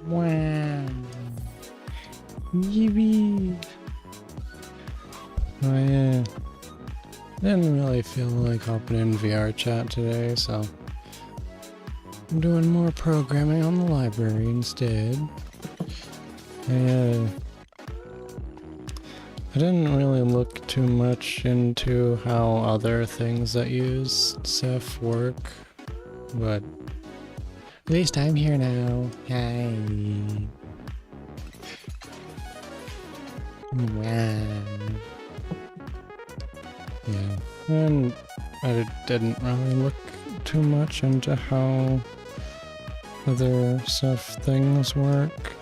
Wow. Yippee. Oh yeah. Didn't really feel like hopping in VR chat today, so I'm doing more programming on the library instead. I didn't really look too much into how other things that use CEF work, but at least I'm here now. Hi. Wow. Yeah, and I didn't really look too much into how other CEF things work.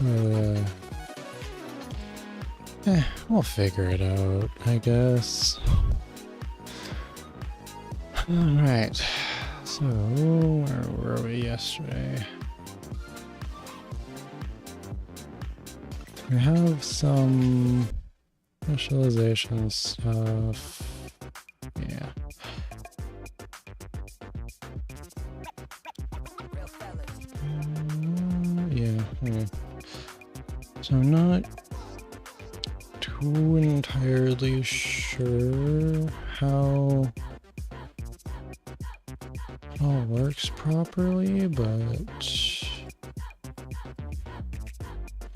But, we'll figure it out, I guess. Alright, so where were we yesterday? We have some visualization stuff. Yeah. Yeah. So I'm not too entirely sure how it all works properly, but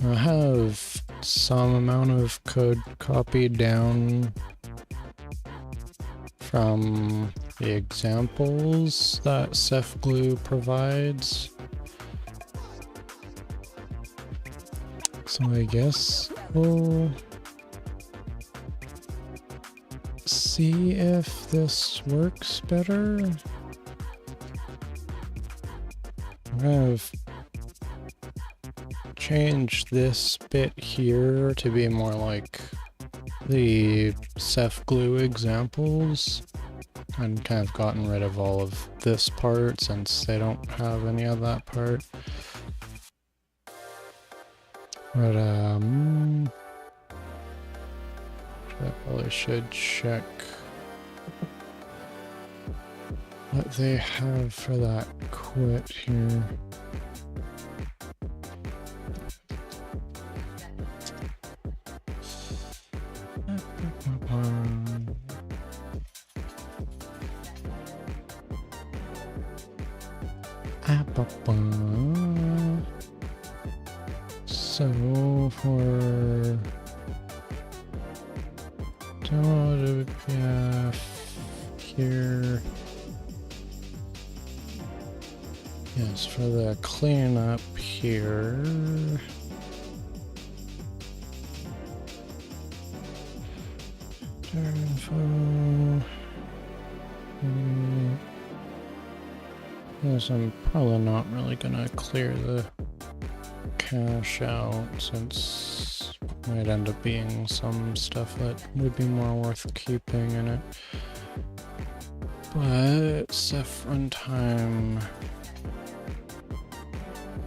I have some amount of code copied down from the examples that CEF Glue provides. So I guess we'll see if this works better. I've changed this bit here to be more like the CEF Glue examples and kind of gotten rid of all of this part since they don't have any of that part. But I probably should check what they have for that quit here. So for here, yes, for the cleanup here. Yes, I'm probably not really gonna clear the cache out since it might end up being some stuff that would be more worth keeping in it. But CEF runtime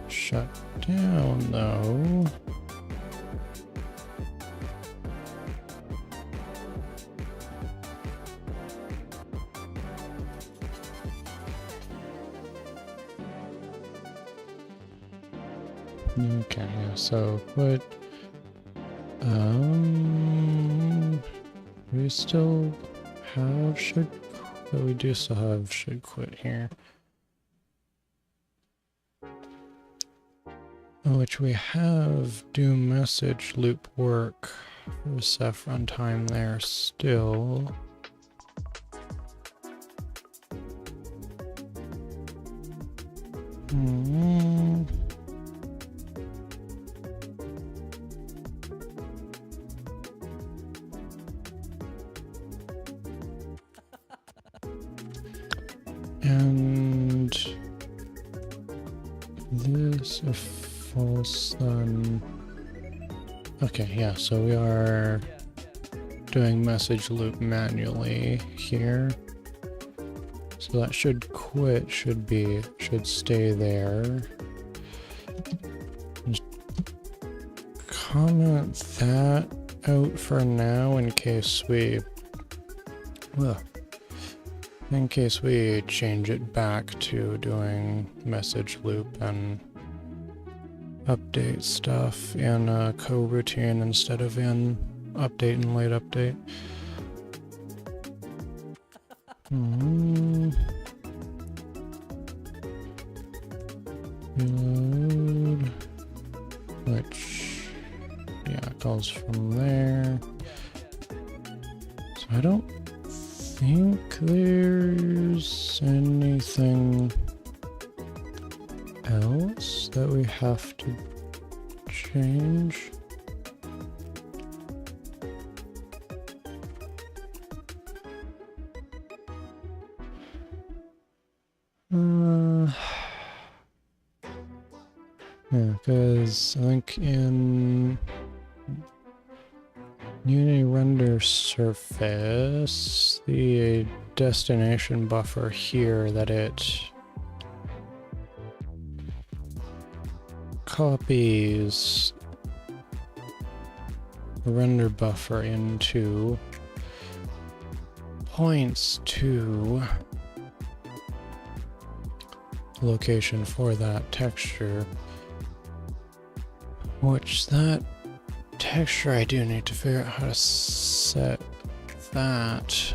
shut down though. Okay, yeah, so quit. We still have should, but we do still have should quit here. Which we have do message loop work for CEF runtime there still. And this, if false, then okay, yeah, so we are doing message loop manually here. So that should quit, should stay there. Just comment that out for now in case we change it back to doing message loop and update stuff in a coroutine instead of in update and late update. Reload, which, yeah, goes from there. So I don't think there's anything else that we have to change. Yeah, because I think in Unity render surface, the destination buffer here that it copies the render buffer into points to location for that texture, which that texture I do need to figure out how to set that.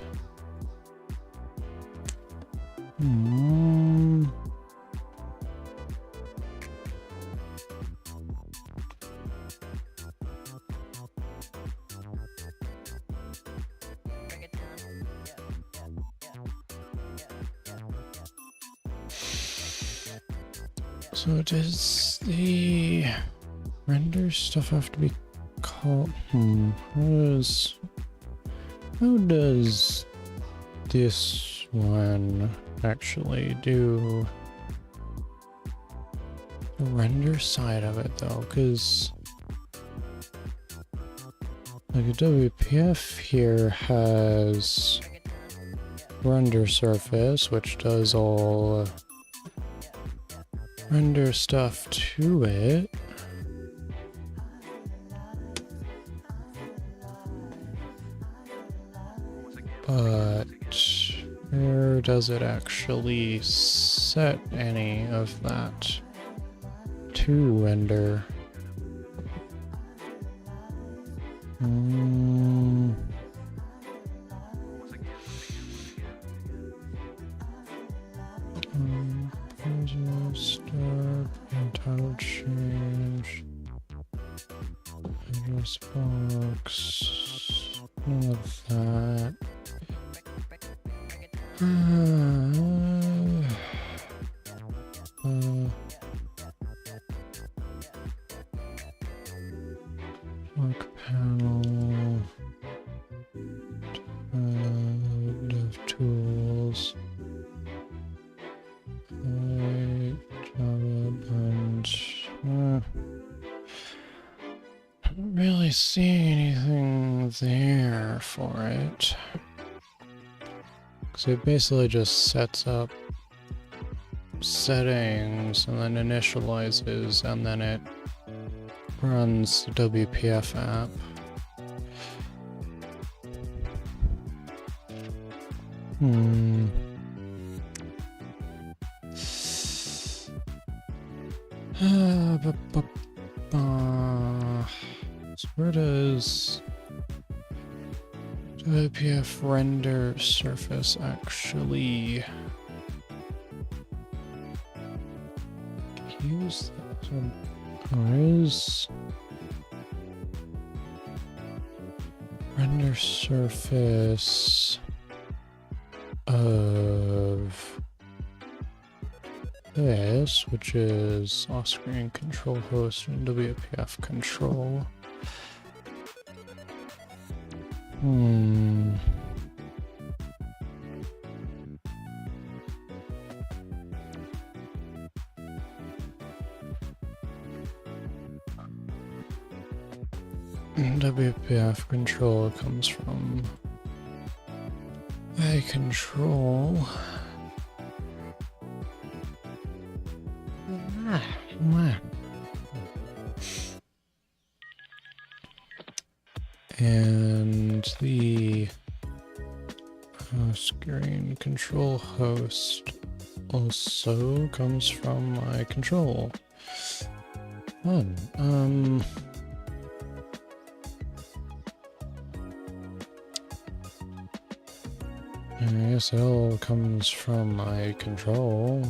So does the render stuff have to be called? How does this one actually do the render side of it though? Because like a WPF here has render surface, which does all render stuff to it. But where does it actually set any of that to render? Start and title change. Address box. None of that. Work panel. Dev tools. Java bunch. Not really seeing anything there for it. So it basically just sets up settings and then initializes, and then it runs the WPF app. So where does WPF render surface actually use that? Where is render surface of this, which is off-screen control host and WPF control? WPF control comes from a control. And the screen control host also comes from my control. fun. I guess it all comes from my control.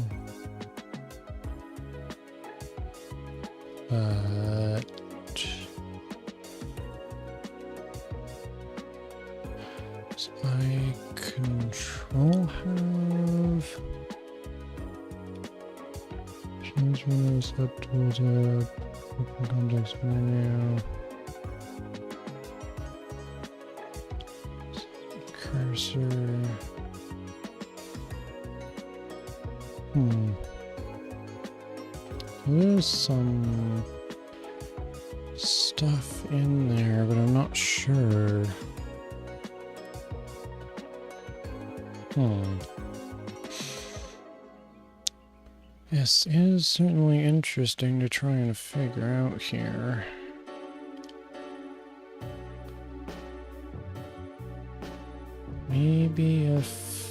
But does my control have change menu, set tools tab, open context menu, cursor. There's some stuff in there, but I'm not sure. This is certainly interesting to try and figure out here. Maybe if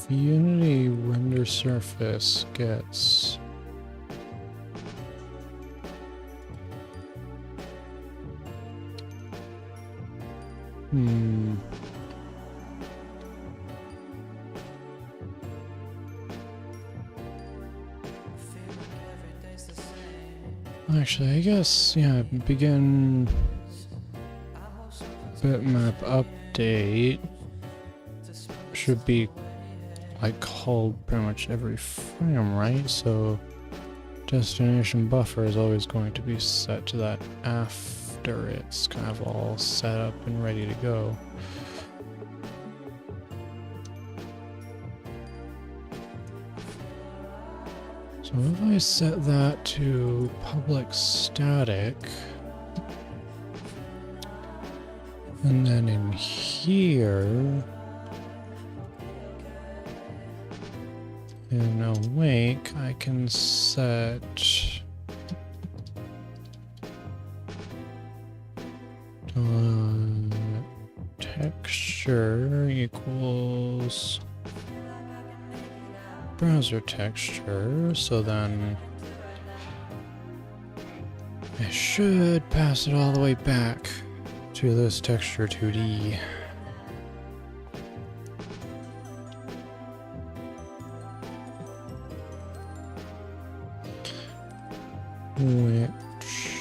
Unity render surface gets actually, I guess, yeah, begin bitmap update should be like called pretty much every frame, right? So destination buffer is always going to be set to that after it's kind of all set up and ready to go. So if I set that to public static, and then in here, in awake, I can set texture equals browser texture, so then I should pass it all the way back to this texture 2D. Which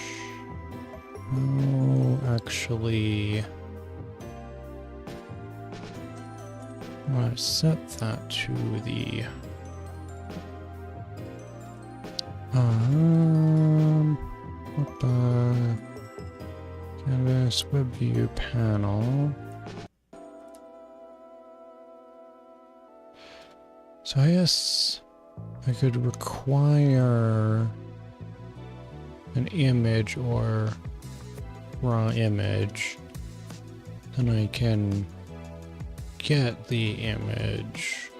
actually I want to set that to the canvas web view panel. So I guess I could require an image or raw image, then I can get the image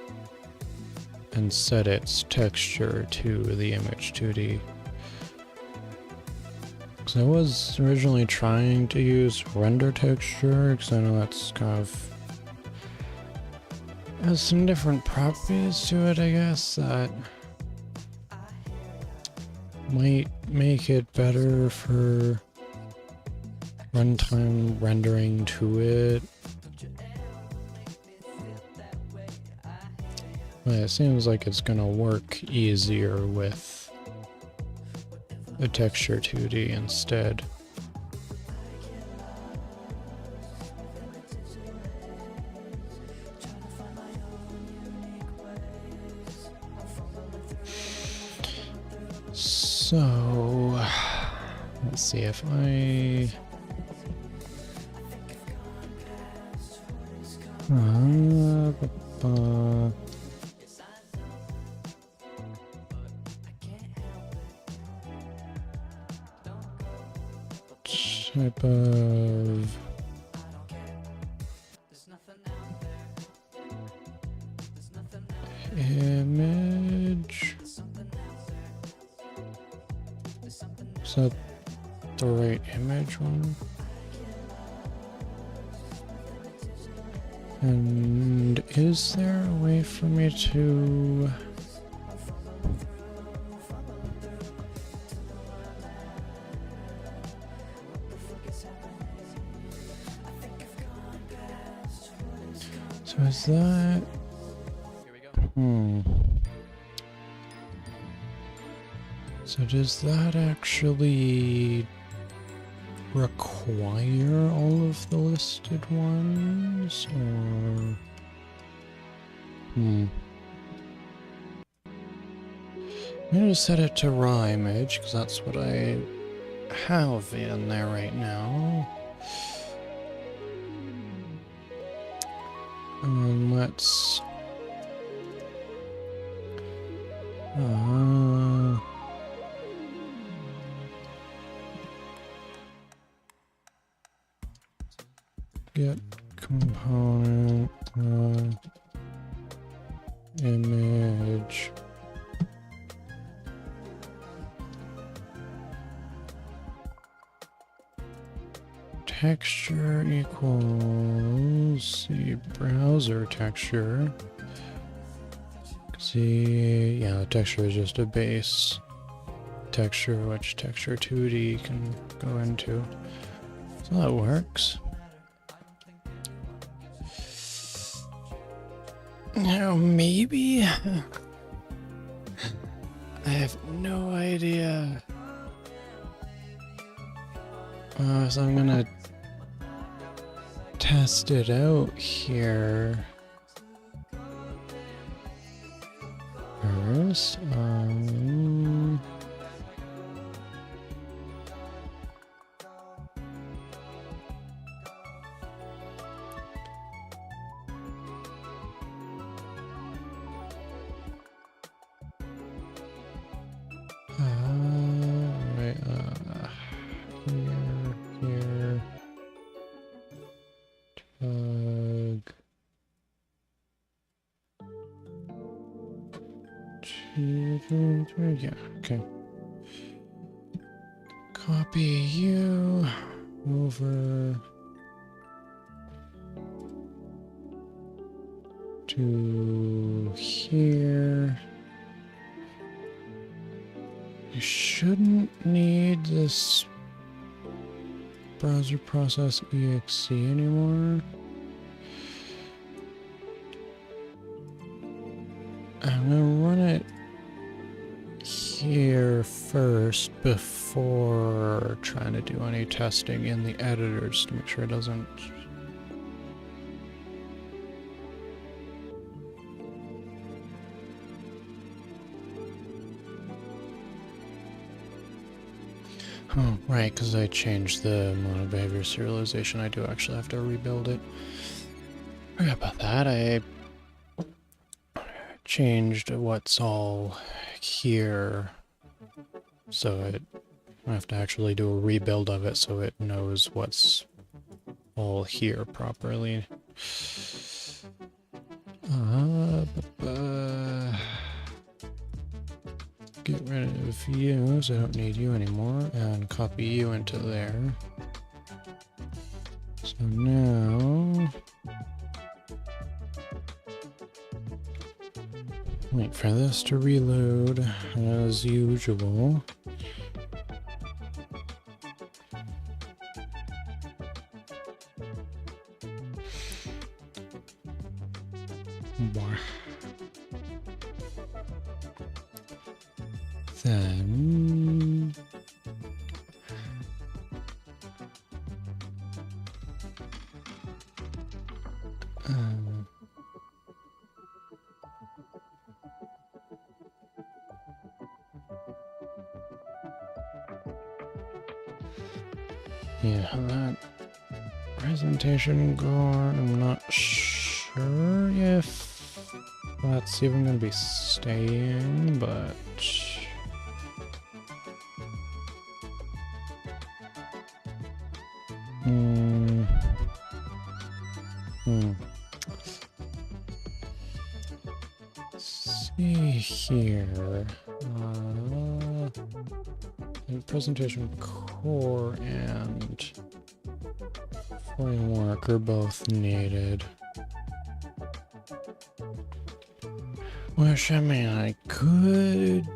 and set its texture to the image 2D. Because I was originally trying to use render texture, because I know that's kind of has some different properties to it, I guess, that might make it better for runtime rendering to it. But it seems like it's gonna work easier with the texture 2D instead. So, let's see if I... type of... image... Is that the right image one? And is there a way for me to So is that... Here we go. So does that actually require all of the listed ones, or... I'm gonna set it to raw image, because that's what I have in there right now. And then let's... get component image texture equals the browser texture. See, yeah, the texture is just a base texture, which texture 2D can go into. So that works. Now, maybe... I have no idea. So I'm gonna test it out here. First, right, here, tug, yeah, okay. Copy you over to here. You shouldn't need this browser process exe anymore. I'm gonna run it here first before trying to do any testing in the editors to make sure it doesn't. Oh, right, because I changed the mono-behavior serialization. I do actually have to rebuild it. Forgot about that. I changed what's all here, so I have to actually do a rebuild of it so it knows what's all here properly. Get rid of you, so I don't need you anymore, and copy you into there. So now... wait for this to reload as usual. Then... yeah, that presentation gone. I'm not sure if that's even going to be staying, but... see here. Presentation core and framework are both needed. Which, I mean, I could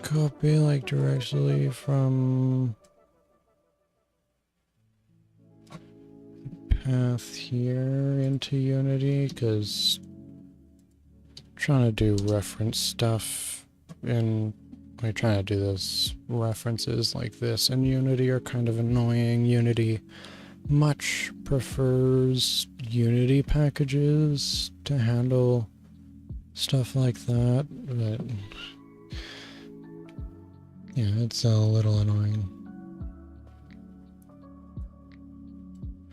copy like directly from path here into Unity, because trying to do reference stuff in, like trying to do those references like this in Unity are kind of annoying. Unity much prefers Unity packages to handle stuff like that, but yeah, it's a little annoying.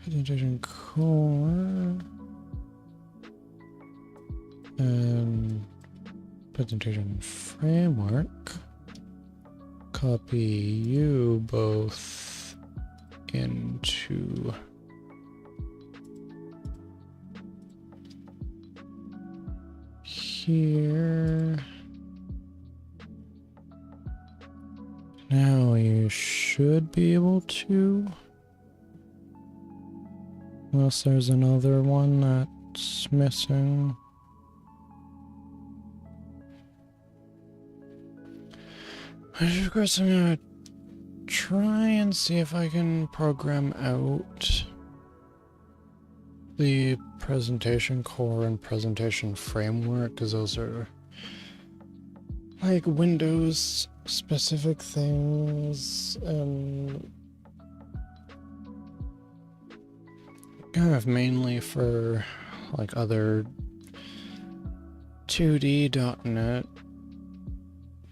Presentation core and presentation framework. Copy you both into here. Now you should be able to. Unless there's another one that's missing. Of course, I'm gonna try and see if I can program out the presentation core and presentation framework, because those are like Windows specific things and kind of mainly for like other 2D.NET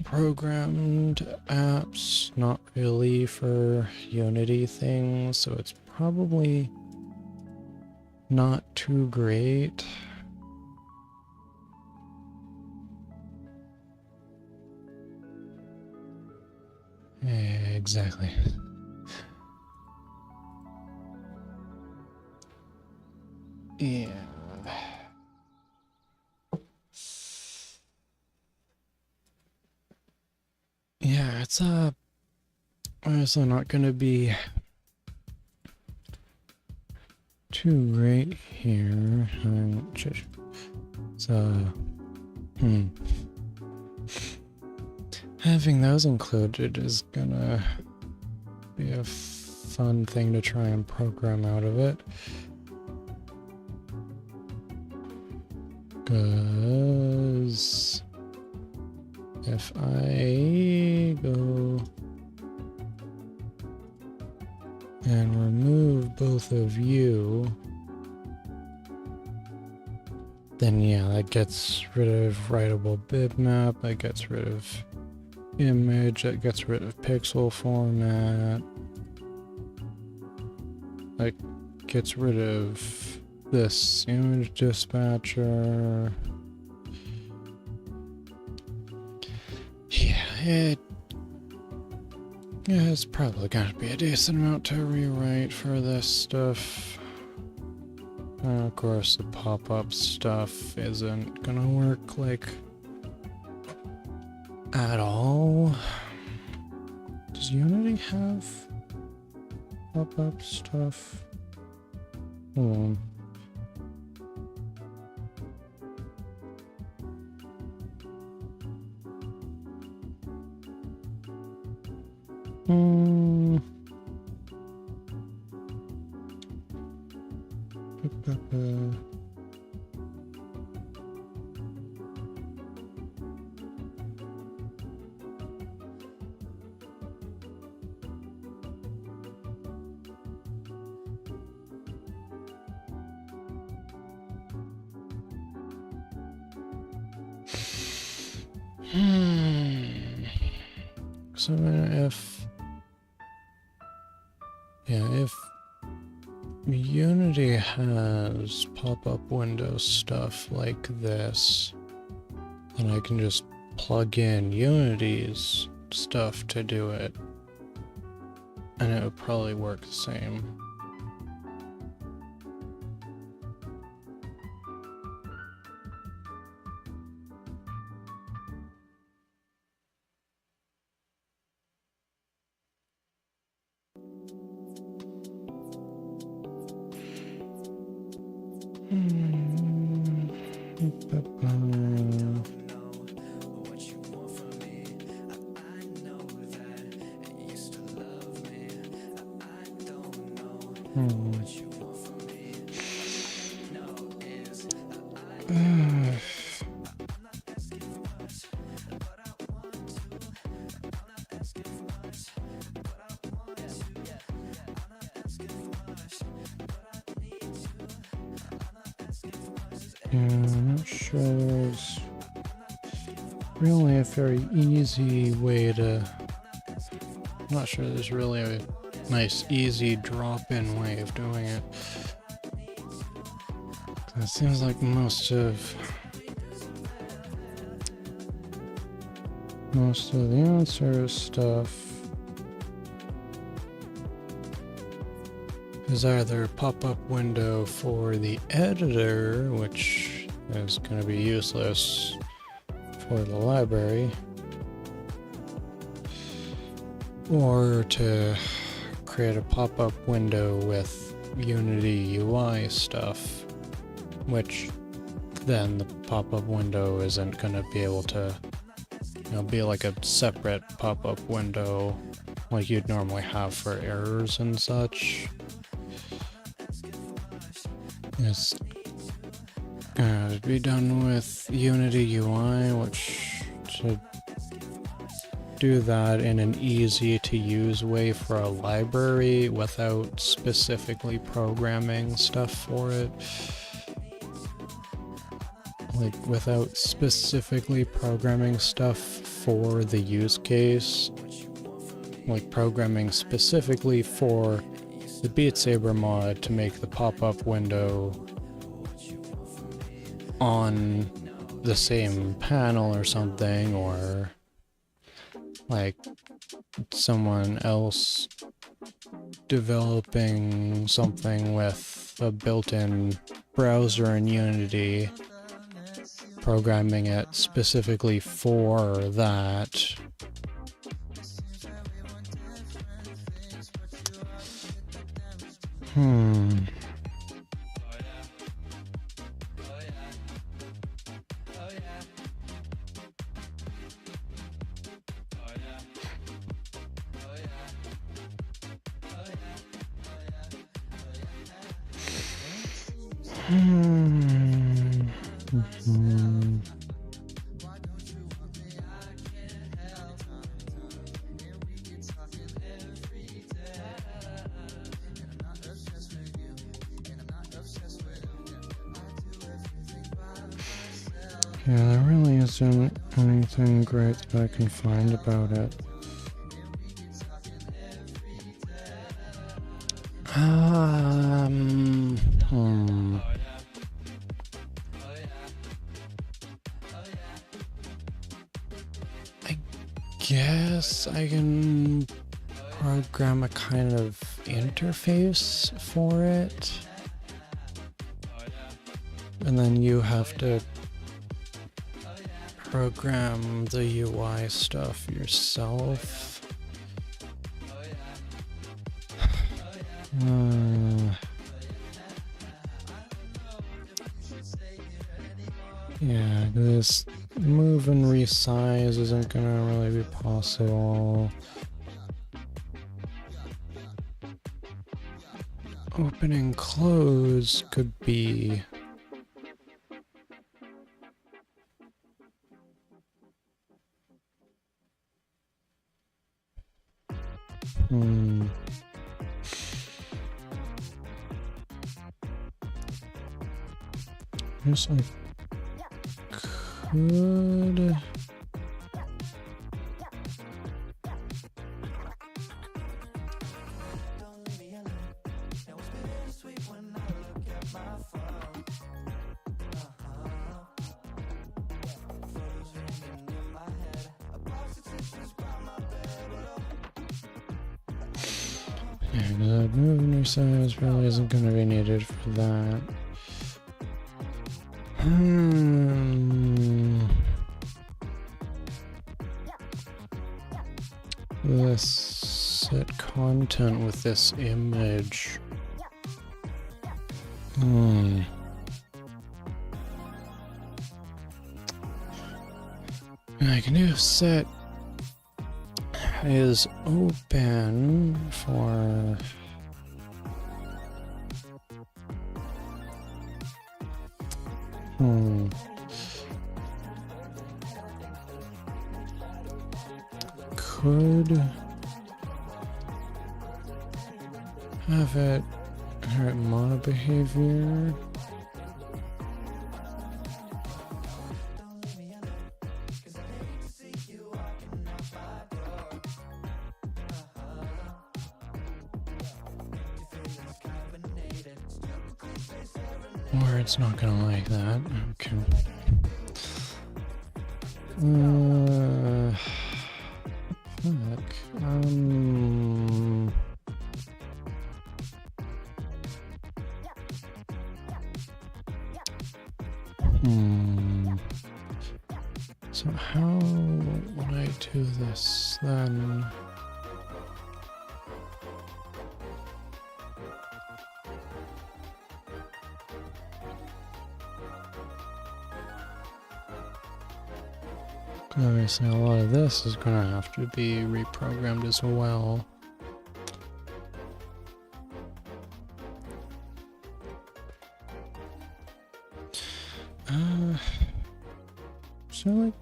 programmed apps, not really for Unity things, so it's probably not too great. Exactly. Yeah. Yeah, it's honestly not gonna be too great here. Having those included is gonna be a fun thing to try and program out of it. Because if I go and remove both of you, then yeah, that gets rid of writable bitmap, that gets rid of image, that gets rid of pixel format, that gets rid of this image dispatcher. Yeah, it's probably gonna be a decent amount to rewrite for this stuff. Of course, the pop-up stuff isn't gonna work like at all. Does Unity have pop-up stuff? Hold on. So if Unity has pop-up window stuff like this, then I can just plug in Unity's stuff to do it, and it would probably work the same. Yeah, I'm not sure there's really a very easy way to... I'm not sure there's really a nice, easy drop-in way of doing it. It seems like most of the answer stuff is either pop-up window for the editor, which is going to be useless for the library, or to create a pop-up window with Unity UI stuff, which then the pop-up window isn't going to be able to, be like a separate pop-up window like you'd normally have for errors and such. It's gonna be done with Unity UI, which should do that in an easy to use way for a library without specifically programming stuff for it. Like, without specifically programming stuff for the use case. Like, programming specifically for the Beat Saber mod to make the pop-up window on the same panel or something, or like someone else developing something with a built-in browser in Unity, programming it specifically for that. Yeah, there really isn't anything great that I can find about it. I guess I can program a kind of interface for it, and then you have to program the UI stuff yourself. Yeah, this move and resize isn't gonna really be possible. Open and close could be... Yes, I could... Yeah, the move and resize probably isn't going to be needed for that. Let's set content with this image. I can do set is open for Could have it inherit mono behavior. Or it's not gonna like that. Okay. Fuck. So how would I do this then? Obviously, a lot of this is going to have to be reprogrammed as well. So like,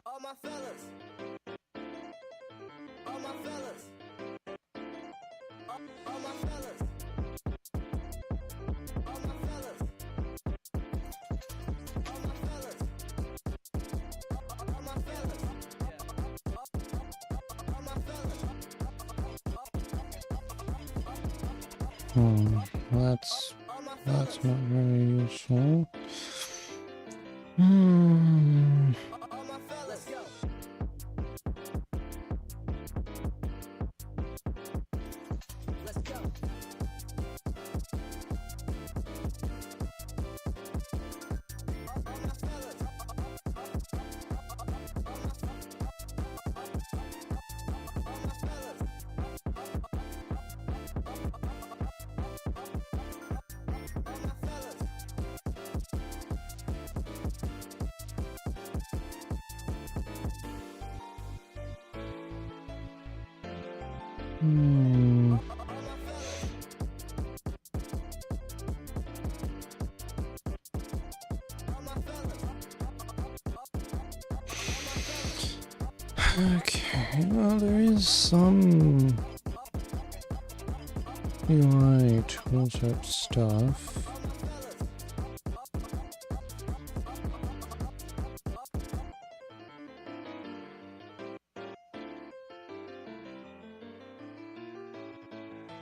all my fellas, all my fellas, all my fellas. That's not very useful. Okay, well, there is some UI tooltip stuff.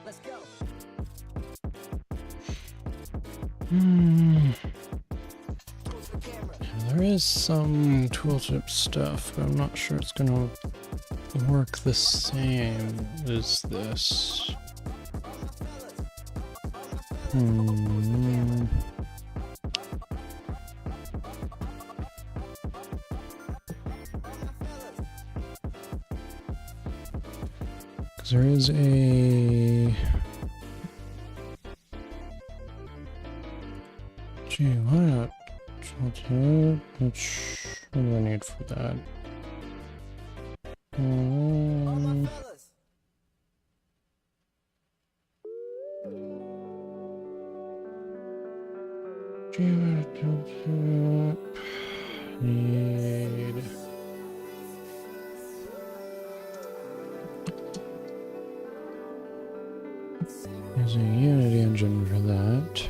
Let's go. There is some tooltip stuff, but I'm not sure it's gonna work the same as this. Because there is a... Gee, why not? Tooltip? What do I need for that? Need... There's a Unity engine for that.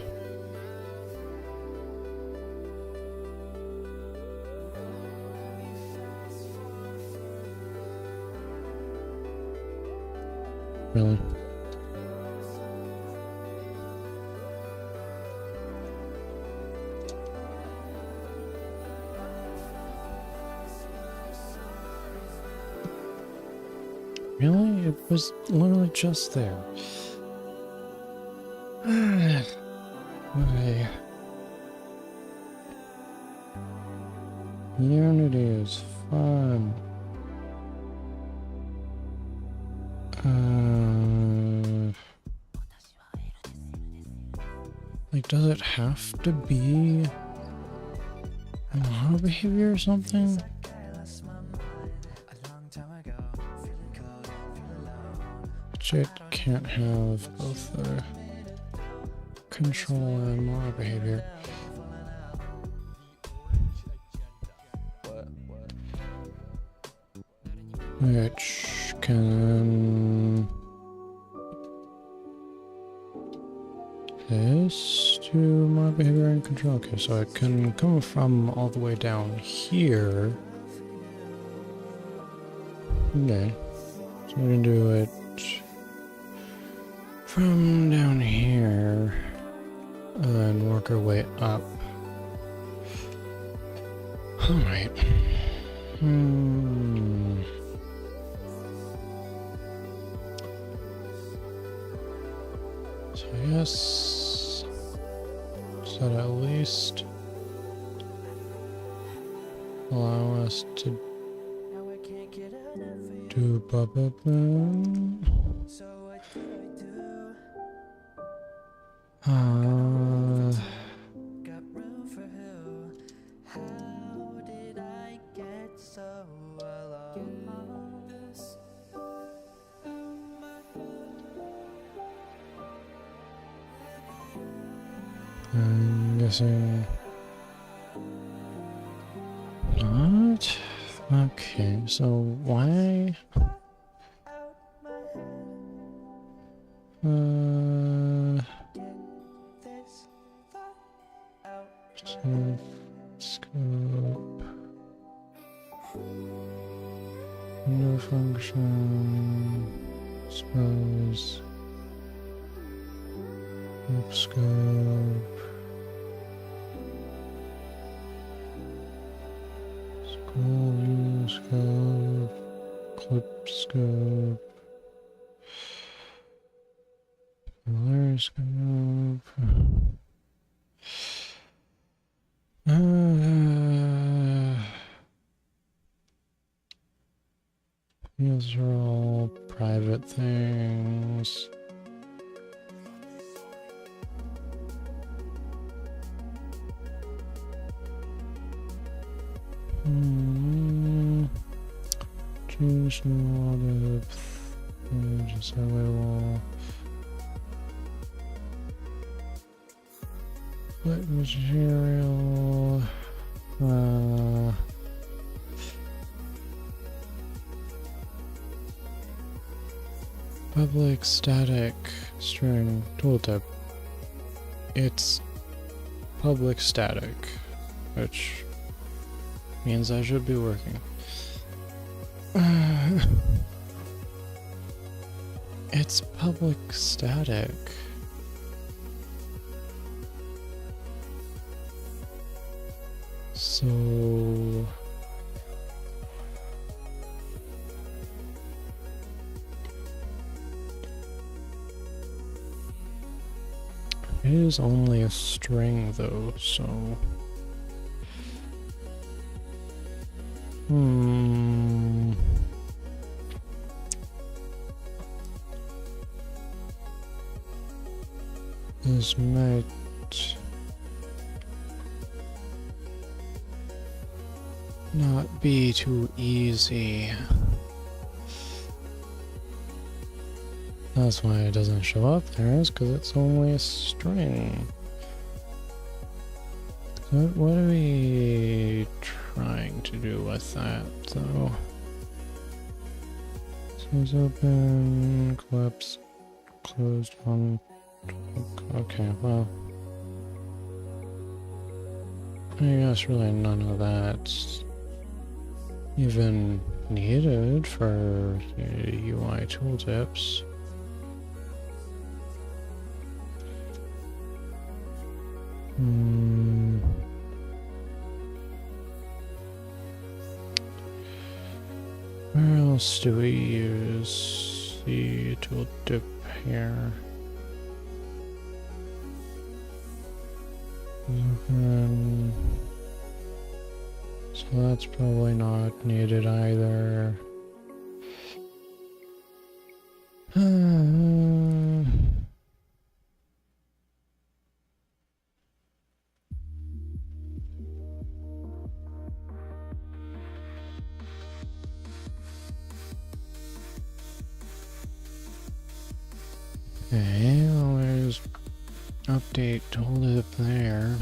Really? Really? It was literally just there. Okay. Unity is fun. Like, does it have to be a mono behavior or something? It can't have both the control and motor behavior. Which can this to motor behavior and control. Okay, so it can come from all the way down here. Okay, so we can do it from down here and work our way up. Alright. So yes, does that at least allow us to do bubba boom? I'm guessing not. Okay, so why? Scope. Window function. Suppose. Scope. Scroll view scope. Clip scope. Layer scope. These are all private things. Choose new depth. Just how I will. Split material. Public static string tooltip. It's public static, which means I should be working. It's public static. So it is only a string though, so this might not be too easy. That's why it doesn't show up there, is because it's only a string. So what are we trying to do with that, though? So it's open, collapse, closed one. Okay, well, I guess really none of that's even needed for UI tooltips. Where else do we use the tooltip here? So that's probably not needed either. Okay, well, there's update tooltip there.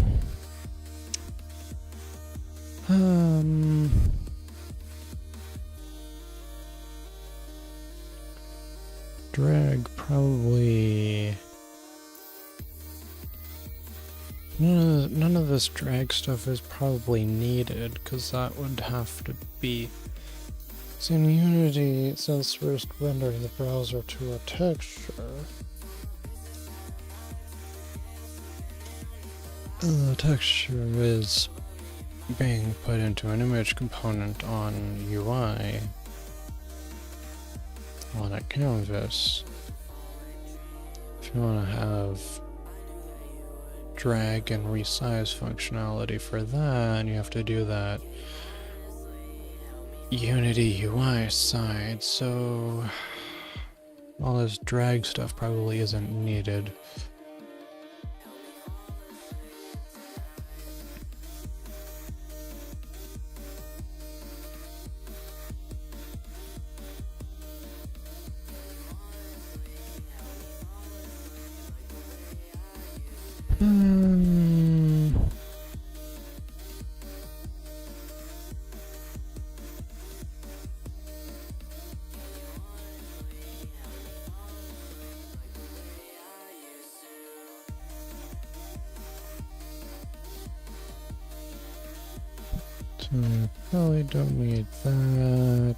Drag probably. None of this drag stuff is probably needed, because that would have to be. So in Unity, it says first render the browser to a texture. The texture is being put into an image component on UI on a canvas. If you want to have drag and resize functionality for that, you have to do that Unity UI side, so all this drag stuff probably isn't needed. So probably don't need that.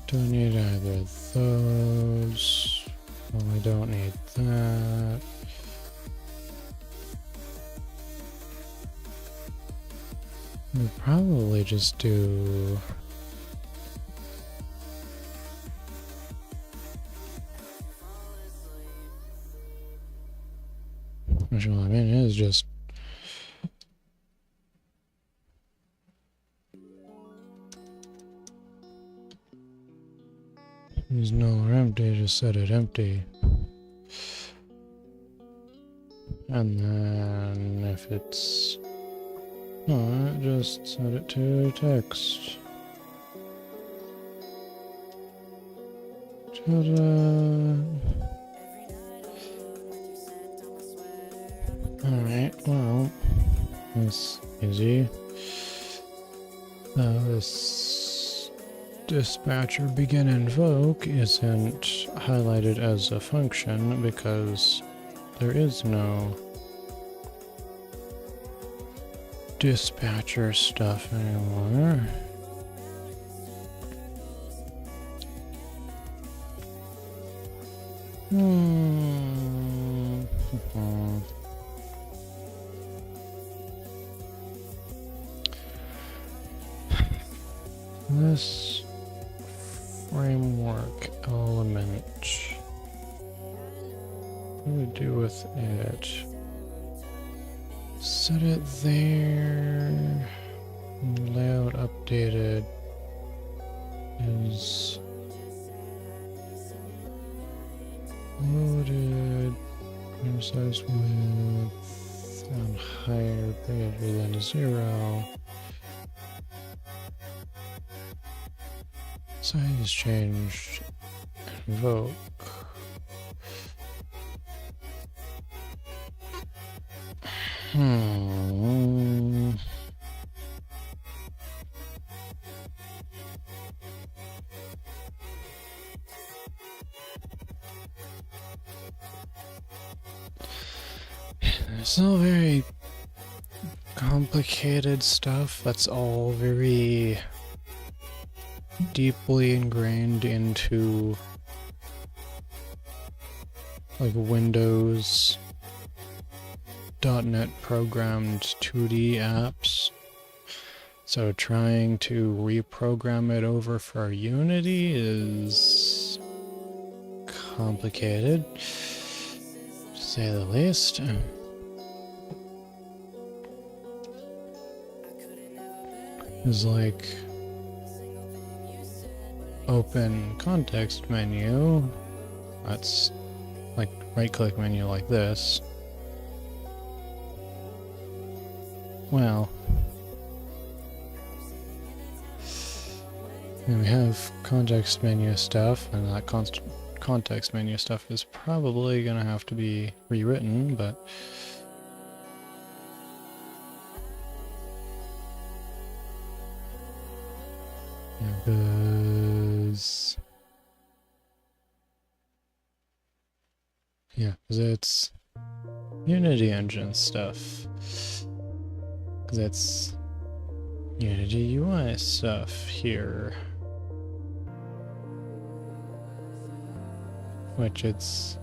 Don't need either of those. Probably don't need that. We'll probably just do which one I mean is just there's null or empty, just set it empty. And then if it's not, just set it to text. Ta-da! Alright, well, that's easy. This dispatcher begin invoke isn't highlighted as a function because there is no dispatcher stuff anymore. This framework element, what do we do with it? Set it there. Layout updated is loaded. Frame size width on higher greater than 0. Size changed. Invoke. It's all very complicated stuff. That's all very deeply ingrained into like Windows .NET programmed 2D apps. So trying to reprogram it over for Unity is complicated, to say the least. It's like open context menu. That's like right-click menu like this. Well, and we have context menu stuff, and that context menu stuff is probably gonna have to be rewritten, but because it's Unity Engine stuff. Because it's Unity UI stuff here. Which it's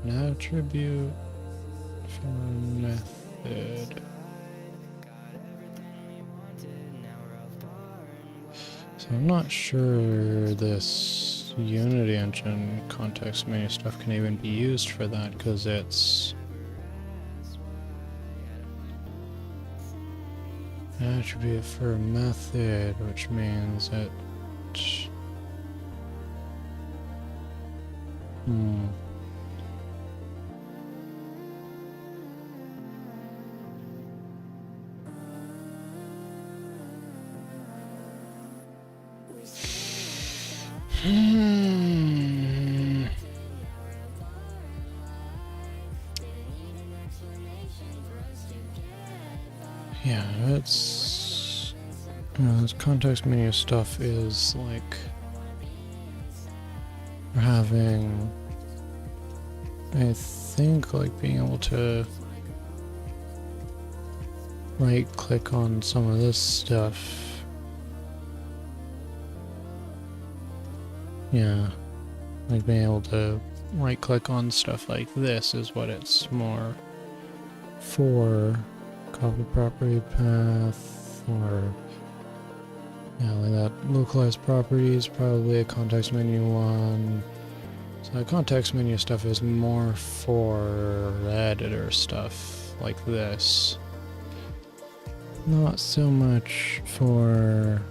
an attribute for method. So I'm not sure this Unity Engine context menu stuff can even be used for that, because it's an attribute for a method, which means it yeah, it's this context menu stuff is like we're having, I think, like being able to right click on some of this stuff. Yeah, like being able to right click on stuff like this is what it's more for. Copy property path, or yeah, like that localized properties, probably a context menu one. So the context menu stuff is more for editor stuff like this. Not so much for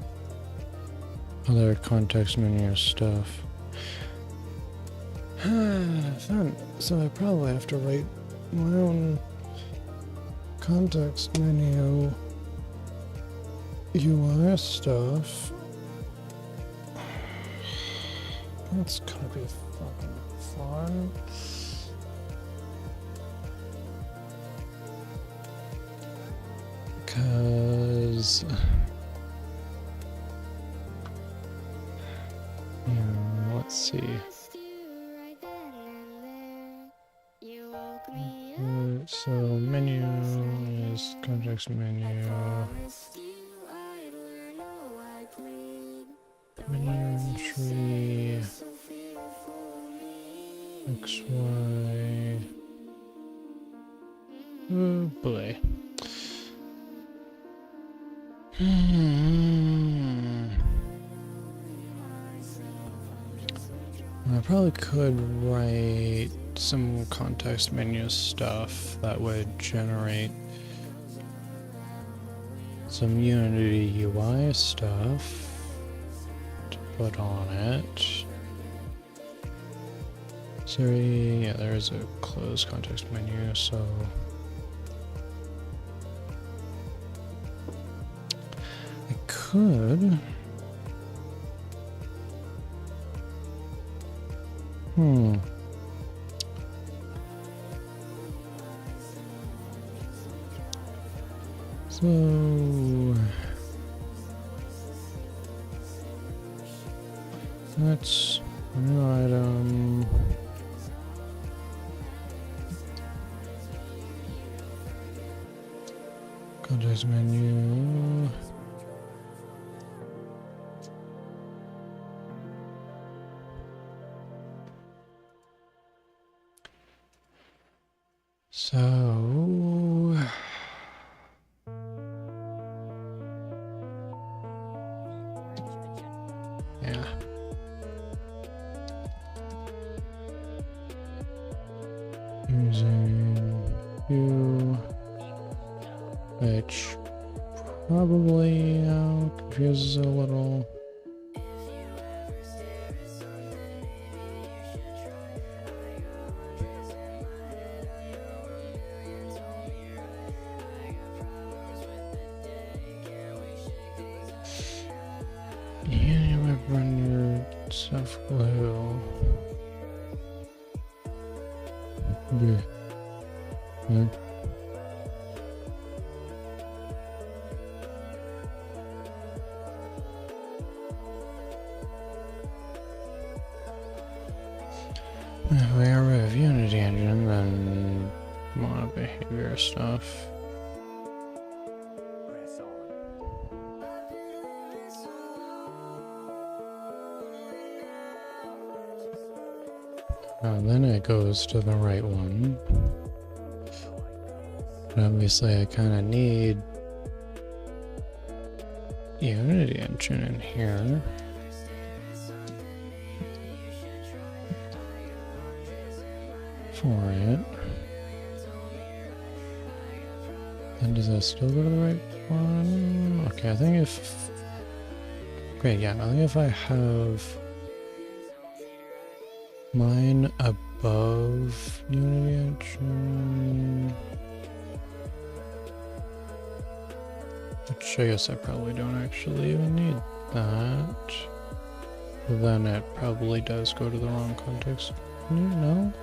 other context menu stuff. Fun. So I probably have to write my own context menu UI stuff. That's gonna be fucking fun. Because yeah, let's see. So menu is context menu. Menu entry. XY. Oh boy. I probably could write some context menu stuff that would generate some Unity UI stuff to put on it. So yeah, there is a closed context menu, so I could So that's a new item. Context menu. So yeah. Using view, which probably confuses a little. Yeah, you might run your CEF glue. Yeah. Yeah. If we are rid of Unity engine, then mono behavior stuff. Then it goes to the right one. But obviously I kind of need Unity engine in here. For it. And does that still go to the right one? Okay, I think if... Great, yeah, I think if I have mine above Unity engine... Which I guess I probably don't actually even need that. But then it probably does go to the wrong context. No?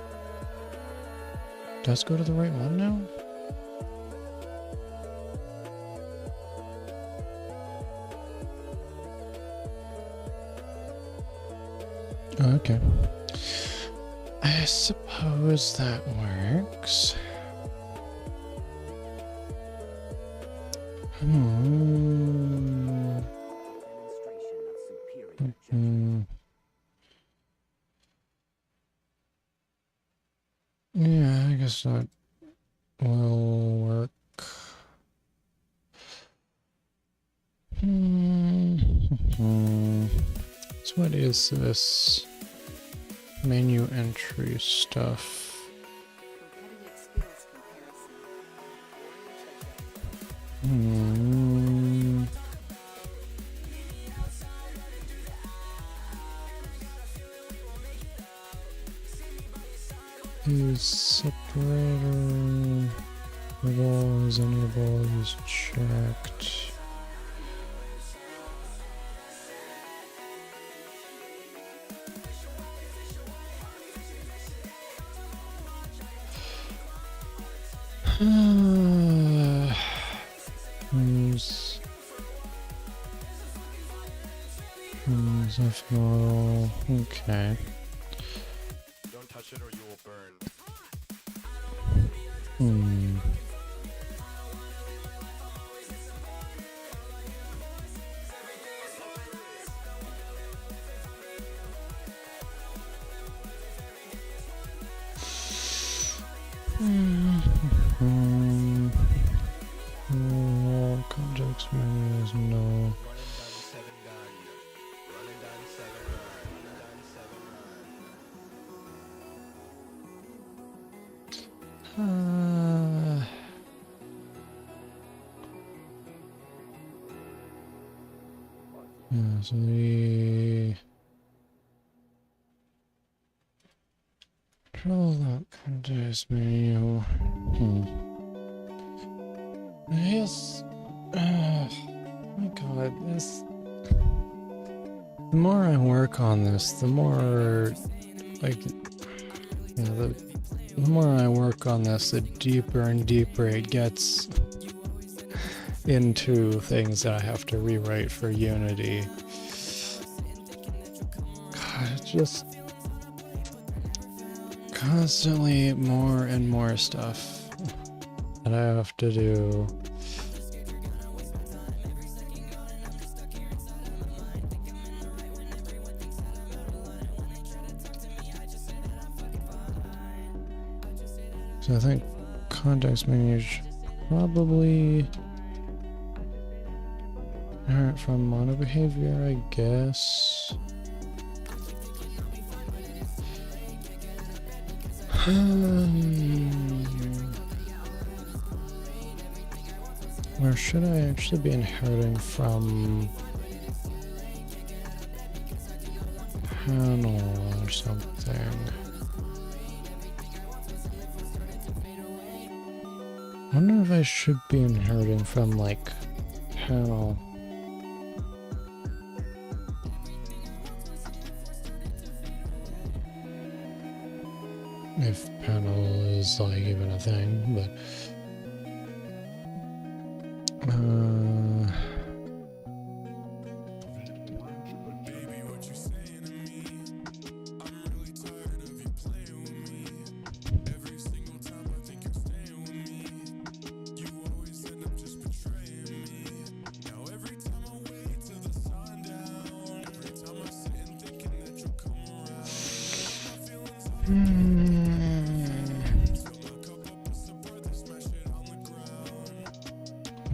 Does go to the right one now? Okay. I suppose that works. Yeah, I guess that will work. So what is this menu entry stuff? Use separator. Enable is enabled, is checked. CEF model. Okay. Don't touch it or you will burn. Context menus, no. Yeah, so the control that context menu. Yes. My God, this. The more I work on this, the more, like, the more I work on this, the deeper and deeper it gets into things that I have to rewrite for Unity. God, it's just constantly more and more stuff that I have to do. So I think context menu should probably inherit from mono behavior, I guess. Or should I actually be inheriting from panel or something? I wonder if I should be inheriting from, like, panel. if panel is like even a thing, but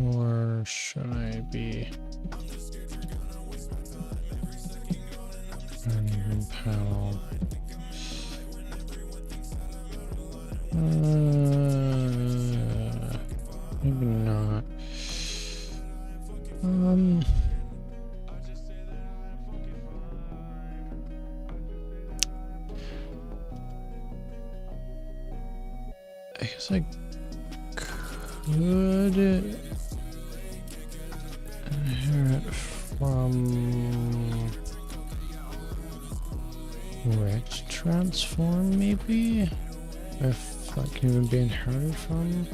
or should I be in panel? Maybe not. I guess I could inherit from rect transform, maybe? If that can even be inherited from?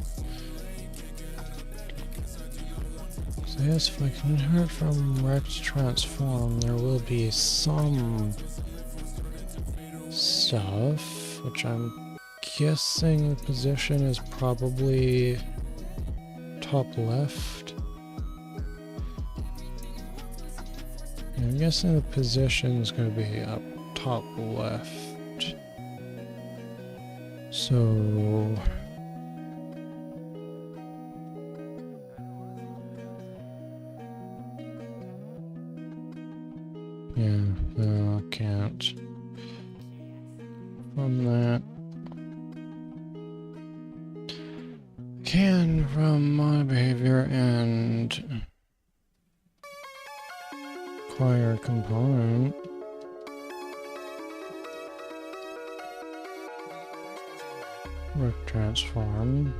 So I guess if I can inherit from rect transform, there will be some stuff, which I'm guessing the position is probably top left. Yeah, I'm guessing the position is going to be up top left. So yeah, no, can't. From that. Can from my behavior and acquire component. Work transform,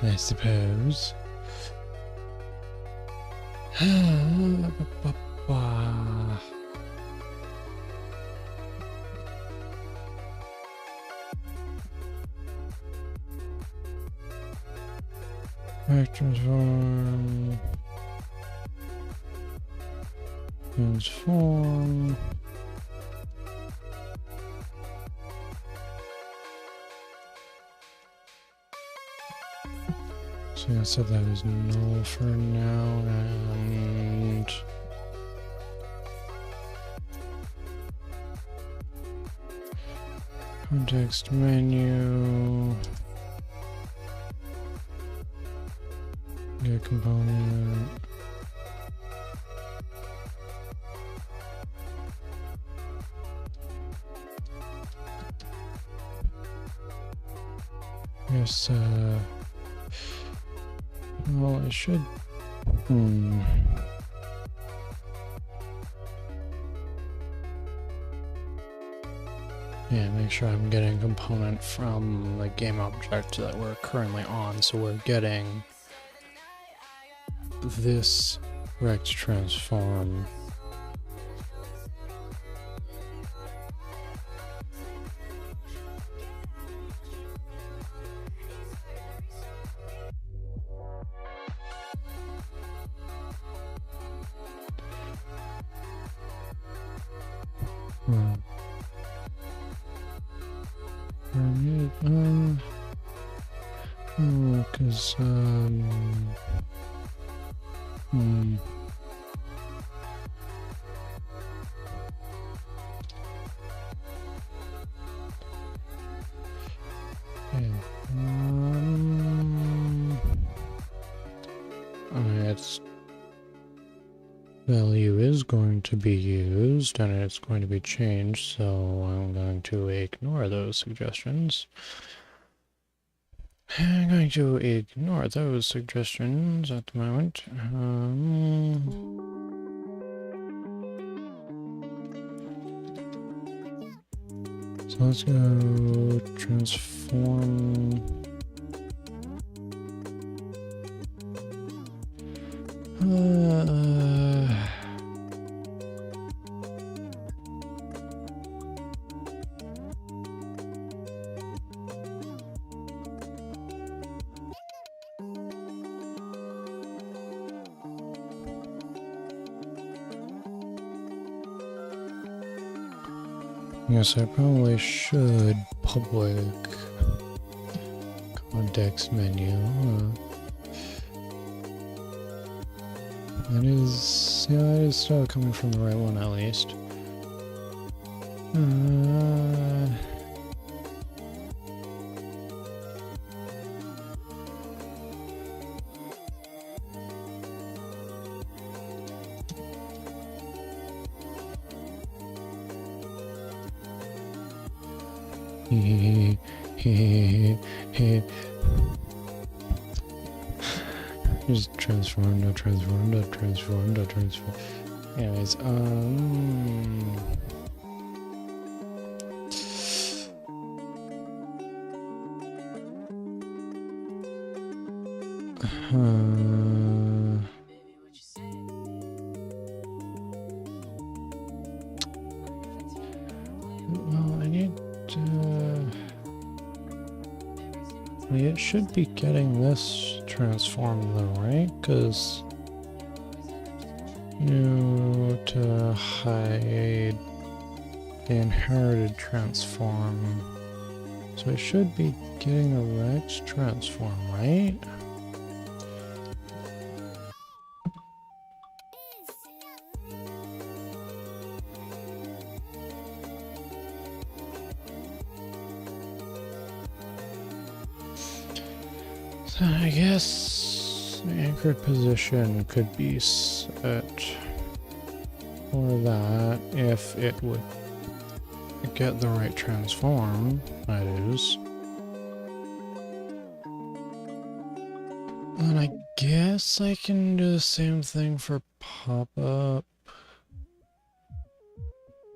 I suppose. Work transform. Transform. So yeah, so that is null for now, and context menu, get component. Yes, well, I should, yeah, make sure I'm getting component from the game object that we're currently on, so we're getting this rect transform. Because, its value is going to be used and it's going to be changed, so I'm going to ignore those suggestions. I'm going to ignore those suggestions at the moment. So let's go transform. Yes, I probably should public context menu. That is, yeah, that is still coming from the right one at least. Just transform, no transform, no transform, no transform. Anyways, well, I need to... it should be getting this transformed though, right? Because you to hide the inherited transform. So it should be getting the Rex transform, right? So I guess the anchored position could be set for that if it would get the right transform, that is. And I guess I can do the same thing for pop-up.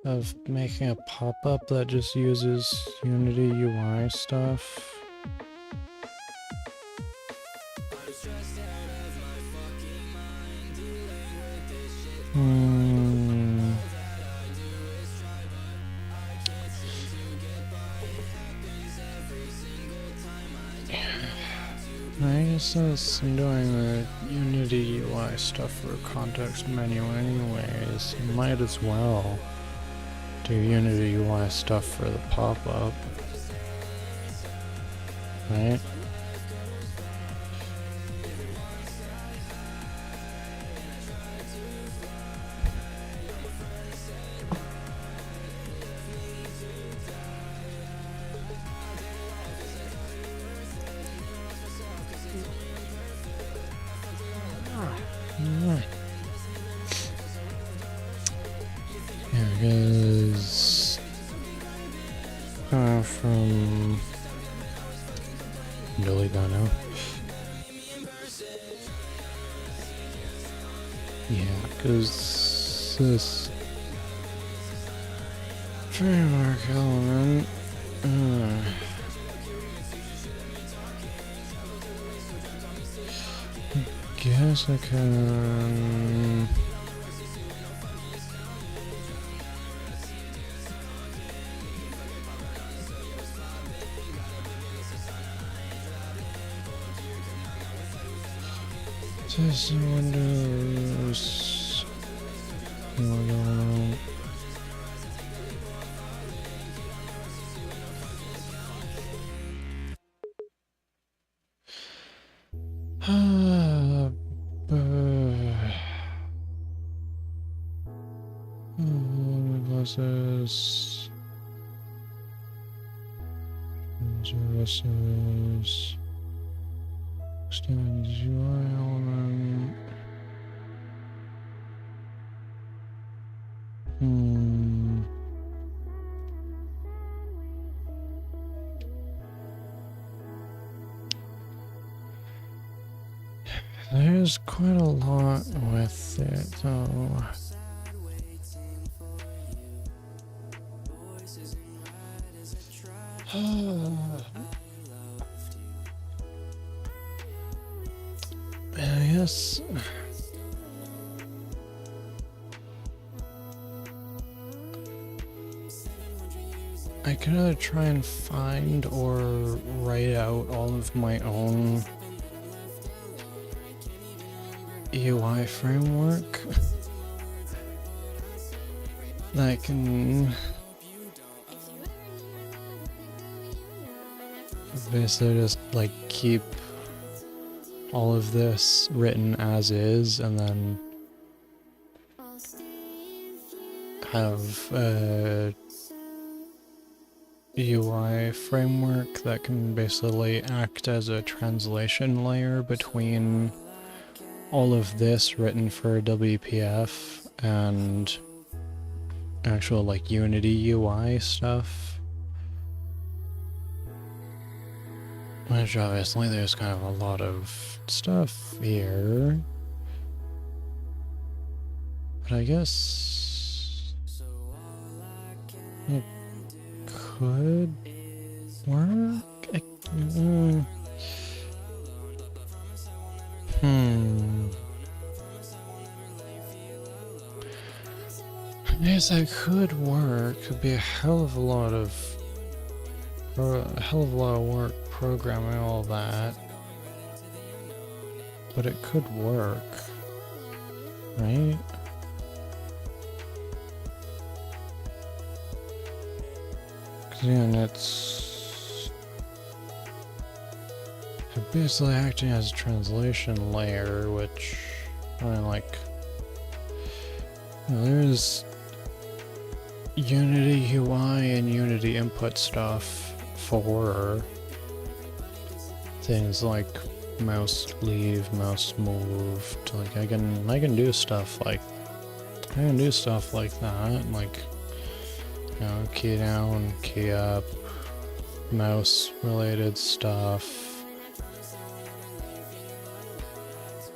Of making a pop-up that just uses Unity UI stuff. I guess I'm doing the Unity UI stuff for context menu anyways. Might as well do Unity UI stuff for the pop-up. Right? Yeah, because from delete that now. Yeah, because this framework element. Guess I can. Just Windows. Glasses. Services. Extend UI element. There's quite a lot with it, though. I guess I could either try and find or write out all of my own UI framework that can basically just like keep all of this written as is, and then have a UI framework that can basically act as a translation layer between all of this written for WPF and actual like Unity UI stuff. Which obviously there's kind of a lot of stuff here. But I guess it could work? I guess that could work. It'd be a hell of a lot of work programming all that. But it could work. Right? Again, it's basically acting as a translation layer, which I mean, like, you know, there's Unity UI and Unity input stuff for things like mouse leave, mouse move. Like I can do stuff like that, like, you know, key down, key up, mouse related stuff.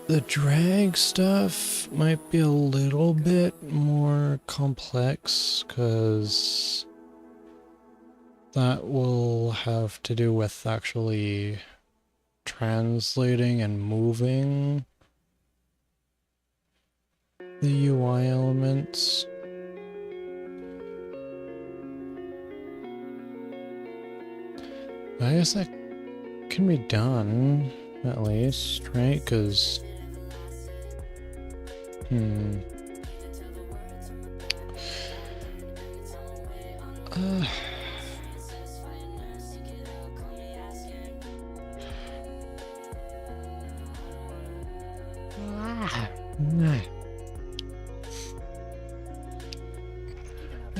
The drag stuff might be a little bit more complex, because that will have to do with actually translating and moving the UI elements. I guess that can be done, at least, right? Because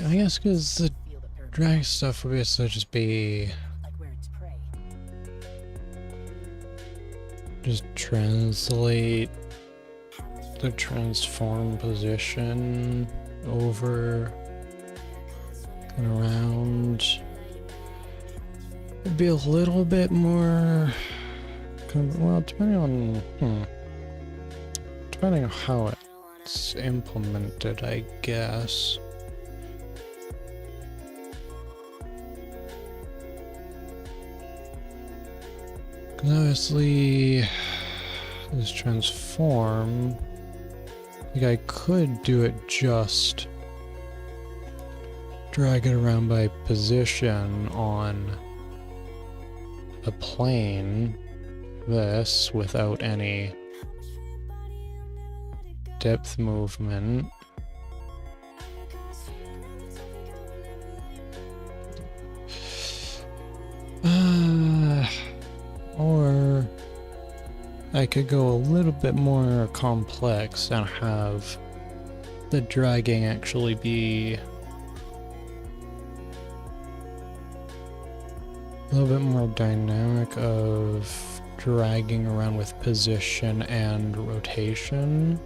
I guess because the drag stuff would basically just translate the transform position over and around. It'd be a little bit more, well, depending on how it's implemented, I guess. Because obviously, this transform, like I could do it just drag it around by position on a plane, this, without any depth movement. Or I could go a little bit more complex and have the dragging actually be a little bit more dynamic, of dragging around with position and rotation.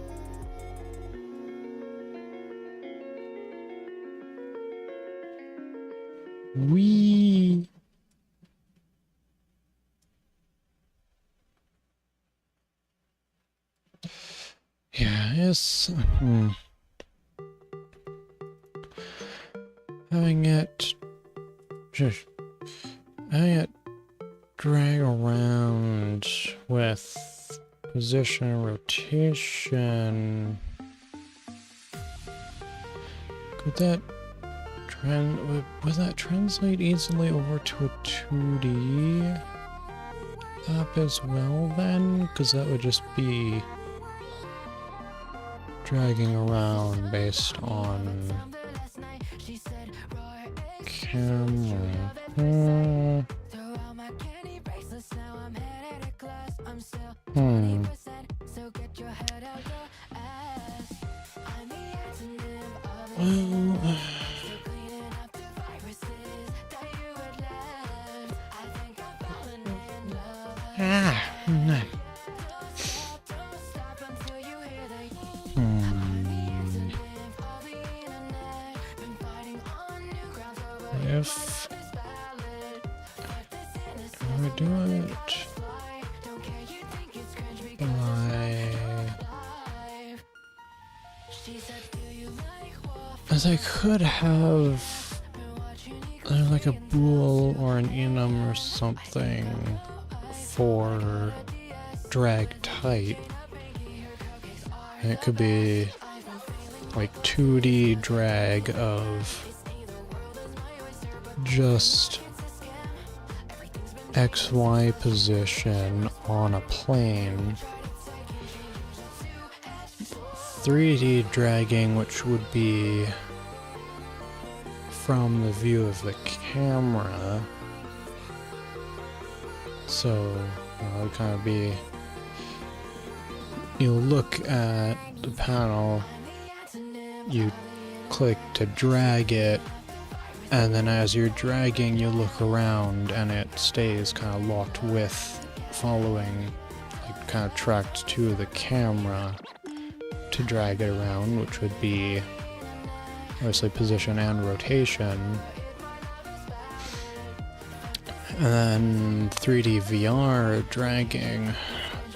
Yeah, it's having it drag around with position and rotation. Would that translate easily over to a 2D app as well then? Because that would just be dragging around based on camera. Well, no. If I do it by, as I could have like a bool or an enum or something for drag type. And it could be like 2D drag of just XY position on a plane. 3D dragging, which would be from the view of the camera. So it would kind of be, you look at the panel, you click to drag it, and then as you're dragging you look around and it stays kind of locked with, following, like kind of tracked to the camera to drag it around, which would be obviously position and rotation. And then 3D VR dragging,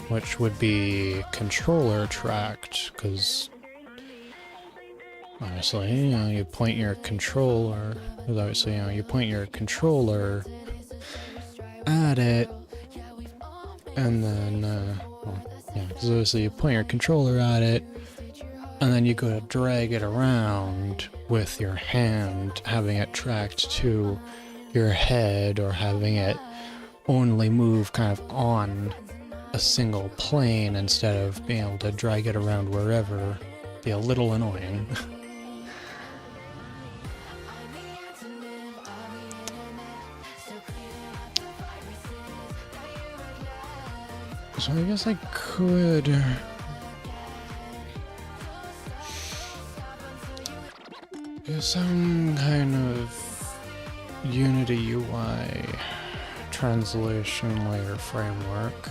which would be controller tracked, because obviously, you point your controller, you point your controller at it, and then, because obviously you point your controller at it, and then you go to drag it around with your hand, having it tracked to your head, or having it only move kind of on a single plane instead of being able to drag it around wherever. Be a little annoying. So I guess I could do some kind of Unity UI translation layer framework.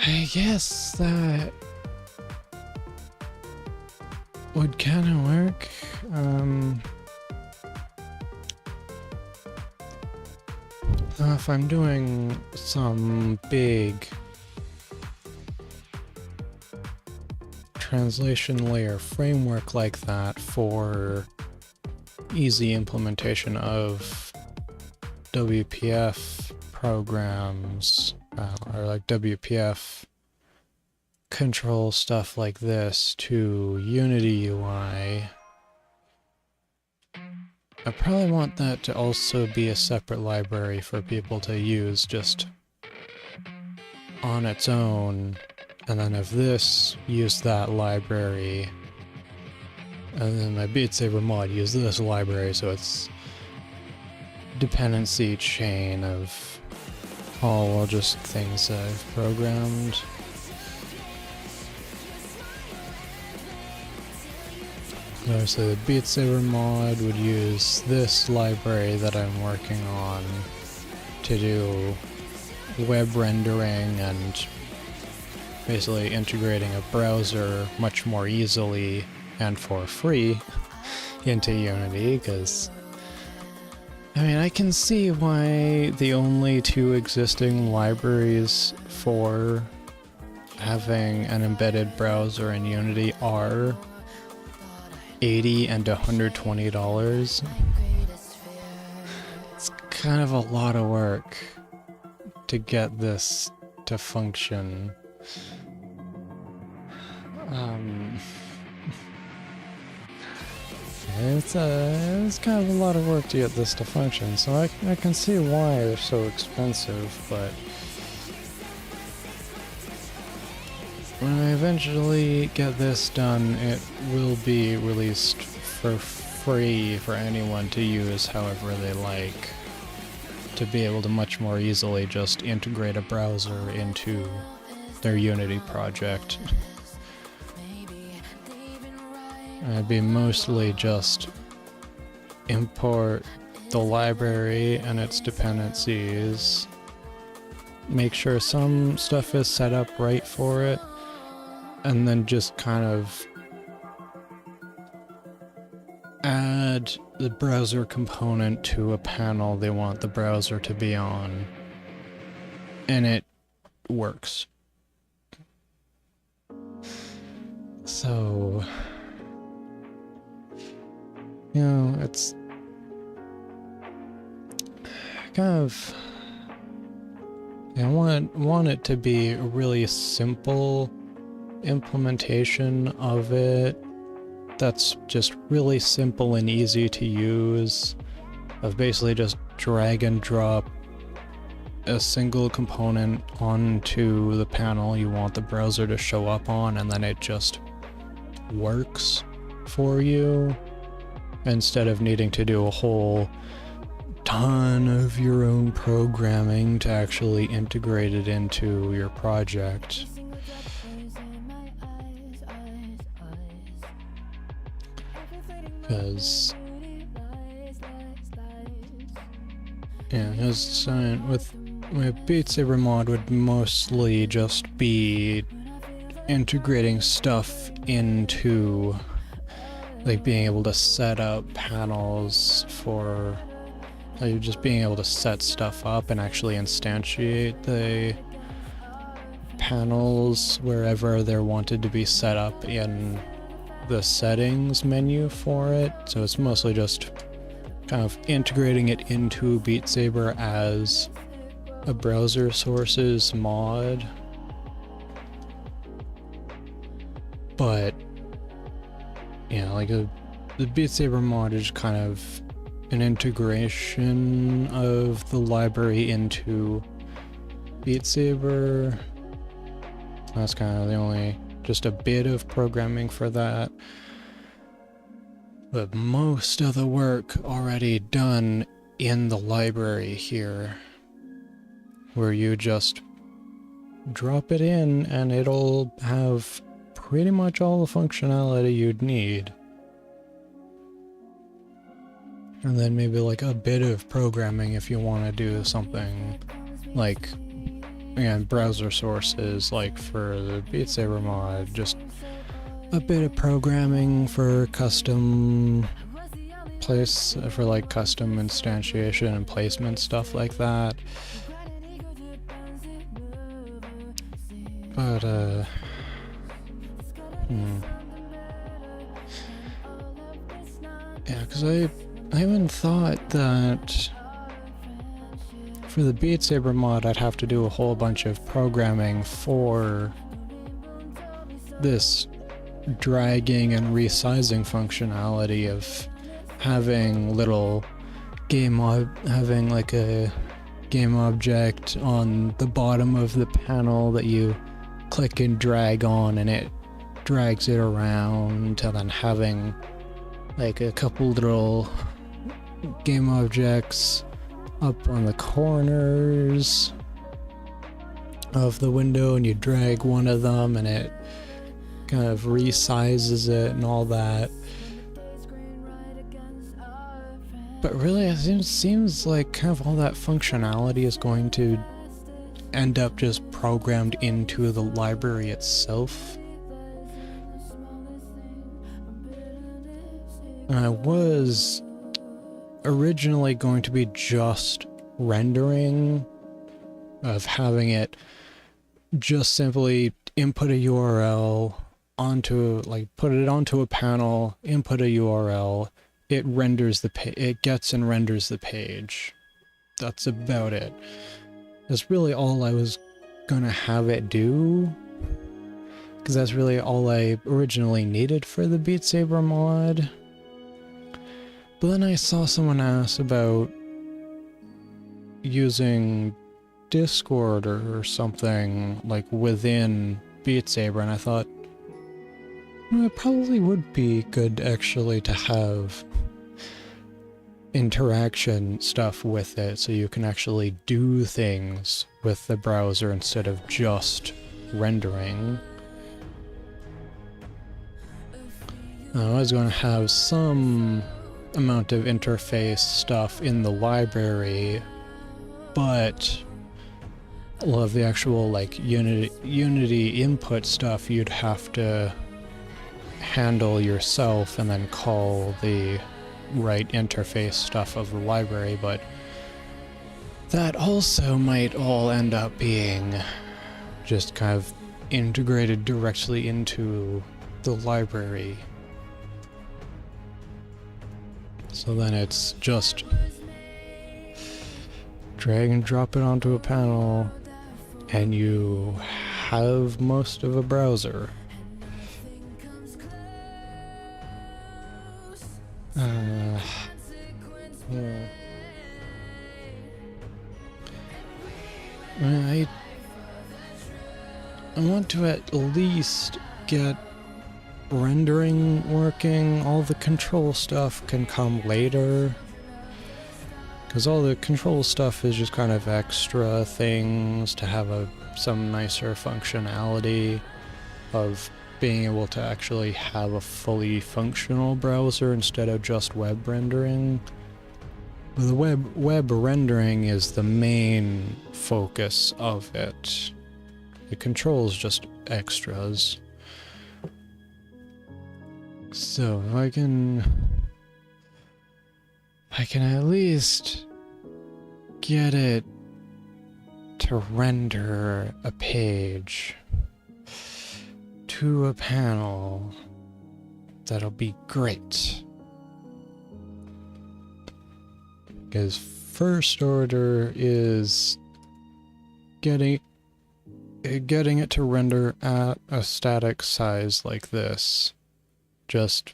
I guess that would kind of work. If I'm doing some big translation layer framework like that for easy implementation of WPF programs, or like WPF control stuff like this to Unity UI, I probably want that to also be a separate library for people to use just on its own, and then if this, use that library, and then my Beat Saber mod, use this library, so it's dependency chain of all just things I've programmed. Obviously the Beat Saber mod would use this library that I'm working on to do web rendering and basically integrating a browser much more easily and for free into Unity, because I mean, I can see why the only two existing libraries for having an embedded browser in Unity are $80 and $120. It's kind of a lot of work to get this to function. It's kind of a lot of work to get this to function, so I can see why they're so expensive, but when I eventually get this done, it will be released for free for anyone to use however they like to be able to much more easily just integrate a browser into their Unity project. And it'd be mostly just import the library and its dependencies, make sure some stuff is set up right for it, and then just kind of add the browser component to a panel they want the browser to be on, and it works. So, you know, it's kind of, I want it to be a really simple implementation of it that's just really simple and easy to use, of basically just drag and drop a single component onto the panel you want the browser to show up on, and then it just works for you, instead of needing to do a whole ton of your own programming to actually integrate it into your project. Because, yeah, with my Beat Saber mod would mostly just be integrating stuff into, like, being able to set up panels for, like, just being able to set stuff up and actually instantiate the panels wherever they're wanted to be set up in the settings menu for it. So it's mostly just kind of integrating it into Beat Saber as a browser sources mod. But, you know, like the Beat Saber mod is kind of an integration of the library into Beat Saber. That's kind of the only, just a bit of programming for that. But most of the work already done in the library here, where you just drop it in and it'll have pretty much all the functionality you'd need. And then maybe like a bit of programming if you want to do something like, again, browser sources, like for the Beat Saber mod, just a bit of programming for custom for like custom instantiation and placement, stuff like that. But yeah, because I even thought that for the Beat Saber mod I'd have to do a whole bunch of programming for this dragging and resizing functionality of having little having like a game object on the bottom of the panel that you click and drag on and it drags it around, and then having like a couple little game objects up on the corners of the window, and you drag one of them and it kind of resizes it and all that. But really, it seems like kind of all that functionality is going to end up just programmed into the library itself. And I was originally going to be just rendering, of having it just simply input a URL onto, like, put it onto a panel, input a URL, it renders the it gets and renders the page. That's about it. That's really all I was gonna have it do, because that's really all I originally needed for the Beat Saber mod. But then I saw someone ask about using Discord or something like within Beat Saber, and I thought, well, it probably would be good actually to have interaction stuff with it, so you can actually do things with the browser instead of just rendering. I was going to have some amount of interface stuff in the library, but a lot of the actual like Unity input stuff you'd have to handle yourself and then call the right interface stuff of the library, but that also might all end up being just kind of integrated directly into the library. So then it's just drag and drop it onto a panel and you have most of a browser. Yeah. I want to at least get rendering working. All the control stuff can come later, because all the control stuff is just kind of extra things to have some nicer functionality of being able to actually have a fully functional browser instead of just web rendering. The web rendering is the main focus of it. The controls just extras. So if I can at least get it to render a page to a panel, that'll be great. Because first order is getting it to render at a static size like this. Just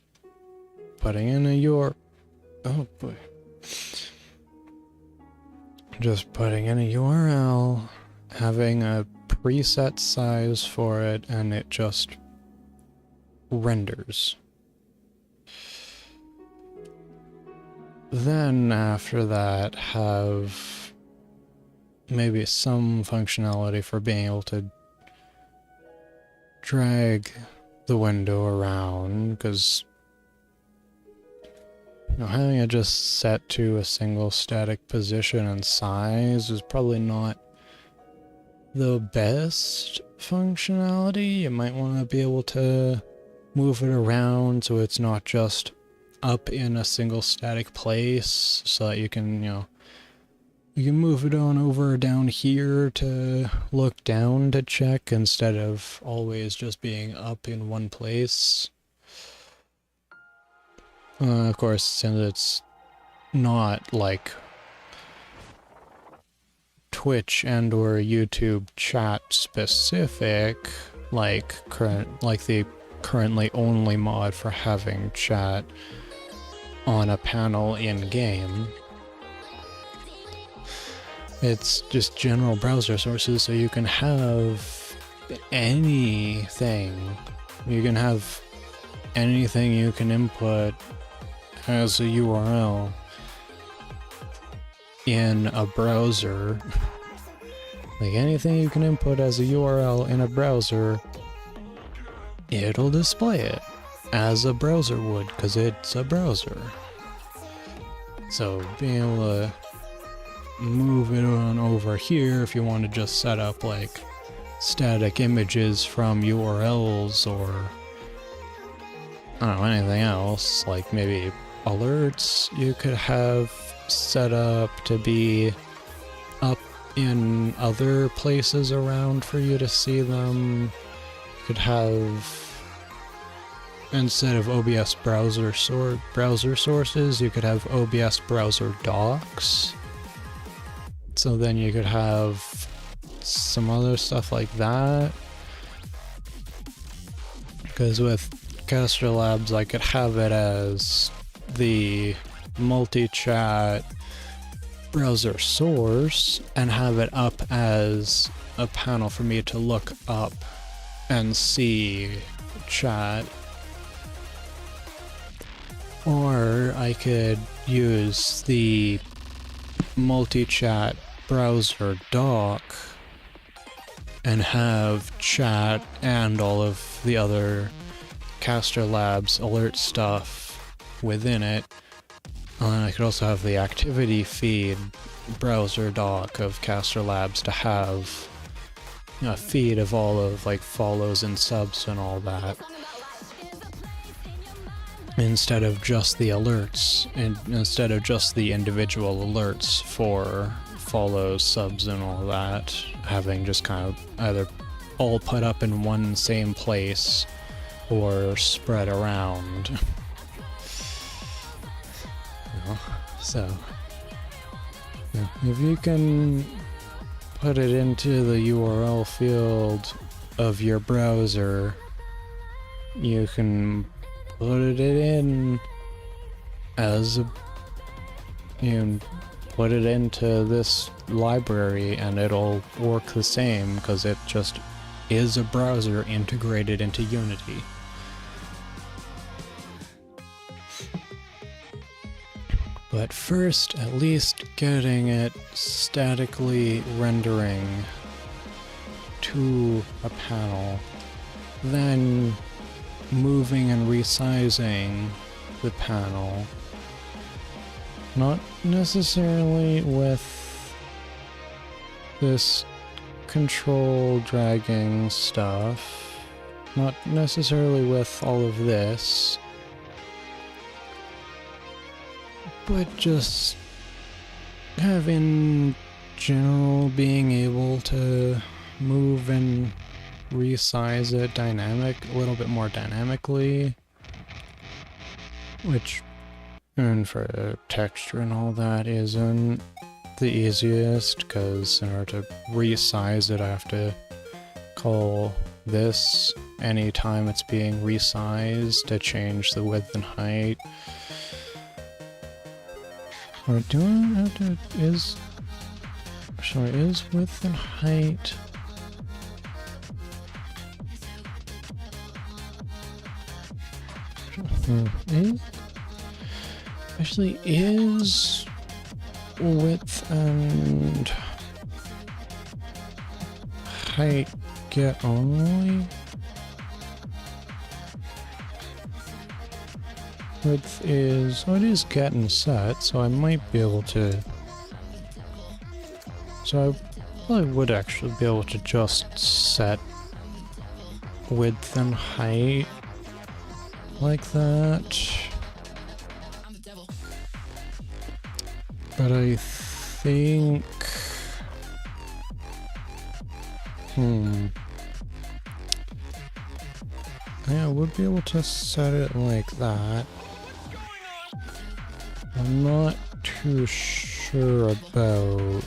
putting in oh boy. Just putting in a URL, having a preset size for it, and it just renders. Then after that, have maybe some functionality for being able to drag the window around, because having it just set to a single static position and size is probably not the best functionality. You might want to be able to move it around so it's not just up in a single static place, so that you can, you can move it on over or down here to look down to check instead of always just being up in one place. Of course, since it's not like Twitch and or YouTube chat specific, like the currently only mod for having chat on a panel in game. It's just general browser sources, so you can have anything. You can have anything you can input as a URL in a browser. Like anything you can input as a URL in a browser, it'll display it as a browser would, because it's a browser. So being able to move it on over here if you want to just set up like static images from URLs, or I don't know, anything else, like maybe alerts you could have set up to be up in other places around for you to see them. You could have, instead of OBS browser sources, you could have OBS browser docs. So then you could have some other stuff like that. Because with Caster Labs, I could have it as the multi-chat browser source and have it up as a panel for me to look up and see chat. Or I could use the multi-chat browser dock and have chat and all of the other Caster Labs alert stuff within it. And I could also have the activity feed browser dock of Caster Labs to have a feed of all of like follows and subs and all that, instead of just the alerts, and instead of just the individual alerts for follows, subs, and all that, having just kind of either all put up in one same place or spread around. So, yeah, if you can put it into the URL field of your browser, you can put it in as a, you put it into this library and it'll work the same because it just is a browser integrated into Unity. But first, at least getting it statically rendering to a panel, then moving and resizing the panel, not necessarily with this control dragging stuff, not necessarily with all of this, but just in general being able to move and resize it a little bit more dynamically, which, and for texture and all that, isn't the easiest, because in order to resize it I have to call this anytime it's being resized to change the width and height. Or do I have to, is width and height? Actually, is width and height get only? Width is, oh, it is get and set, so I might be able to, so I probably would actually be able to just set width and height like that. But I think, yeah, I would be able to set it like that. I'm not too sure about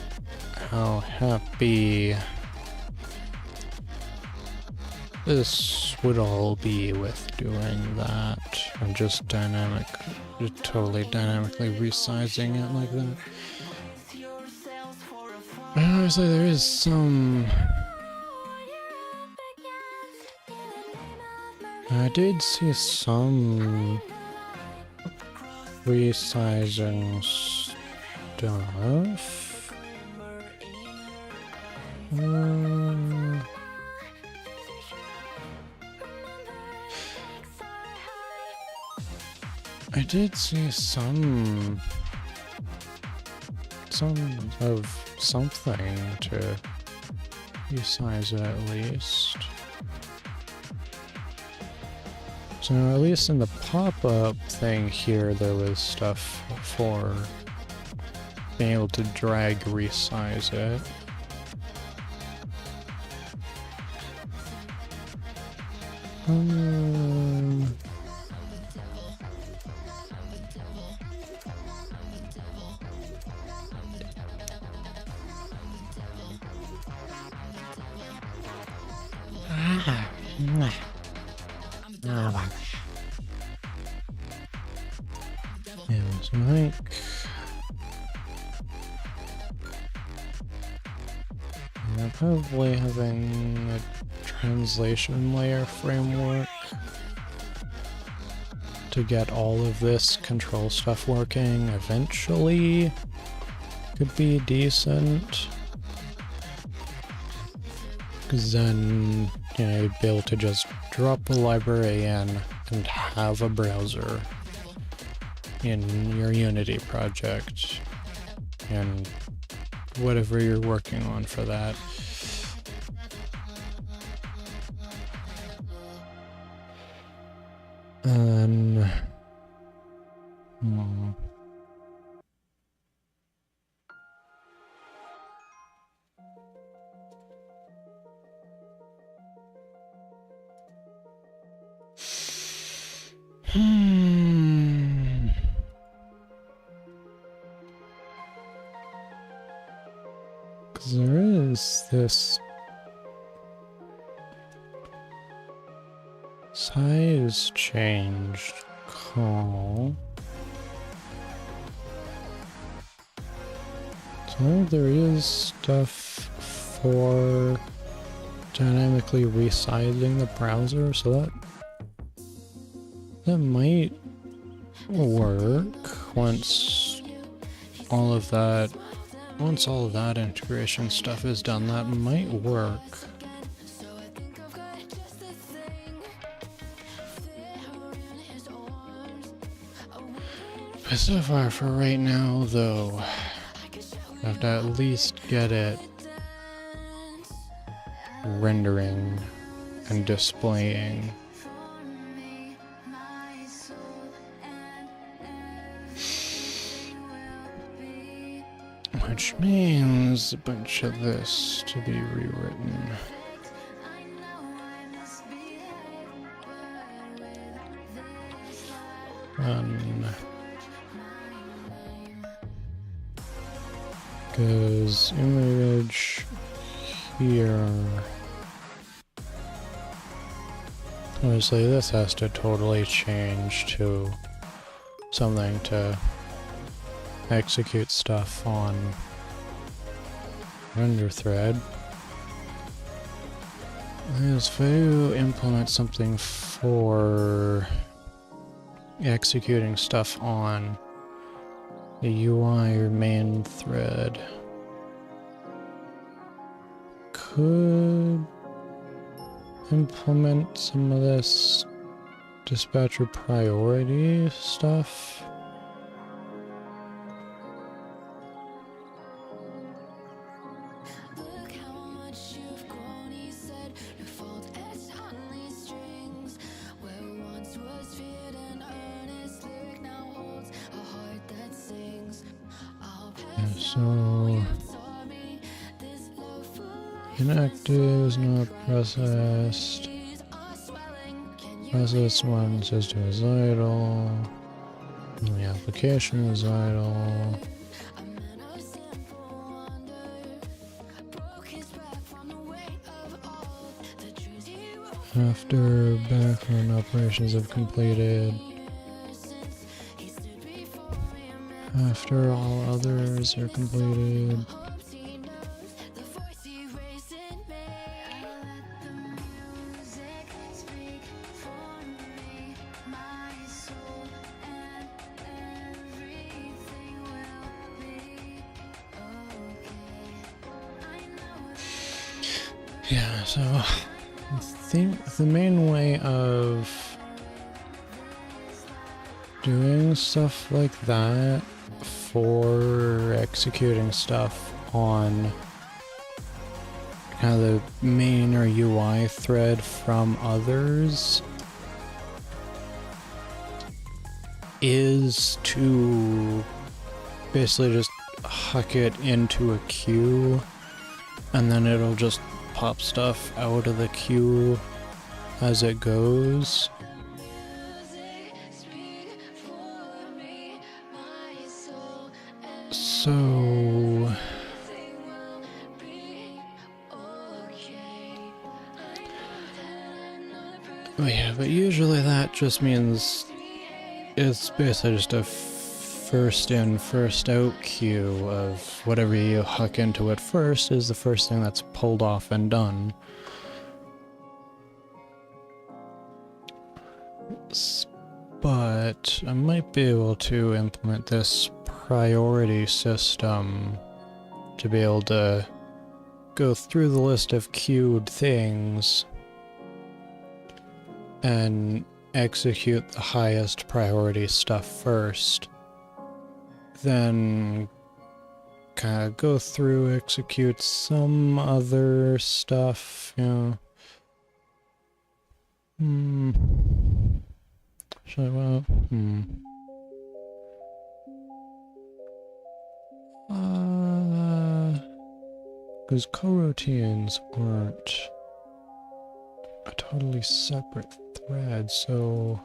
how happy this would all be with doing that, and just totally dynamically resizing it like that. Honestly, there is some... I did see some resizing stuff. I did see some of something to resize it at least. So at least in the pop-up thing here, there was stuff for being able to drag resize it. Yeah, so I think probably having a translation layer framework to to get all of this control stuff working eventually could be decent. Because then, you know, you'd be able to just drop the library in and have a browser in your Unity project and whatever you're working on for that. And because there is this size changed call. So there is stuff for dynamically resizing the browser, so that might work once all of that integration stuff is done. That might work. But so far for right now, though, I have to at least get it rendering and displaying. Which means a bunch of this to be rewritten. Because image here, obviously this has to totally change to something to execute stuff on render thread. If you implement something for executing stuff on the UI or main thread, could implement some of this dispatcher priority stuff. So inactive is not processed. Process one says to is idle. And the application is idle. After background operations have completed. After all others are completed. Yeah, so I think the main way of doing stuff like that for executing stuff on kind of the main or UI thread from others is to basically just huck it into a queue, and then it'll just pop stuff out of the queue as it goes. So yeah, but usually that just means it's basically just a first in, first out queue of whatever you huck into it first is the first thing that's pulled off and done. but I might be able to implement this priority system to be able to go through the list of queued things and execute the highest priority stuff first, then kind of go through, execute some other stuff, you know. Should I, well, because coroutines aren't a totally separate thread, so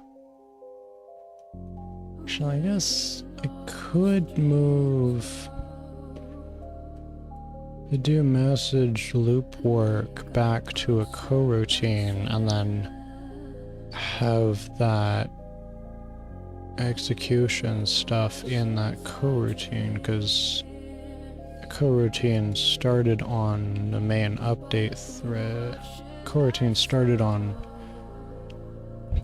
actually I guess I could move the do message loop work back to a coroutine and then have that execution stuff in that coroutine, because the coroutine started on the main update thread. Coroutine started on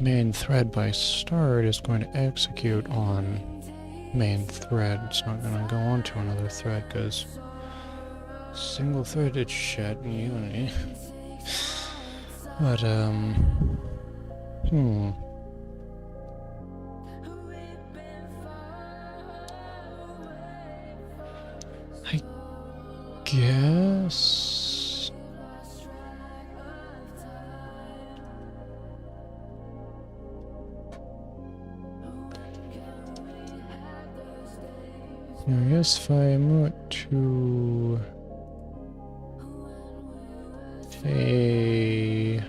main thread by start is going to execute on main thread. It's not going to go on to another thread because single threaded shit in Unity. But I guess if I want to a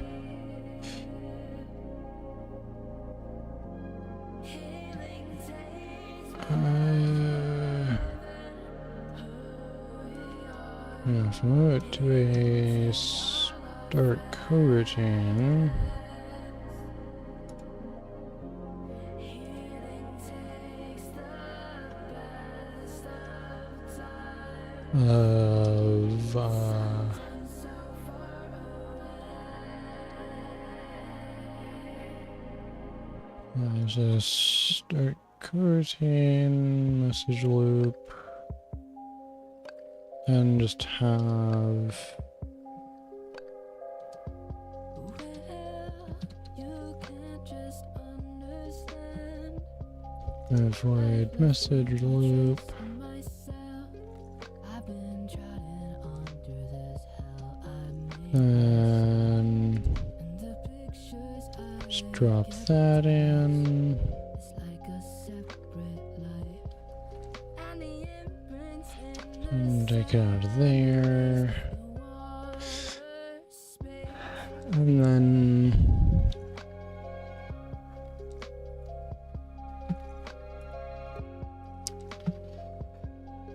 if I went to a start coroutine of there's a start coroutine message loop and just have avoid message loop and just drop that in and take it out of there, and then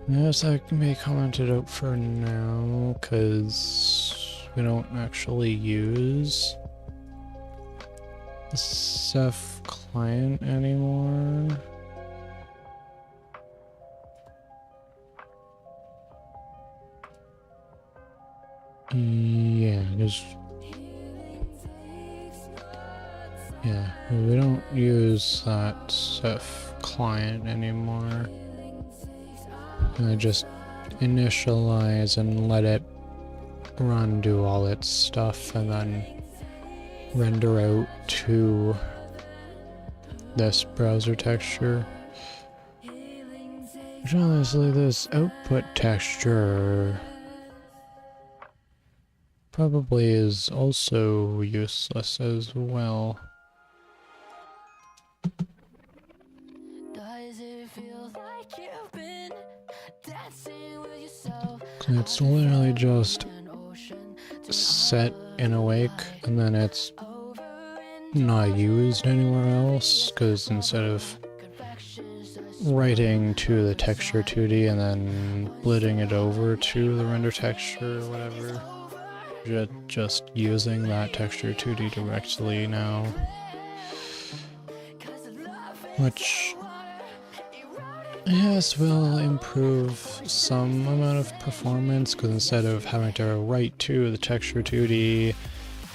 yes, that can be commented out for now because we don't actually use the CEF client anymore. Yeah, we don't use that CEF client anymore. I just initialize and let it run, do all its stuff, and then render out to this browser texture. Which honestly, this output texture probably is also useless as well. It's literally just set in awake and then it's not used anywhere else, because instead of writing to the texture 2D and then splitting it over to the render texture or whatever, just using that texture 2D directly now, which yes, will improve some amount of performance, because instead of having to write to the texture 2D,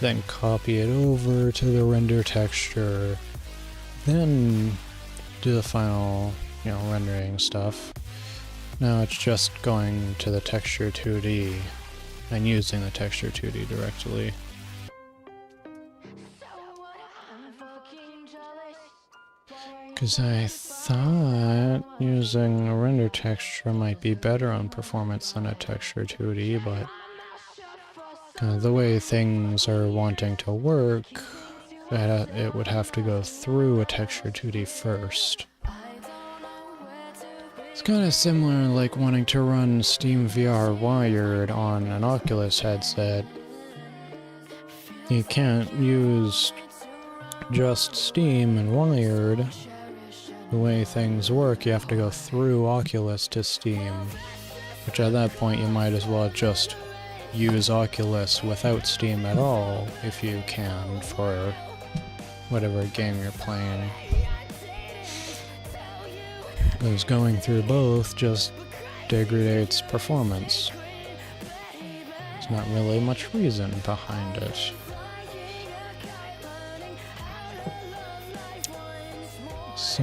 then copy it over to the render texture, then do the final, rendering stuff. Now it's just going to the texture 2D and using the texture 2D directly. Because I thought using a render texture might be better on performance than a texture 2D, but the way things are wanting to work, it would have to go through a texture 2D first. It's kind of similar like wanting to run Steam VR wired on an Oculus headset. You can't use just Steam and wired. The way things work, you have to go through Oculus to Steam, which at that point you might as well just use Oculus without Steam at all, if you can, for whatever game you're playing. Because going through both just degrades performance. There's not really much reason behind it. So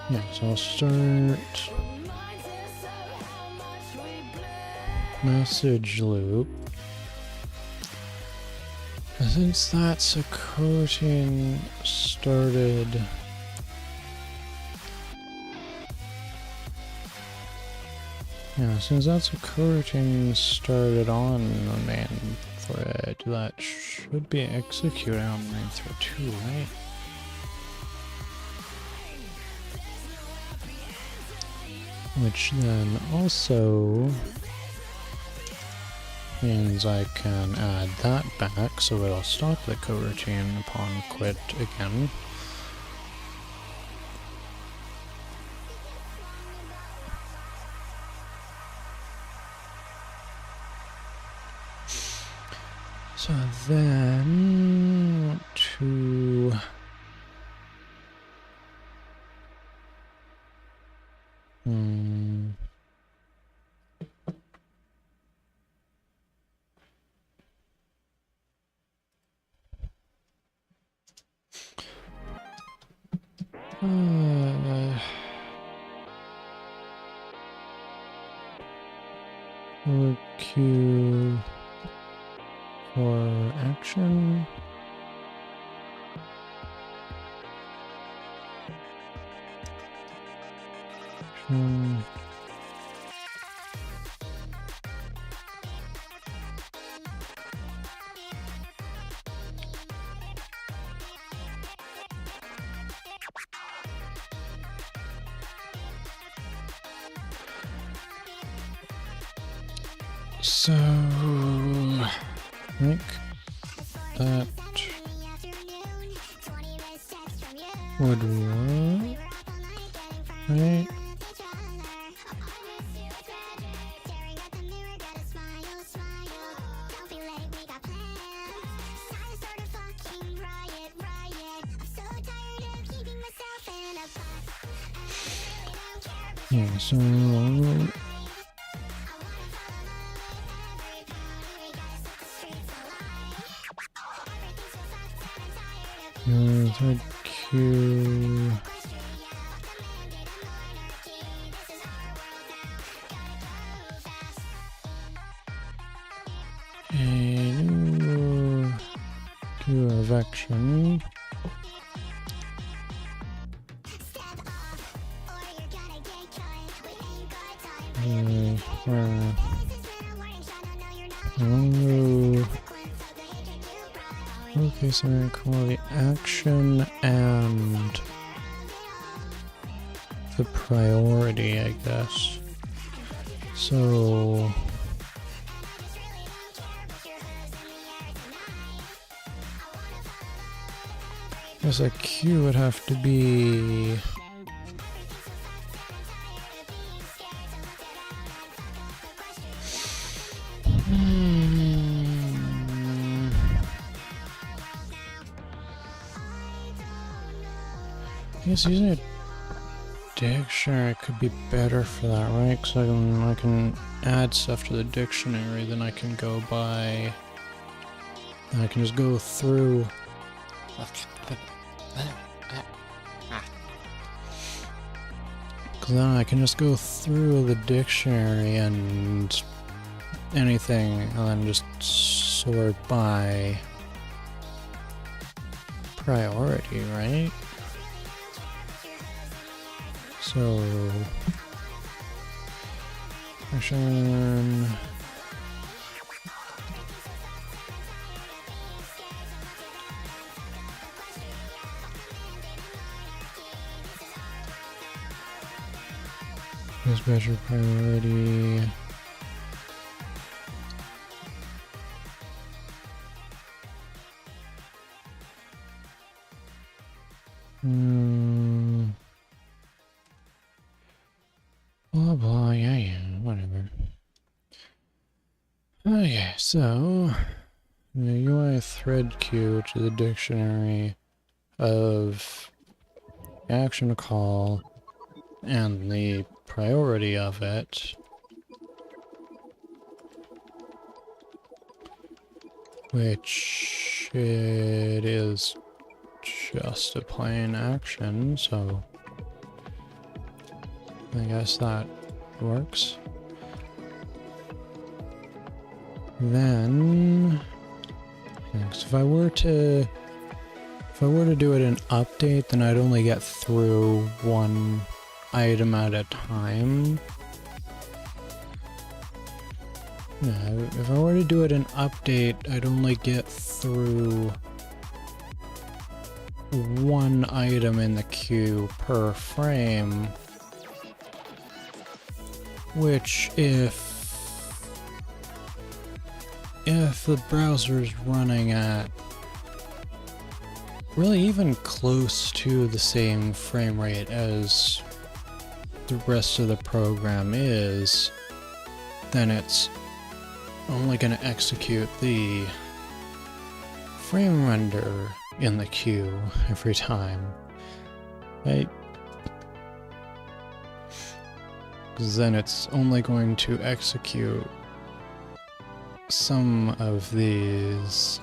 yeah, so I'll start message loop. And since that's a coding started, since that's a coding started on the main thread, that should be executed on the main thread too, right? Which then also means I can add that back so it'll stop the coroutine upon quit again. So then to Q for action. So make that would work, right? Yeah, so third Q. A new Q of action. Okay, so I'm going to call the action and the priority, I guess. So I guess a Q would have to be I guess using a dictionary could be better for that, right? Because I can add stuff to the dictionary, then I can go by And I can just go through. Because then I can just go through the dictionary and anything, and then just sort by priority, right? So, action. Measure priority. Blah blah, yeah, whatever. Okay, so the UI thread queue to the dictionary of action call and the priority of it, which it is just a plain action, so I guess that works. Then, next, if I were to do it in update, then I'd only get through one item at a time. Yeah, if I were to do it in update, I'd only get through one item in the queue per frame, which if the browser's running at really even close to the same frame rate as the rest of the program is, then it's only going to execute the frame render in the queue every time, right? Because then it's only going to execute some of these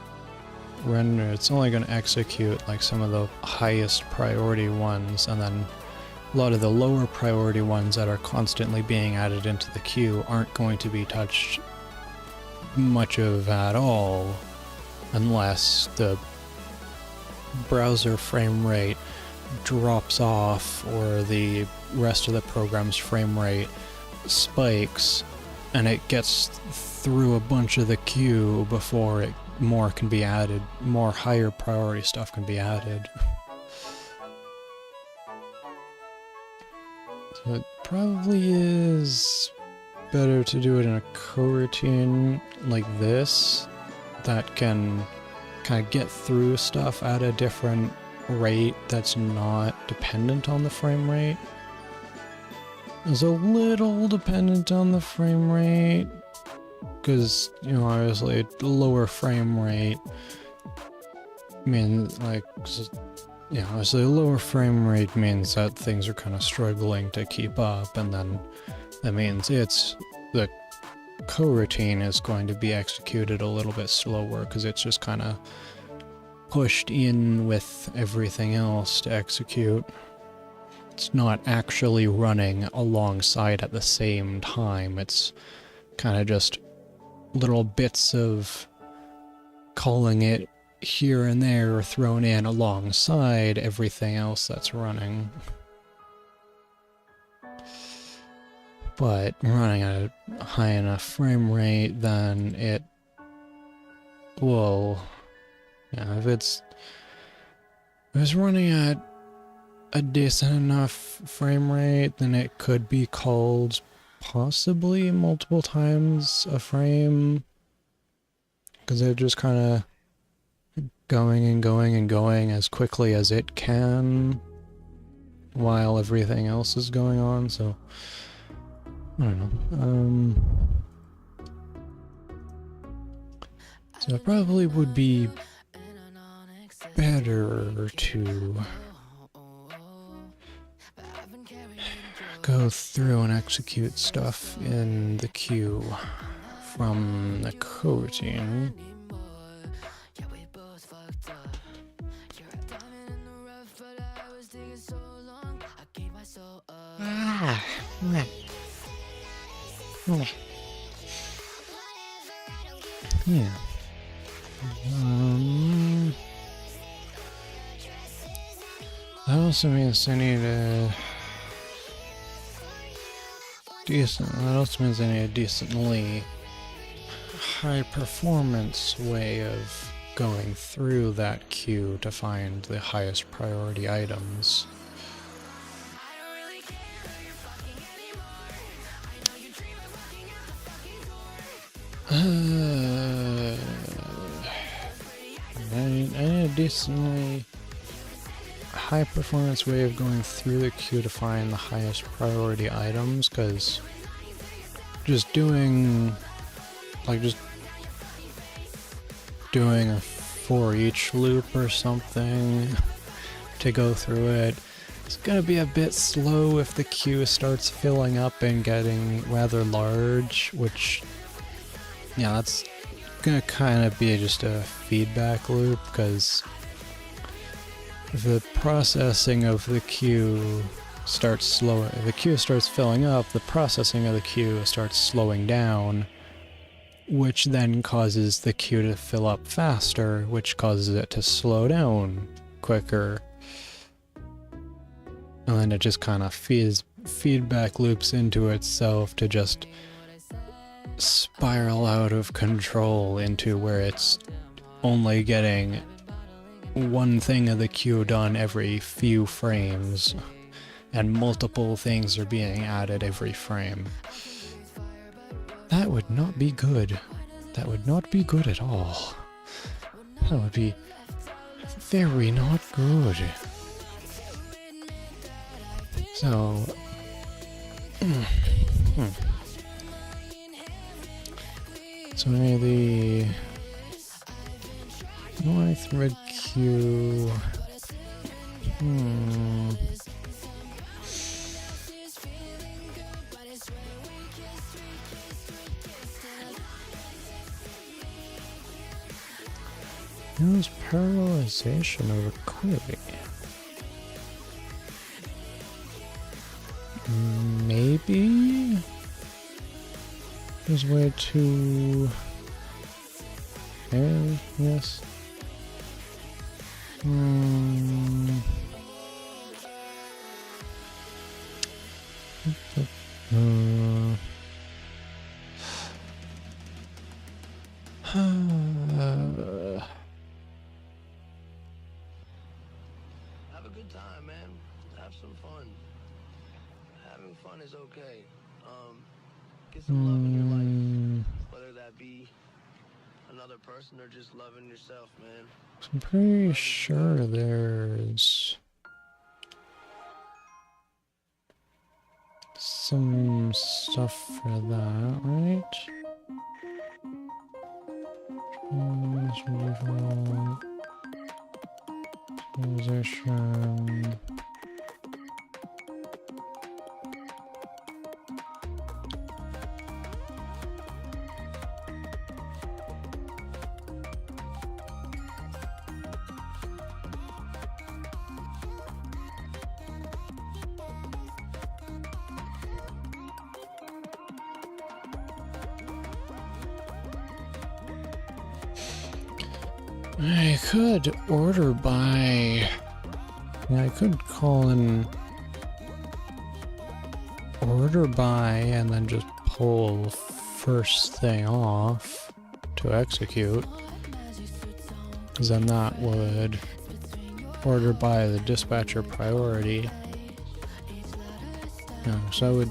renders. It's only going to execute like some of the highest priority ones, and then a lot of the lower priority ones that are constantly being added into the queue aren't going to be touched much of at all unless the browser frame rate drops off or the rest of the program's frame rate spikes and it gets through a bunch of the queue before more can be added, more higher priority stuff can be added. So it probably is better to do it in a coroutine like this that can kind of get through stuff at a different rate that's not dependent on the frame rate. It's a little dependent on the frame rate because, you know, obviously the lower frame rate means like, you know, obviously a lower frame rate means that things are kind of struggling to keep up, and then that means the coroutine is going to be executed a little bit slower because it's just kind of pushed in with everything else to execute. It's not actually running alongside at the same time. It's kind of just little bits of calling it here and there thrown in alongside everything else that's running. But running at a high enough frame rate, then it will, yeah, if it's running at a decent enough frame rate, then it could be called possibly multiple times a frame, because they're just kind of going and going and going as quickly as it can while everything else is going on, so I don't know. So it probably would be better to go through and execute stuff in the queue from the coroutine. Meh. Meh. Yeah. That also means I need a decently high performance way of going through that queue to find the highest priority items. I need a decently high performance way of going through the queue to find the highest priority items, because just doing a for each loop or something to go through it, it's gonna be a bit slow if the queue starts filling up and getting rather large, which, yeah, that's gonna kind of be just a feedback loop, because if the processing of the queue starts slowing, if the queue starts filling up, the processing of the queue starts slowing down, which then causes the queue to fill up faster, which causes it to slow down quicker. And then it just kind of feedback loops into itself to just spiral out of control into where it's only getting one thing of the queue done every few frames, and multiple things are being added every frame. That would not be good. That would not be good at all. That would be very not good. So... So maybe the North Red Q. Use parallelization over query. Maybe there's a way to. Yes. Have a good time, man. Have some fun. Having fun is okay. Get some love in your life, whether that be another person or just loving yourself, man. I'm pretty sure there's some stuff for that, right? Position. I could order by... Yeah, I could call in order by and then just pull first thing off to execute. Because then that would order by the dispatcher priority. Yeah, so I would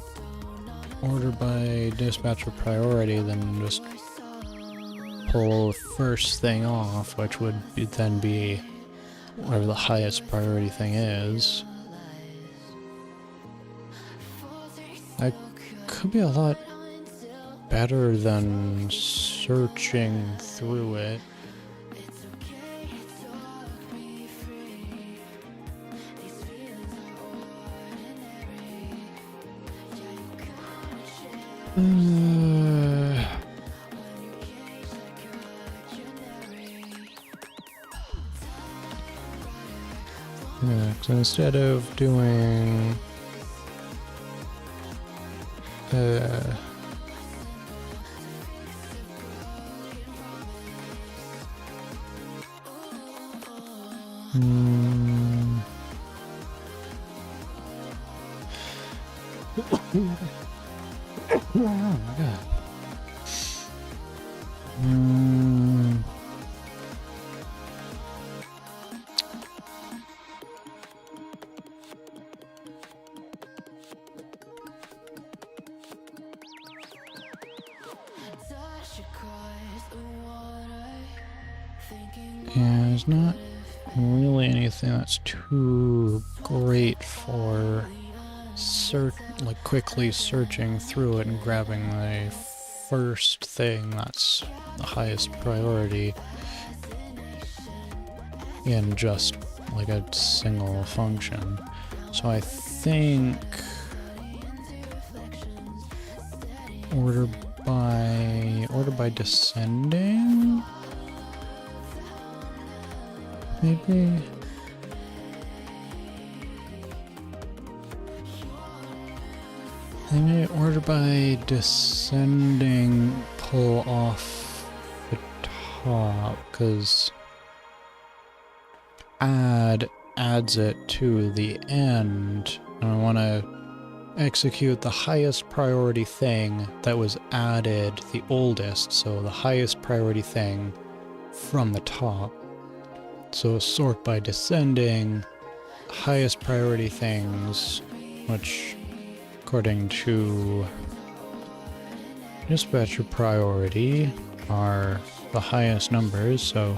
order by dispatcher priority, then just pull first thing off, which would then be whatever the highest priority thing is. That could be a lot better than searching through it. Yeah, so instead of doing Oh my god. Yeah, there's not really anything that's too great for quickly searching through it and grabbing the first thing that's the highest priority in just like a single function. So I think order by descending, maybe. I may order by descending pull off the top, because adds it to the end, and I want to execute the highest priority thing that was added the oldest, so the highest priority thing from the top. So sort by descending, highest priority things, which according to dispatcher priority are the highest numbers, so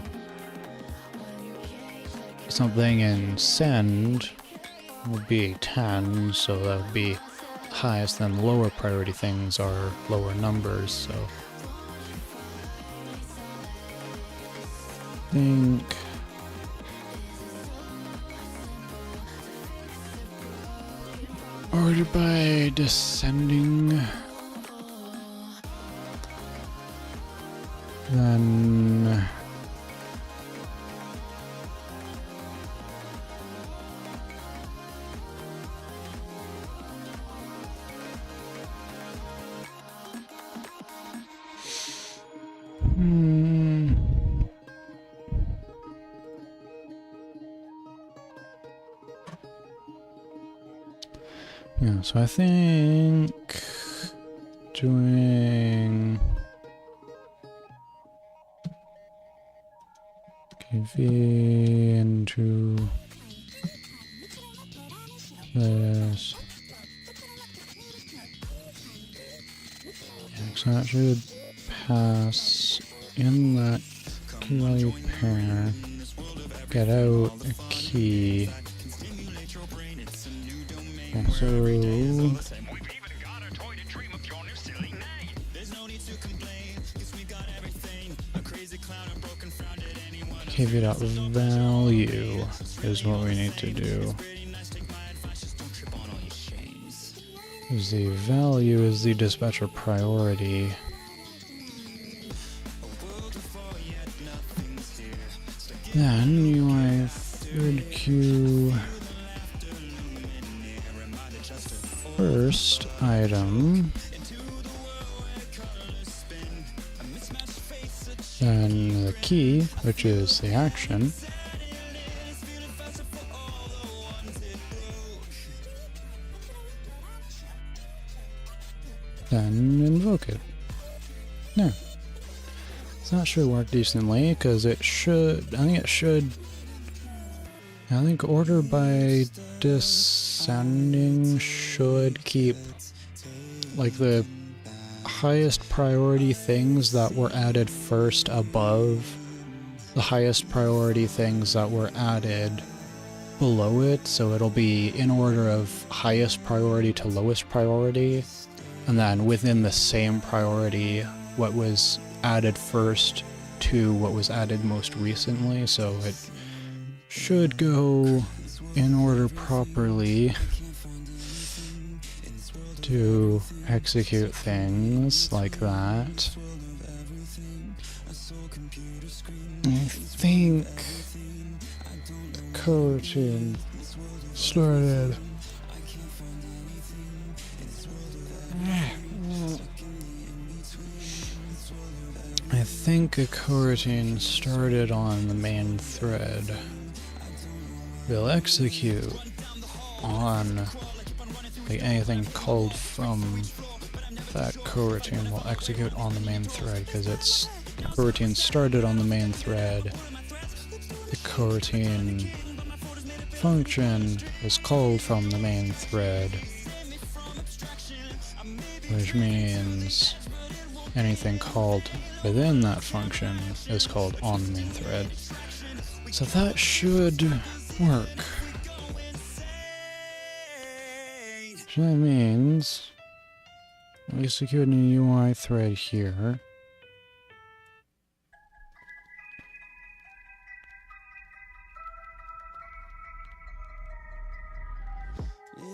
something in send would be 10, so that would be highest, then lower priority things are lower numbers, so I think order by descending, then yeah, so I think doing KV into this. Yeah, so that should pass in that key value pair, get out a key. Yeah, so KV.value is what we need to do. Is the value is the dispatcher priority. Then UI third queue first item. Then the key, which is the action. Then invoke it. No. So that should work decently, because it should, I think order by descending should keep, like, the highest priority things that were added first above the highest priority things that were added below it, so it'll be in order of highest priority to lowest priority, and then within the same priority what was added first to what was added most recently, so it should go in order properly to execute things like that. I think the coding started. I think a coroutine started on the main thread will execute on like anything called from that coroutine will execute on the main thread because it's coroutine started on the main thread. The coroutine function is called from the main thread, which means anything called within that function is called on the main thread. So that should work. So that means we secured a UI thread here.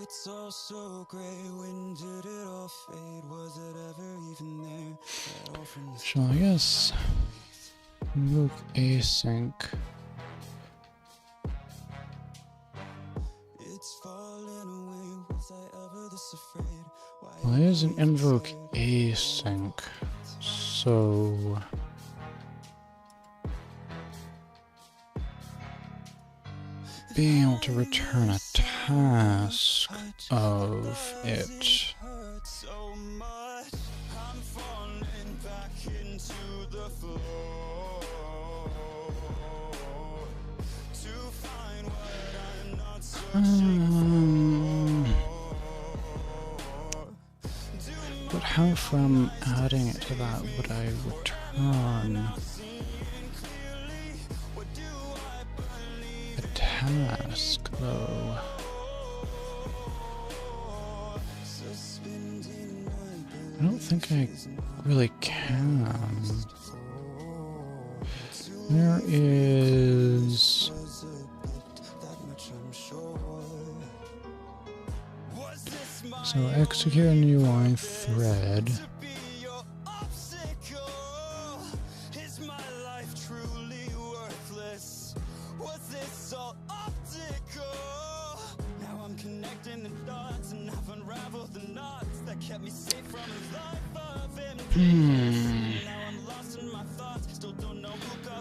It's all so gray, when did it all fade? Was it ever even there? So I guess invoke async. It's falling away, was I ever this afraid? Well, it is an invoke async, so being able to return a task of it. But how from adding it to that would I return a task, though? I don't think I really can. There is... So execute a UI thread.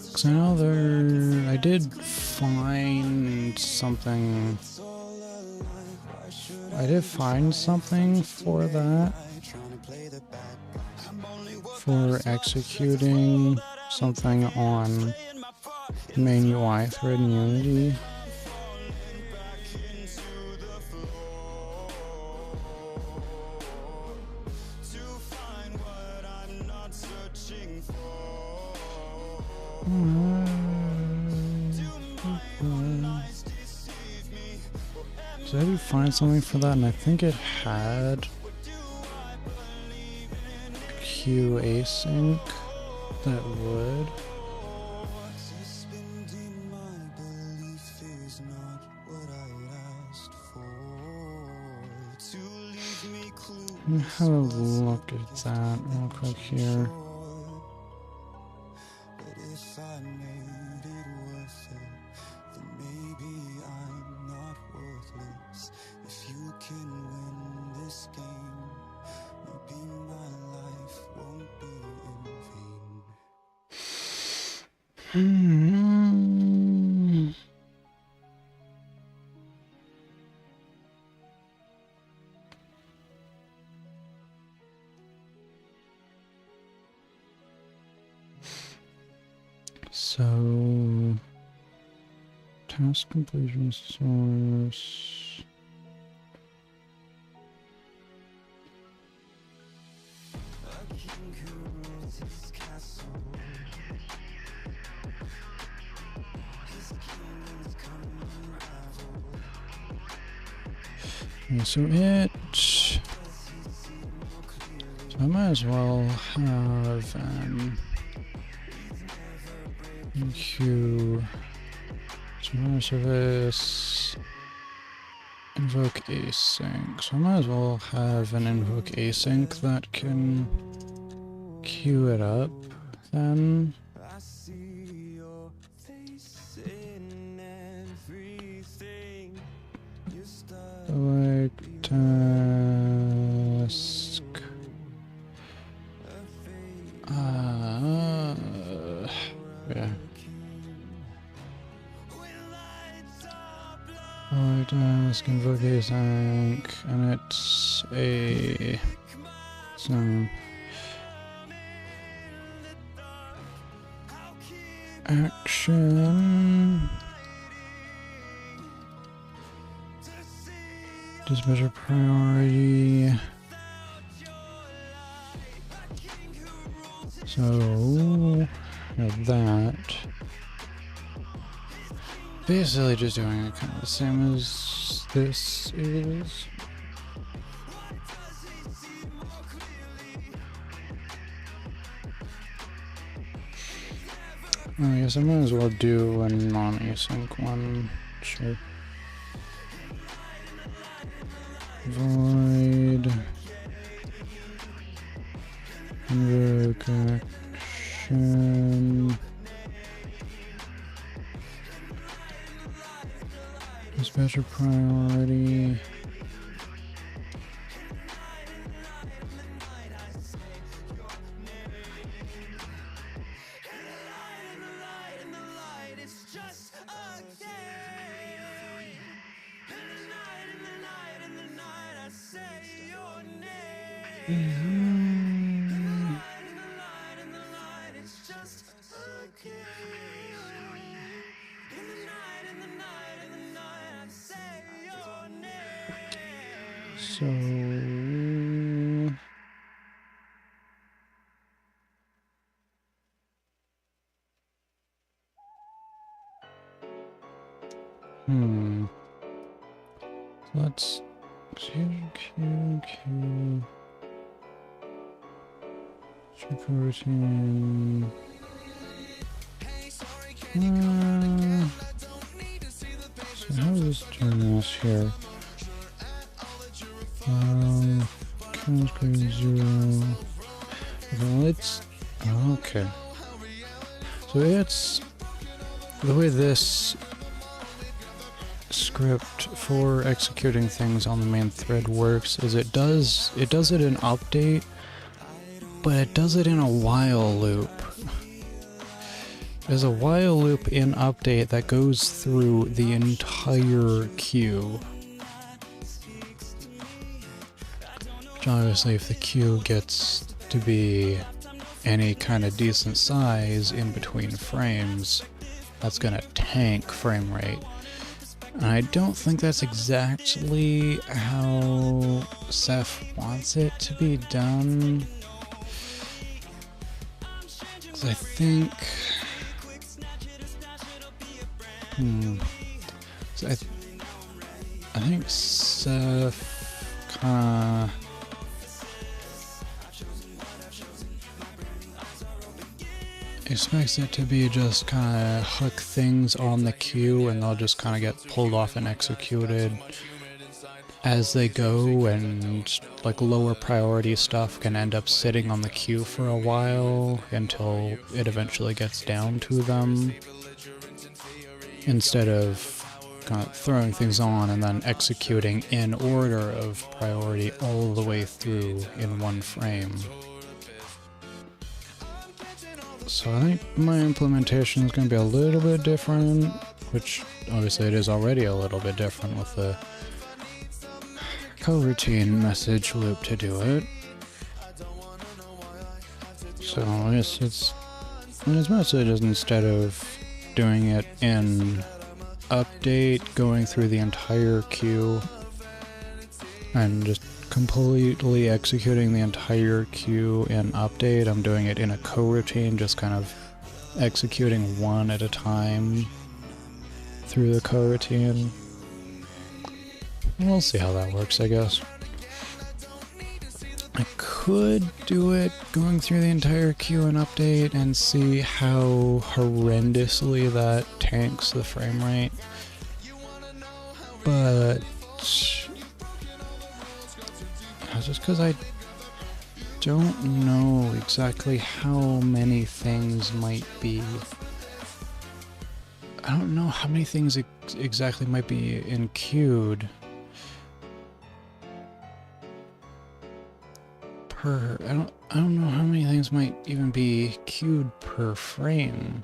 Because I know I did find something. I did find something for that. For executing something on main UI thread in Unity. Did I ever find something for that? And I think it had Q async that would. Let me have a look at that real quick here. So, task completion source. Okay, so I might as well have an enqueue service invoke async. So I might as well have an invoke async that can queue it up then. Like task Let's invoke async, and it's a some action. Dispatcher priority. So that basically just doing it kind of the same as this is. I guess I might as well do a non-async one. Sure. Void invoke action. Dispatcher priority. So let's Q routine. So how does this turn this here? Count grade 0. Well, it's okay. So it's the way this script for executing things on the main thread works is it does it in update, but it does it in a while loop. There's a while loop in update that goes through the entire queue. Which obviously if the queue gets to be any kind of decent size in between frames, that's gonna tank frame rate. And I don't think that's exactly how CEF wants it to be done. 'Cause I think... So I think CEF kinda... expects it to be just kind of hook things on the queue and they'll just kind of get pulled off and executed as they go, and like lower priority stuff can end up sitting on the queue for a while until it eventually gets down to them, instead of kind of throwing things on and then executing in order of priority all the way through in one frame. So I think my implementation is going to be a little bit different, which obviously it is already a little bit different with the coroutine message loop to do it. So I guess his message is, instead of doing it in update, going through the entire queue and just completely executing the entire queue in update, I'm doing it in a coroutine, just kind of executing one at a time through the coroutine. We'll see how that works, I guess. I could do it going through the entire queue in update and see how horrendously that tanks the frame rate, but just because I don't know exactly how many things might be. I don't know how many things exactly might be queued per. I don't know how many things might even be queued per frame.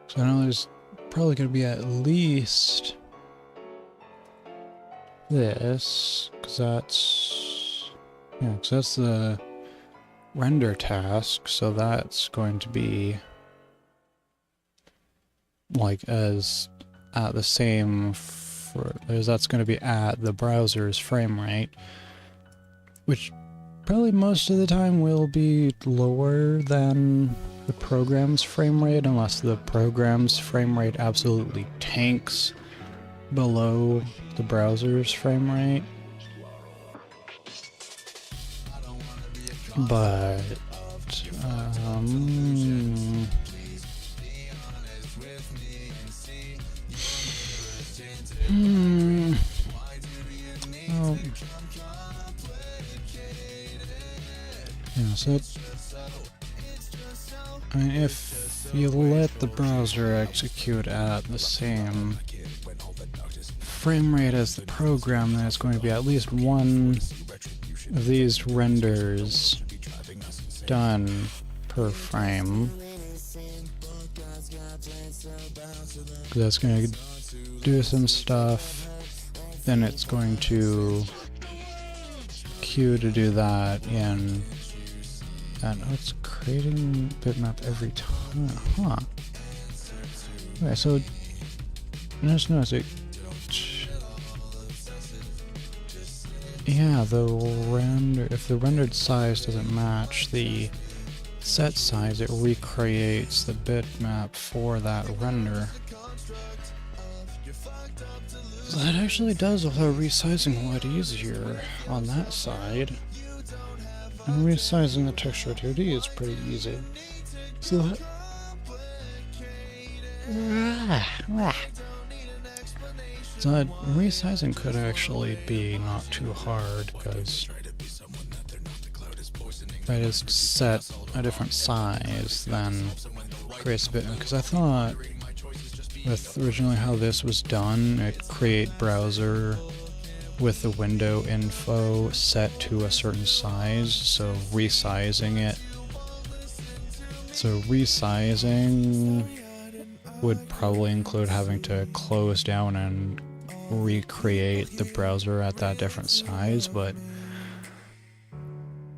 So I know there's probably going to be at least this, because that's, yeah, because that's the render task, so that's going to be like as at the same, that's going to be at the browser's frame rate, which probably most of the time will be lower than the program's frame rate, unless the program's frame rate absolutely tanks below the browser's frame rate. But well, yeah, so I mean, if you let the browser execute at the same frame rate as the program, then it's going to be at least one of these renders done per frame. That's going to do some stuff, then it's going to queue to do that in, and oh, it's creating bitmap every time, huh? Okay, so just notice it. Yeah, if the rendered size doesn't match the set size, it recreates the bitmap for that render. So that actually does a lot of resizing a lot easier on that side. And resizing the texture 2D is pretty easy. So that... So that resizing could actually be not too hard, because if I just set a different size, then creates a bit, because I thought with originally how this was done, it create browser with the window info set to a certain size, so resizing it. So resizing would probably include having to close down and recreate the browser at that different size, but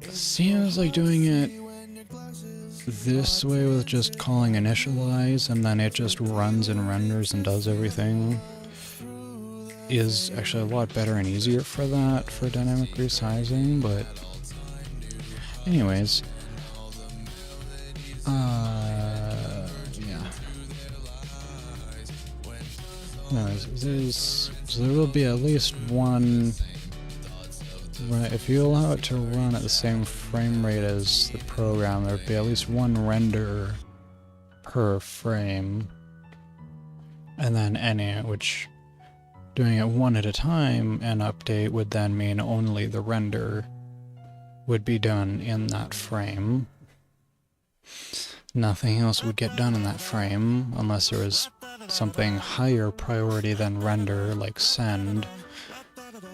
it seems like doing it this way with just calling initialize and then it just runs and renders and does everything is actually a lot better and easier for that, for dynamic resizing. But anyways, yeah. Anyways, so there will be at least one, right, if you allow it to run at the same frame rate as the program, there would be at least one render per frame, and then any, which doing it one at a time, an update would then mean only the render would be done in that frame. Nothing else would get done in that frame unless there was something higher priority than render, like send.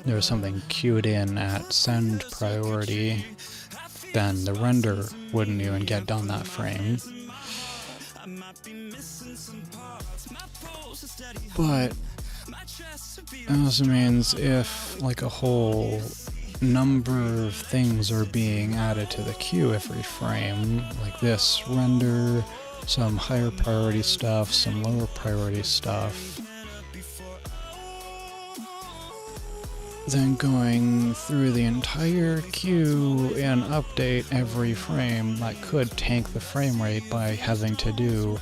There was something queued in at send priority, then the render wouldn't even get done that frame. But it also means if like a whole number of things are being added to the queue every frame, like this render, some higher priority stuff, some lower priority stuff, then going through the entire queue and update every frame, that could tank the frame rate by having to do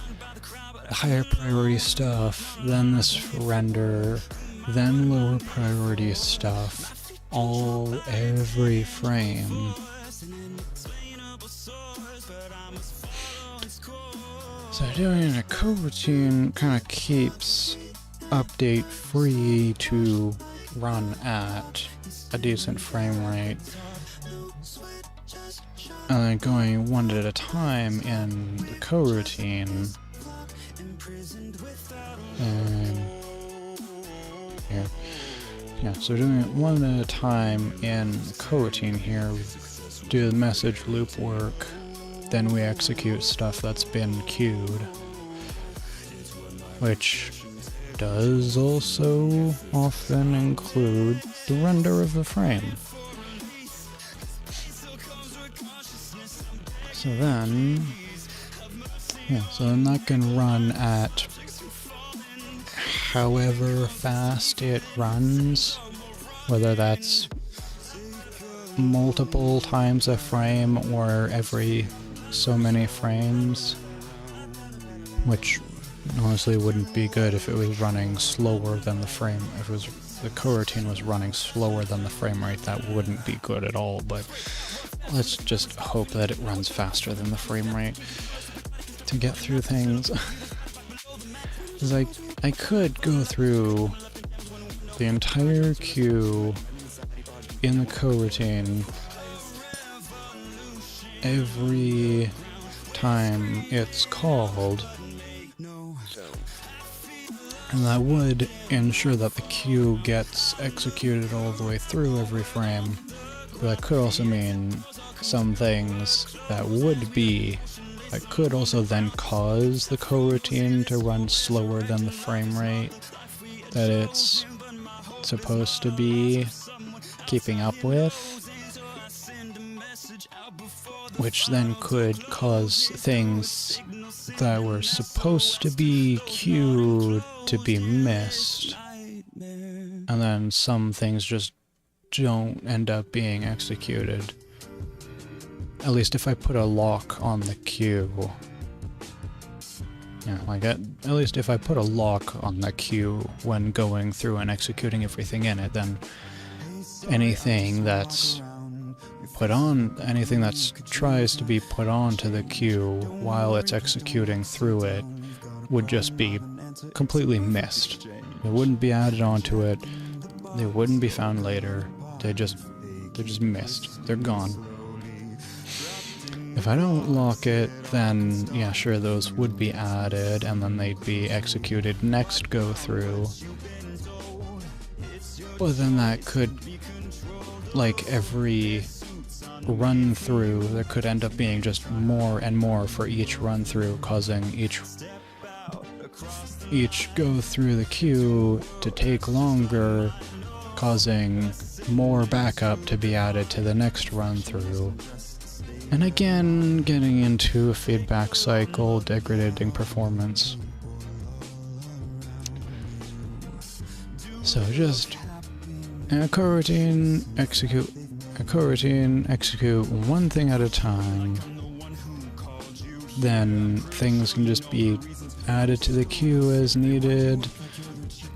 higher priority stuff, then this render, then lower priority stuff, all every frame. So doing a coroutine kind of keeps update free to run at a decent frame rate, and then going one at a time in the coroutine. And yeah, so doing it one at a time in the coroutine here, we do the message loop work, then we execute stuff that's been queued, which does also often include the render of the frame. So then, so then that can run at however fast it runs, whether that's multiple times a frame or every so many frames, which honestly wouldn't be good if it was running slower than the frame. If the coroutine was running slower than the frame rate, that wouldn't be good at all, but let's just hope that it runs faster than the frame rate to get through things. Because I could go through the entire queue in the coroutine every time it's called, and that would ensure that the queue gets executed all the way through every frame. But that could also mean some things that could also then cause the coroutine to run slower than the frame rate that it's supposed to be keeping up with, which then could cause things that were supposed to be queued to be missed, and then some things just don't end up being executed. At least if I put a lock on the queue. Yeah, like at least if I put a lock on the queue when going through and executing everything in it, then anything that's tries to be put onto the queue while it's executing through it would just be completely missed. It wouldn't be added onto it. They wouldn't be found later. They're just missed. They're gone. If I don't lock it, then yeah, sure, those would be added, and then they'd be executed next go through. But then that could, like every run through, there could end up being just more and more for each run through, causing each go through the queue to take longer, causing more backup to be added to the next run through. And again, getting into a feedback cycle, degrading performance. So just a coroutine, execute one thing at a time. Then things can just be added to the queue as needed.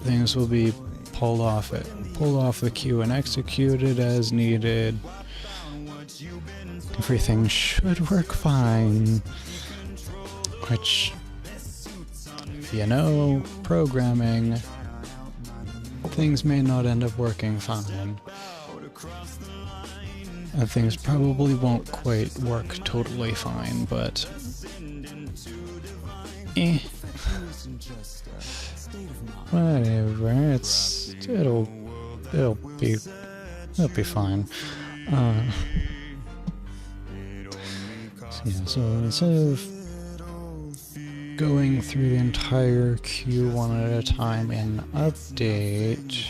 Things will be pulled off the queue and executed as needed. Everything should work fine, which, if you know programming, things may not end up working fine. And things probably won't quite work totally fine, but whatever. It'll be fine. Yeah, so instead of going through the entire queue one at a time in update,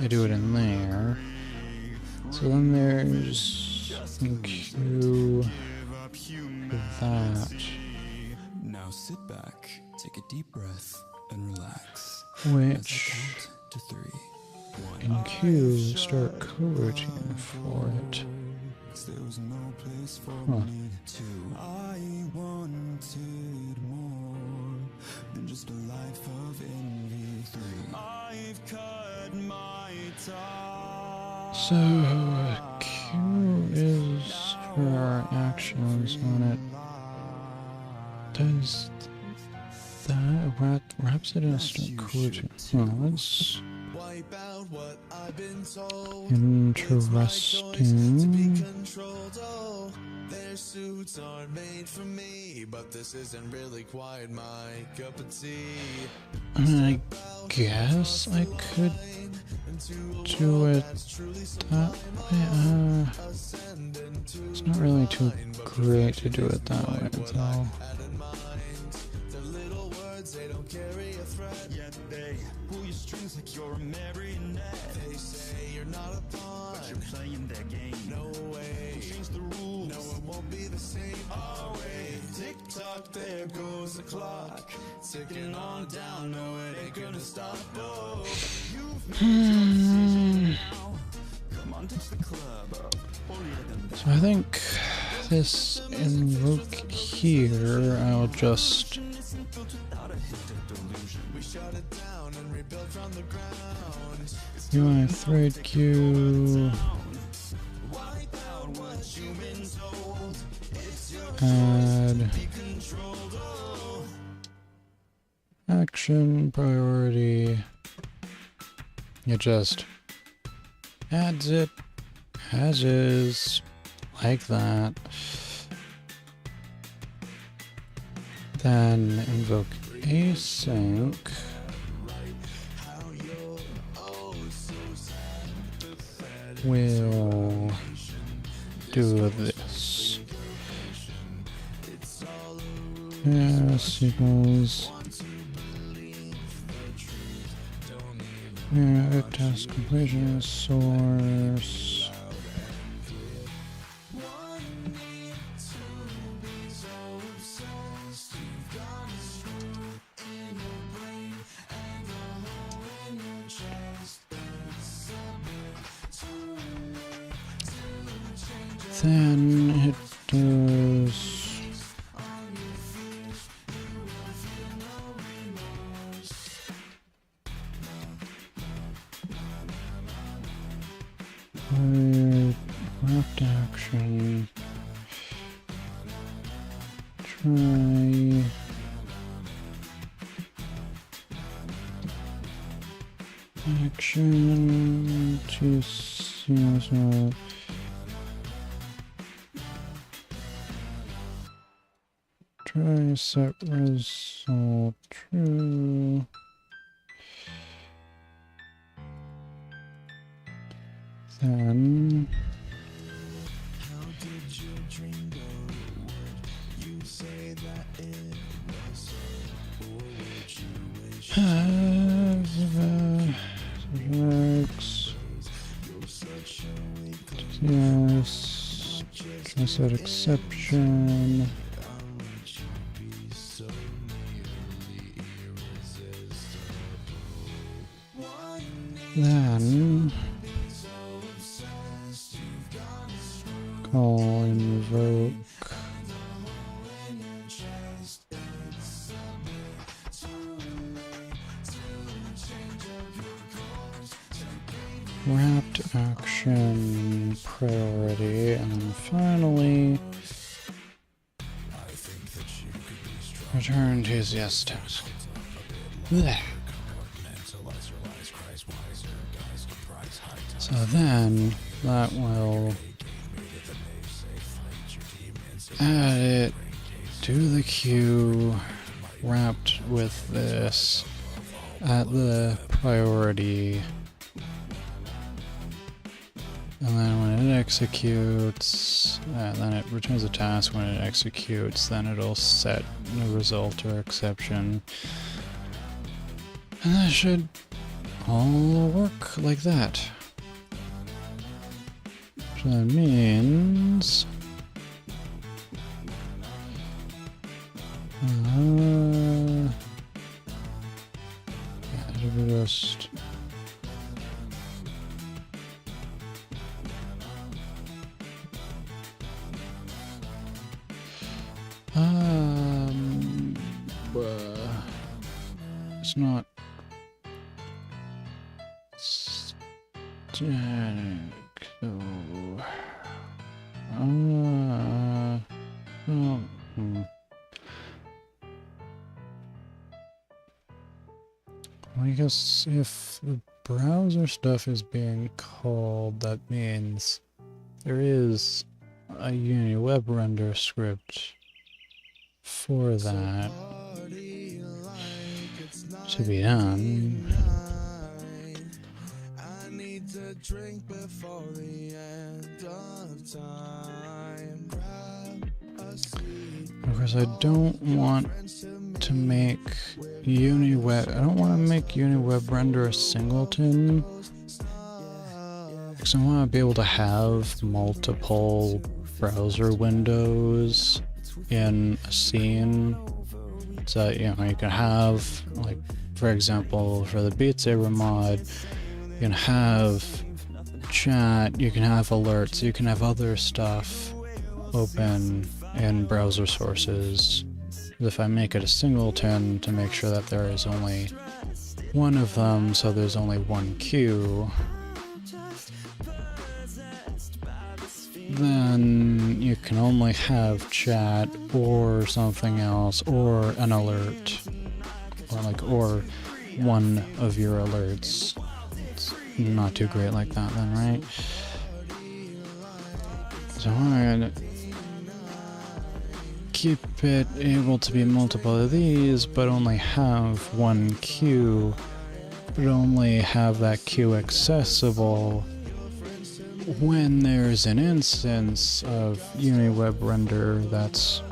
I do it in there. So then there's a queue for that. Now sit back, take a deep breath, and relax. Which To 3. in queue start coroutine for it. There was no place for me to. I wanted more than just a life of envy. 3. I've cut my tie. So Q is for our actions on it. Does that wraps it in a start coroutine? Oh, that's interesting. Their suits are made for me, but this isn't really quite my cup of tea. I guess I could do it that way. It's not really too great to do it that way, though. They don't carry a threat, yet they pull your strings like you're a marionette. They say our way. Tick tock, there goes the clock, ticking on down. No, it ain't gonna stop. Oh, you've made your decision now. Come on, touch the club up. So I think this invoke here, I'll just UI thread queue, add action priority. It just adds it as is, like that. Then invoke async. We'll do this. Yes equals. Yeah, task completion is source. Then it does wrapped action. Try action to see. Try set result true. Then how did your dream go? Would you say that it was so, or would you wish subjects. Yes. Try set exception. Then call invoke wrapped action priority, and then finally return to yes task. Blech. So then that will add it to the queue wrapped with this at the priority, and then when it executes, then it returns a task. When it executes, then it'll set the result or exception, and that should all work like that. So that means it'll just it's not static, so I guess if the browser stuff is being called, that means there is a Unity web render script for that to be done. I need to drink before the end of time. Grab a seat. Of course, I don't want to make Unity web. I don't want to make Unity web render a singleton, because I want to be able to have multiple browser windows in a scene. So, you know, you can have, like, for example, for the Beat Saber mod, you can have chat, you can have alerts, you can have other stuff open in browser sources. If I make it a singleton to make sure that there is only one of them, so there's only one queue, then you can only have chat or something else or an alert, or one of your alerts. It's not too great like that then, right? So I'm gonna keep it able to be multiple of these, but only have one queue, but only have that queue accessible when there's an instance of UniWeb render that's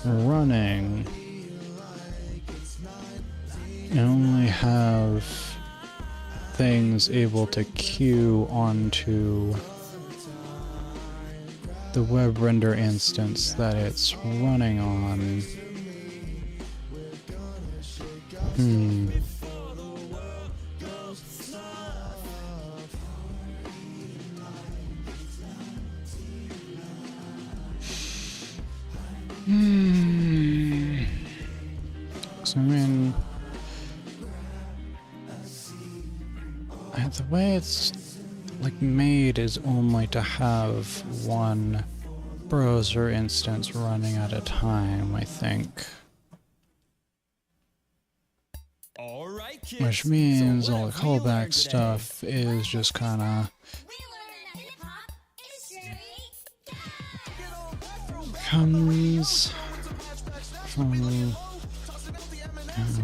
running. And only have things able to queue onto the web render instance that it's running on. So I mean, the way it's like made is only to have one browser instance running at a time, I think. Which means all the callback stuff is just kinda comes from,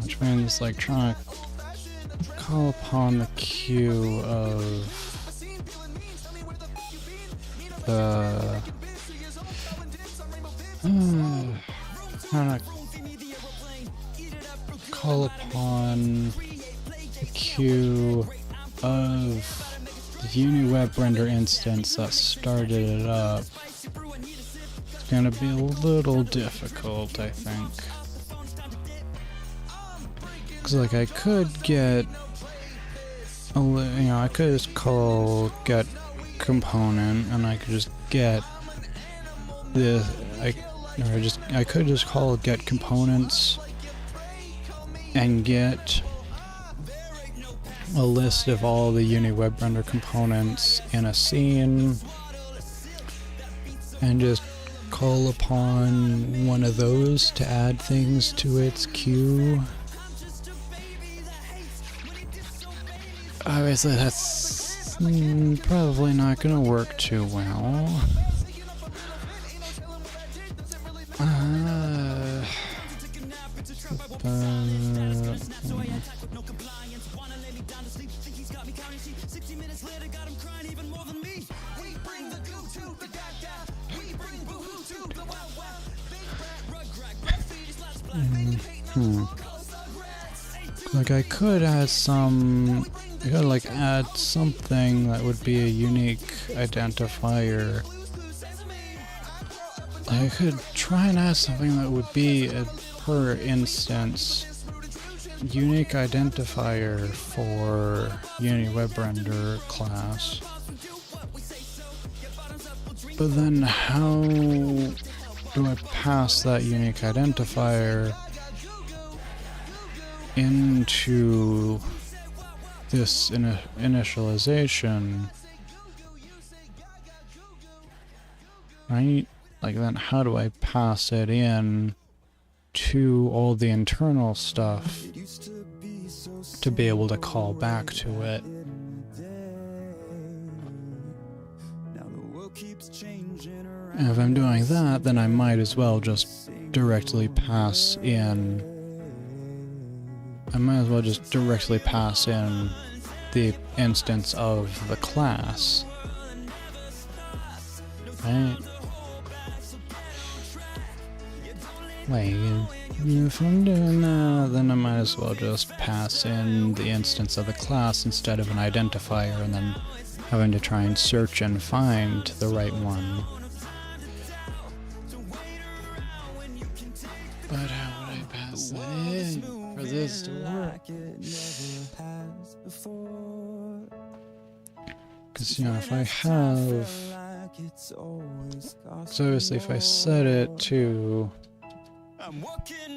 which means like trying to call upon the queue of the trying to call upon the queue of the UniWeb render instance that started it up. It's gonna be a little difficult, I think. Cause like I could get I could just call get component and I could just get the I could just call get components and get a list of all the UniWeb render components in a scene and just call upon one of those to add things to its queue. Obviously that's probably not gonna work too well. Like I could add add something that would be a unique identifier. I could try and add something that would be a per instance unique identifier for UniWeb render class. But then how do I pass that unique identifier into this initialization? Right? Like then how do I pass it in to all the internal stuff to be able to call back to it? And if I'm doing that, then I might as well just directly pass in. I might as well just directly pass in the instance of the class. Right? Like, if I'm doing that, then I might as well just pass in the instance of the class instead of an identifier and then having to try and search and find the right one. But how would I pass that in for this to work? Because, you know, if I have... So obviously if I set it to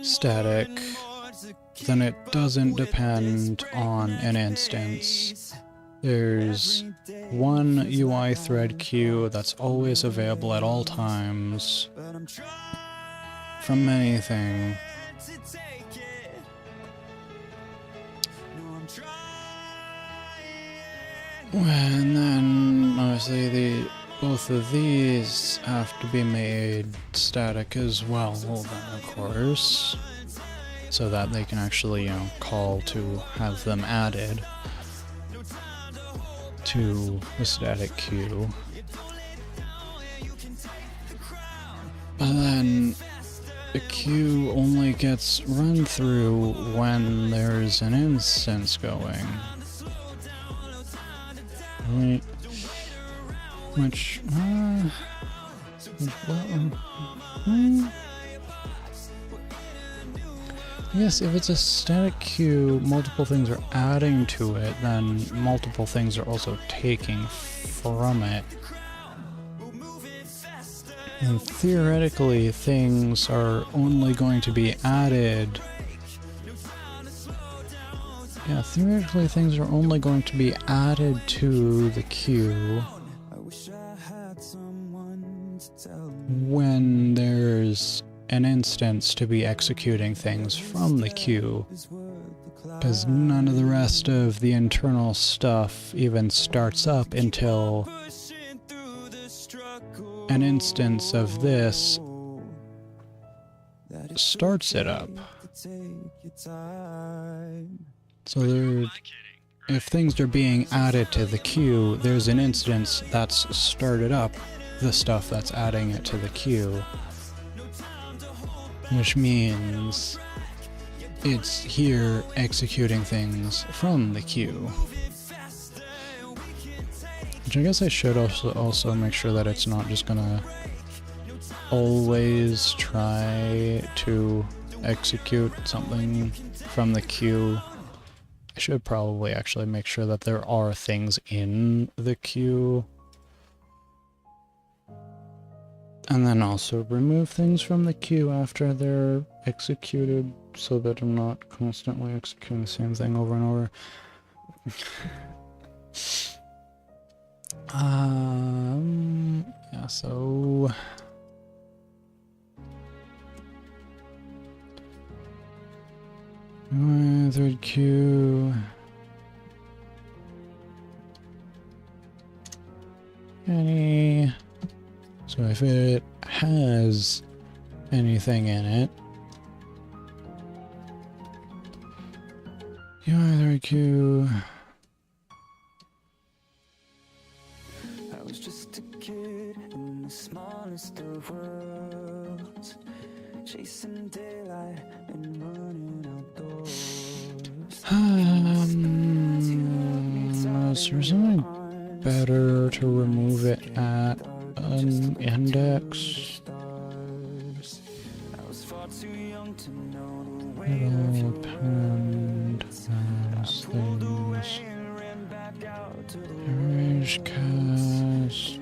static, then it doesn't depend on an instance. There's one UI thread queue that's always available at all times from anything. And then obviously both of these have to be made static as well, then of course, so that they can actually, you know, call to have them added to the static queue. But then the queue only gets run through when there's an instance going. Right. Which yes, if it's a static queue, multiple things are adding to it, then multiple things are also taking from it. And theoretically, things are only going to be added. Yeah, theoretically, things are only going to be added to the queue when there's an instance to be executing things from the queue, because none of the rest of the internal stuff even starts up until an instance of this starts it up. So if things are being added to the queue, there's an instance that's started up the stuff that's adding it to the queue, which means it's here executing things from the queue. Which I guess I should also make sure that it's not just gonna always try to execute something from the queue. I should probably actually make sure that there are things in the queue. And then also remove things from the queue after they're executed, so that I'm not constantly executing the same thing over and over. Yeah, so... third queue... Any... So if it has anything in it, you either queue. I was just a kid in the smallest of worlds, chasing daylight and running outdoors. Is there something better to remove it at an index? It'll depend as things. Arrange cast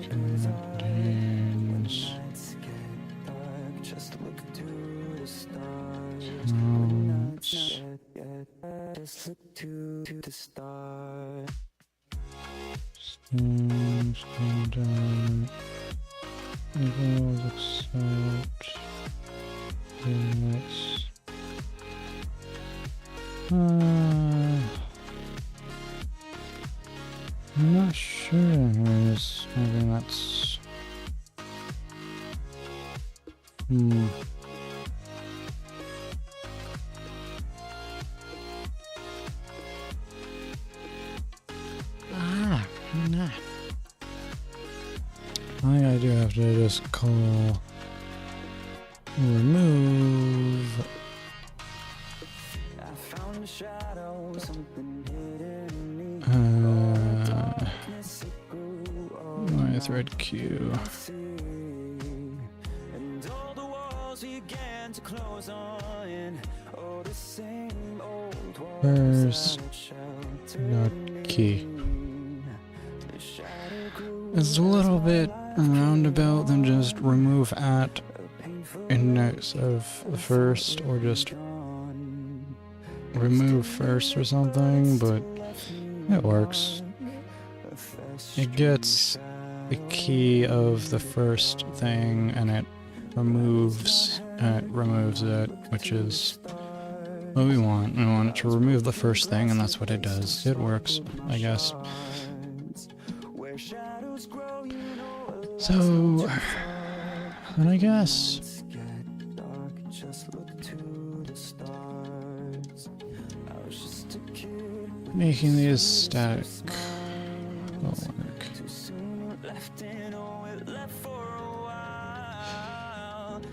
contains Steams content equals accept index. I'm not sure, anyways. Maybe that's... Nah. I do have to just call remove. I found a shadow, something hidden in me. thread queue. And all the walls began to close on. Oh, the same old walls First that shelter node key. me. The shadow grew It's a little bit roundabout than just remove at index of the first, or just remove first or something, but it works. It gets the key of the first thing and it removes it, which is what we want. We want it to remove the first thing, and that's what it does. It works, I guess. So, then I guess making these static will work.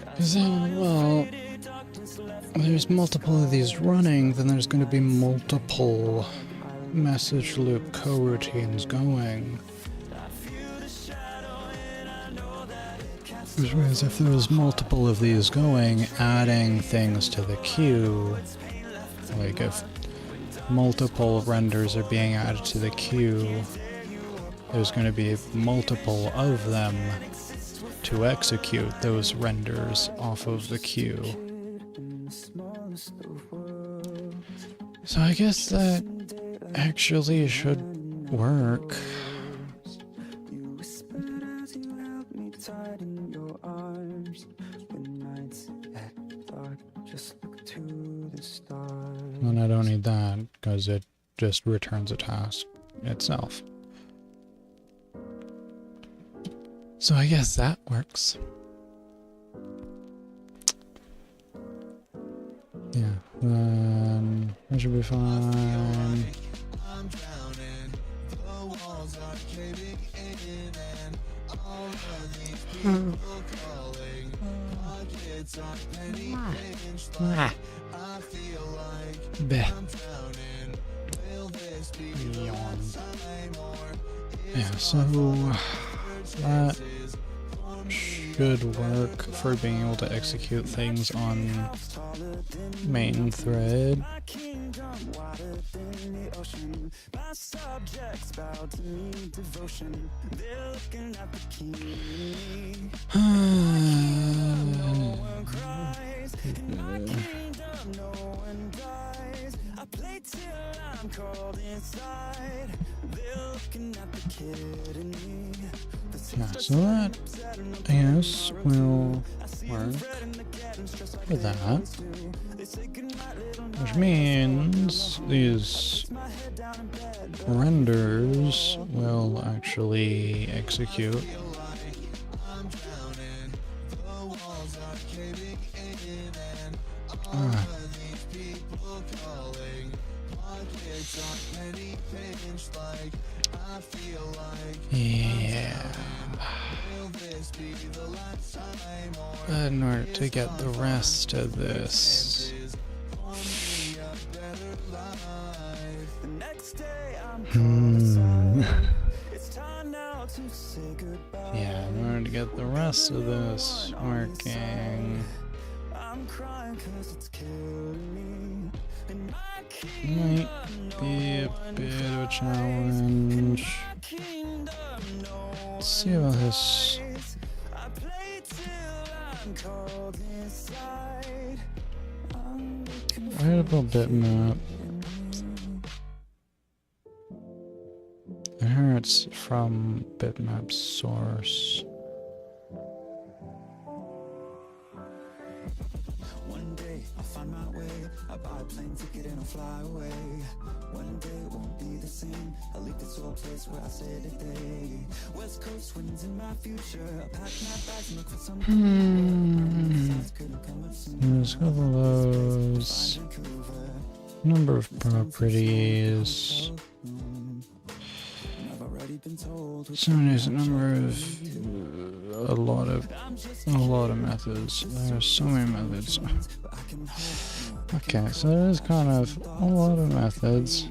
Because then, well, there's multiple of these running, then there's going to be multiple message loop coroutines going. Which means if there's multiple of these going, adding things to the queue, like if multiple renders are being added to the queue, there's going to be multiple of them to execute those renders off of the queue. So I guess that actually should work. And I don't need that, because it just returns a task itself. So I guess that works. Yeah, then that should be fine. Bleh. Yawn. Yeah, so that should work for being able to execute things on main thread. Yeah, so that, I guess, will work for that. Which means these renders will actually execute. Ah. Yeah. But in order to get the rest of this, yeah, in order to get the rest of this working, might be a bit of a challenge. Let's see about this. Writable bitmap. Here it's from bitmap source. One day I'll find my way. I buy a plane ticket and I'll fly away. One day it won't be the same. I'll leave this old place where I stay today. West Coast winds in my future. I'll pack my bags and look for some There's a couple of those. Number of properties. So there's a number of a lot of methods. There's so many methods. Okay, so there's kind of a lot of methods.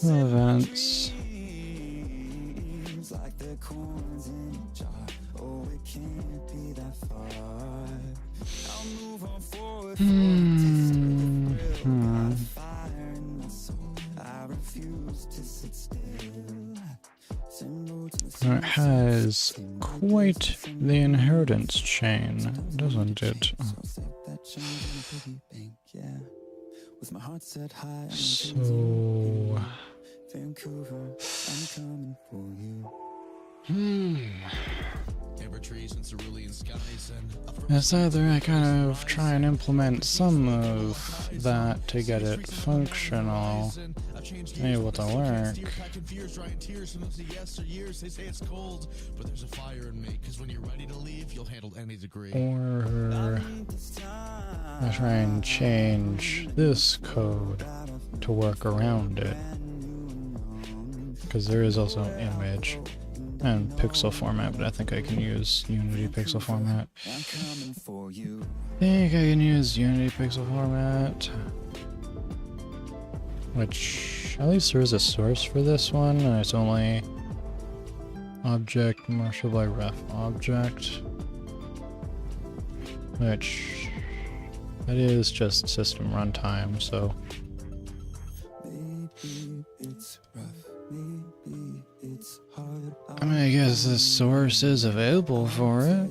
Events. It has quite the inheritance chain, doesn't it? So... It's either I kind of try and implement some of that to get it functional, able to work, or I try and change this code to work around it, because there is also image and pixel format, but I think I can use Unity pixel format. Which, at least there is a source for this one, and it's only object marshal by ref object, which that is just system runtime, so I mean, I guess the source is available for it.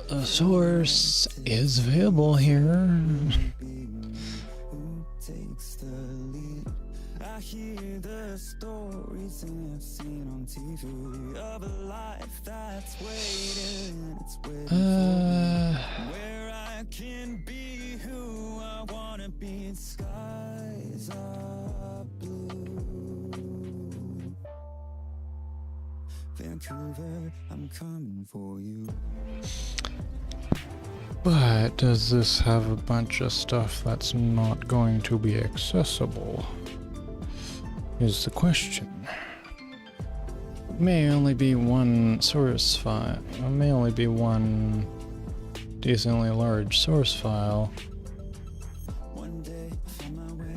The source is available here. I hear the stories I've seen on TV of a life that's waiting, it's waiting where I can be who I wanna be. Skies are blue. Vancouver, I'm coming for you. But does this have a bunch of stuff that's not going to be accessible? Is the question. May only be one source file. It may only be one decently large source file.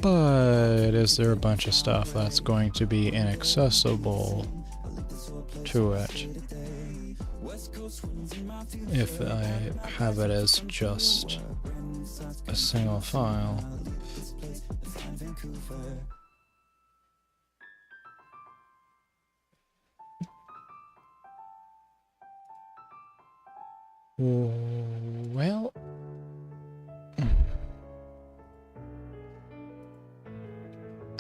But is there a bunch of stuff that's going to be inaccessible to it if I have it as just a single file? Well,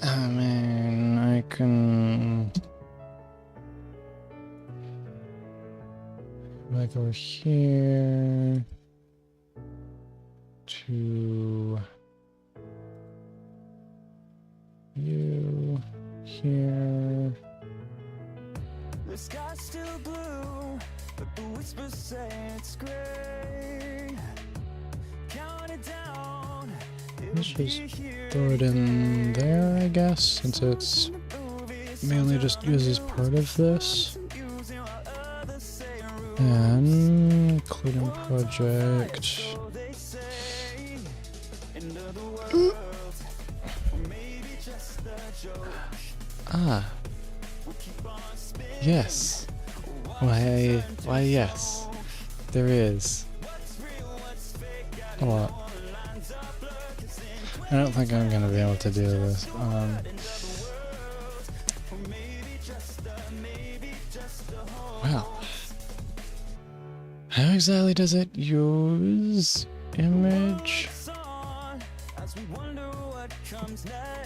I mean, I can go over here to you here. The sky's still blue, but the whispers say it's gray. Count it down. Let's just throw it in there, I guess, since it's mainly just used as part of this. And including project. Ah. Yes. Why yes. There is. A lot. I don't think I'm gonna be able to do this. Well. How exactly does it use image?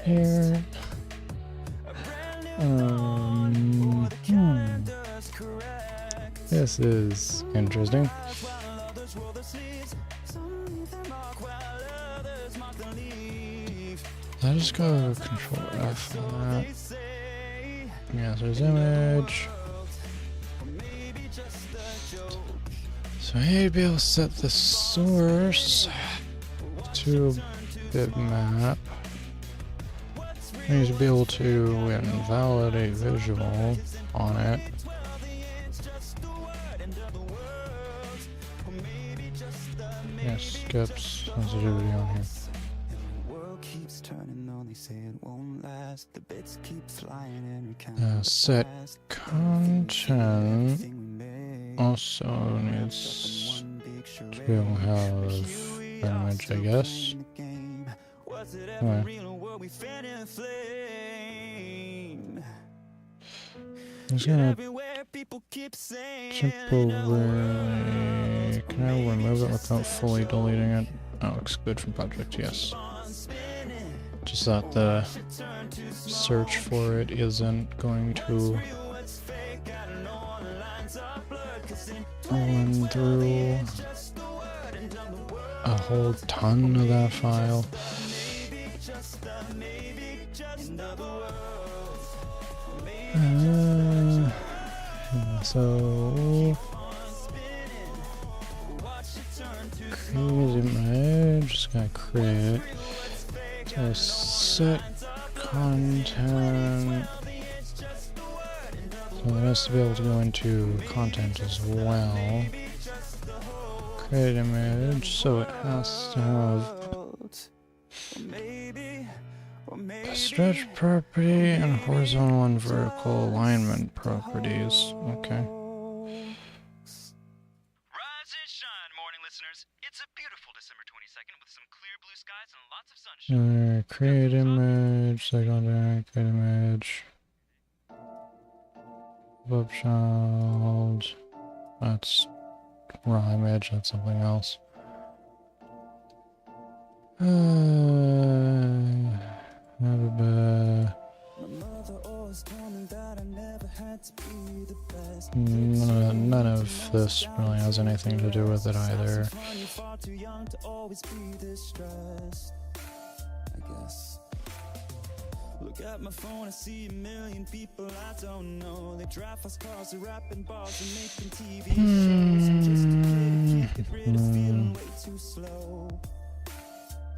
Here. This is interesting. I'll just go Control F on that. Yeah, so there's image. So I need to be able to set the source to bitmap. I need to be able to invalidate visual on it. Yeah, skips sensitivity on here. Set content also needs So we don't have an image, I guess. Alright. I'm just gonna temporarily... Can I remove it without fully deleting it? Oh, exclude from project, yes. Just that the search for it isn't going to run through a whole ton of that file. So create image, just gonna create. So set content. So it has to be able to go into content as well. Create image, so it has to have a stretch property and horizontal and vertical alignment properties. Okay. Rise and shine, morning listeners. It's a beautiful December 22nd with some clear blue skies and lots of sunshine. Create image, second create image. Web child. That's raw image, that's something else. None of this really has anything to do with it either. Look at my phone, I see a million people I don't know. They drive fast cars, they're rapping bars and making TV shows. I'm just a kid, can't get rid of feeling way too slow.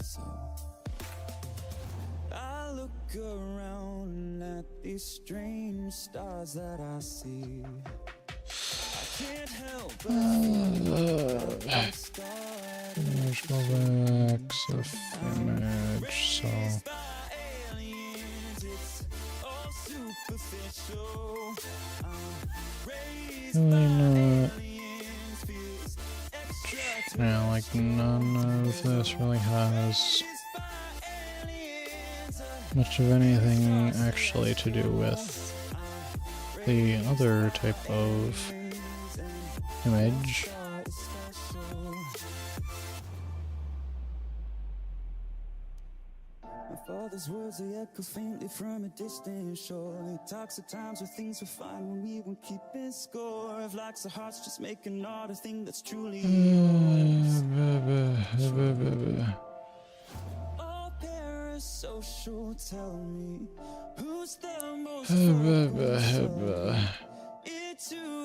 So I look around at these strange stars that I see. I can't help but Image, go back, CEF image, so really not. Yeah, like none of this really has much of anything actually to do with the other type of image. Father's words, they echo faintly from a distant shore. He talks at times where things were fine when we weren't keeping score. Of likes the hearts just making art, a thing that's truly all parasocial. Tell me who's the most into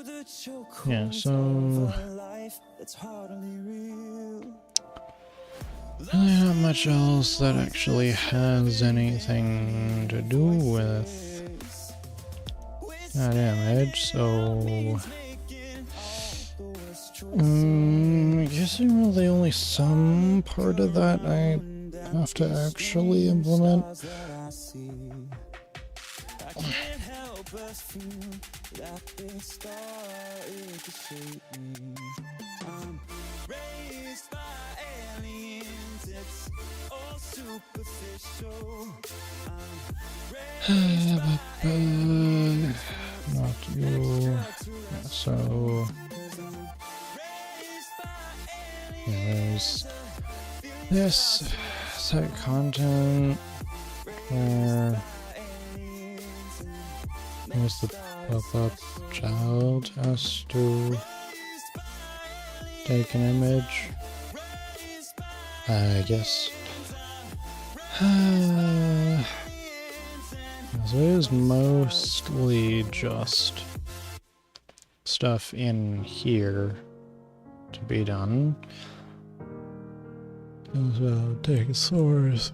the chokehold. Yeah, so Life that's hardly real. really not much else that actually has anything to do with that image, so I guess really only some part of that I have to actually implement. Not you. So there's this set content where there's the pop-up child has to take an image, I guess. So it is mostly just stuff in here to be done. So take a source.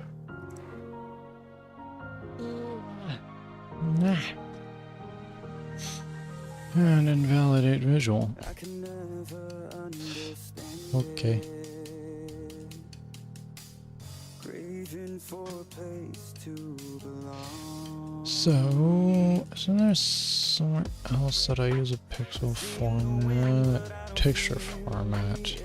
And invalidate visual. Okay. So, isn't there somewhere else that I use a pixel format? Texture format.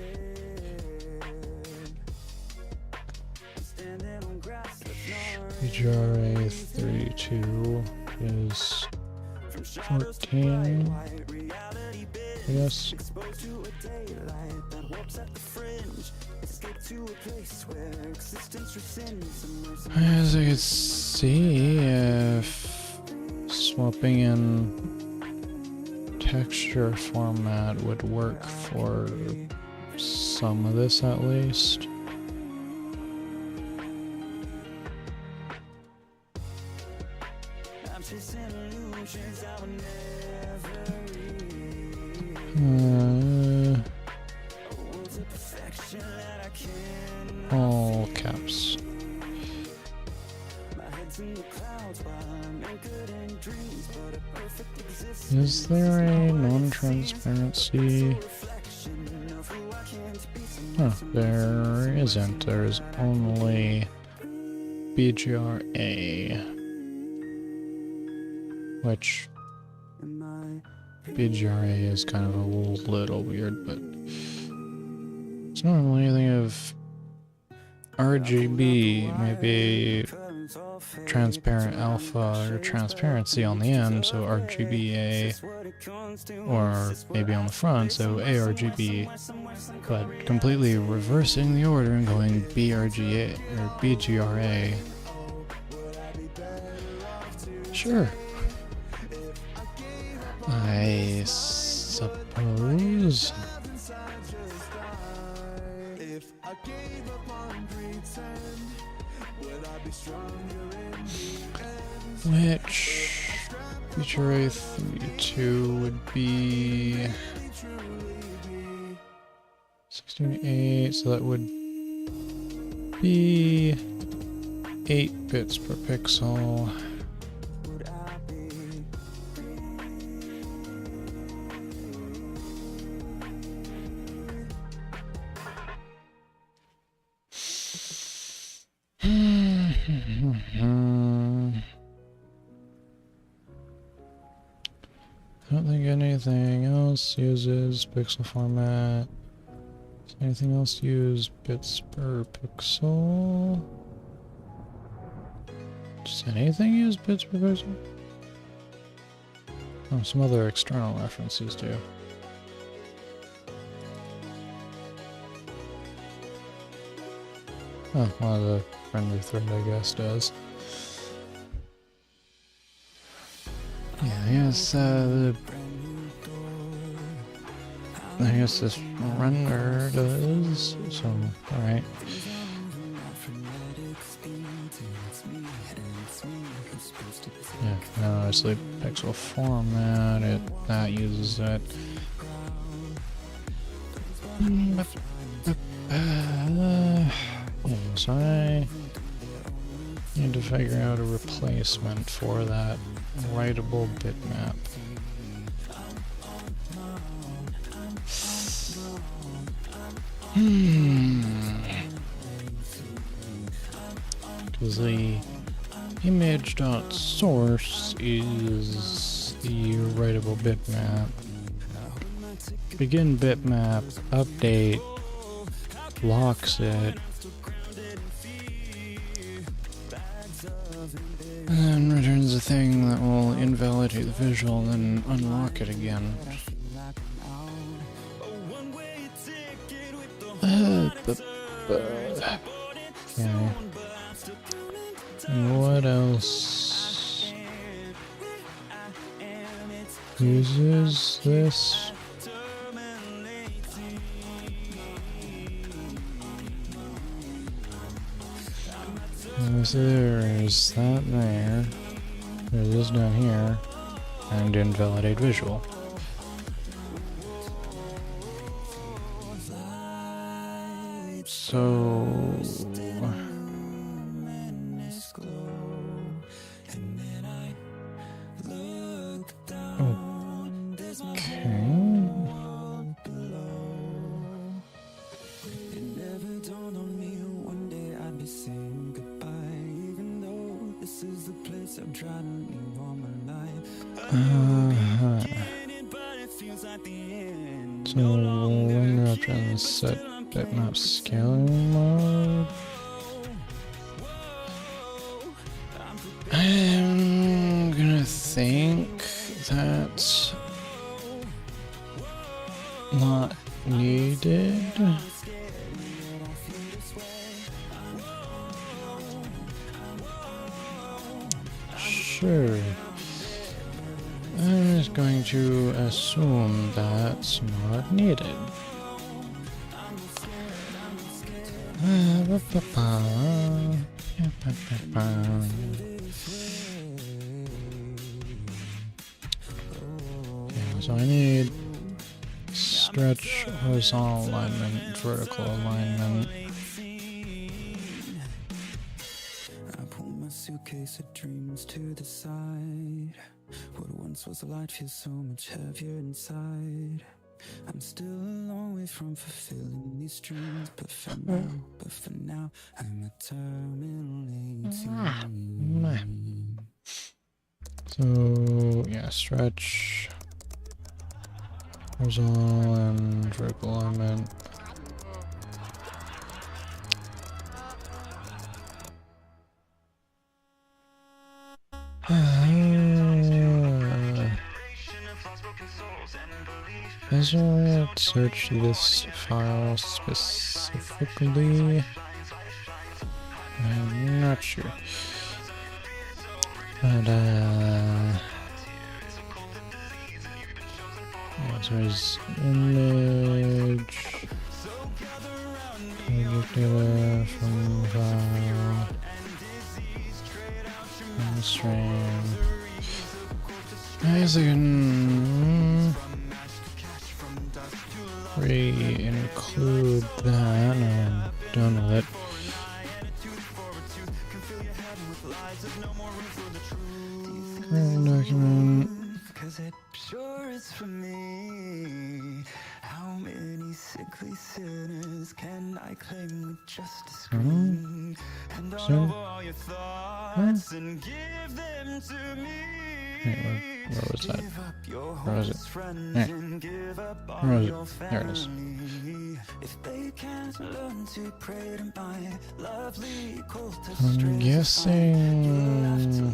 BGRA 32 is 14, I guess. As I could see, if swapping in texture format would work for some of this at least. All caps. Is there a non-transparency? Oh, there isn't. There's only BGRA, which BGRA is kind of a little weird, but it's not really anything of RGB, maybe transparent alpha or transparency on the end, so RGBA, or maybe on the front, so ARGB, but completely reversing the order and going BRGA or BGRA. Sure. I suppose. Which BGRA 32 would be 16:8, so that would be 8 bits per pixel. I don't think anything else uses pixel format. Does anything else use bits per pixel? Does anything use bits per pixel? Oh, some other external references do. Oh, one of the render thread, I guess, does. Yeah, I guess this render does, so, alright. Yeah, no, it's like pixel format, that uses it. Yeah, so I need to figure out a replacement for that writable bitmap. Because the image.source is the writable bitmap. Begin bitmap, update, locks it, and then returns a thing that will invalidate the visual and then unlock it again. Okay. And what else uses this? So there's that there. There's this down here. And invalidate visual. So so when you're trying to set bitmap scaling mode, that's not needed. Sure. I'm just going to assume that's not needed. Okay, so I need stretch, horizontal alignment, vertical alignment. I pull my suitcase of dreams to the side. What once was light feels so much heavier inside. I'm still a long way from fulfilling these dreams, but for now, I'm a terminal 18. So yeah, stretch, horizontal and vertical alignment. Is there a way to search this file specifically? I'm not sure. But yeah, so there's image, project data from file, from the stream. I guess I can re-include that. No, I'm done with it. Current document. Cause it sure is for me. How many sickly sinners can I claim with just a screen? And all your thoughts and give them to me. Wait, where was that? Where was it? Where was it? There it is. If they can't learn to pray to my lovely I'm guessing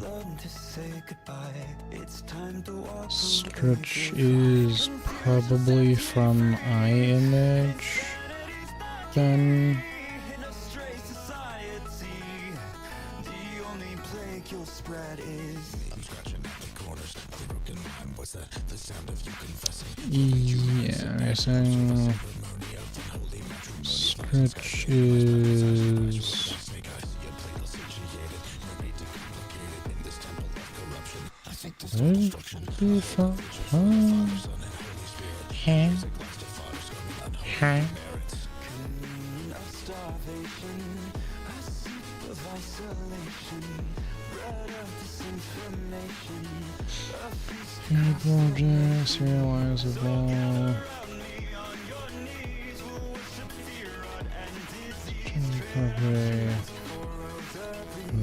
stretch is probably from iMage. Then yeah, I'm guessing stretch is be from projects realizable. Okay.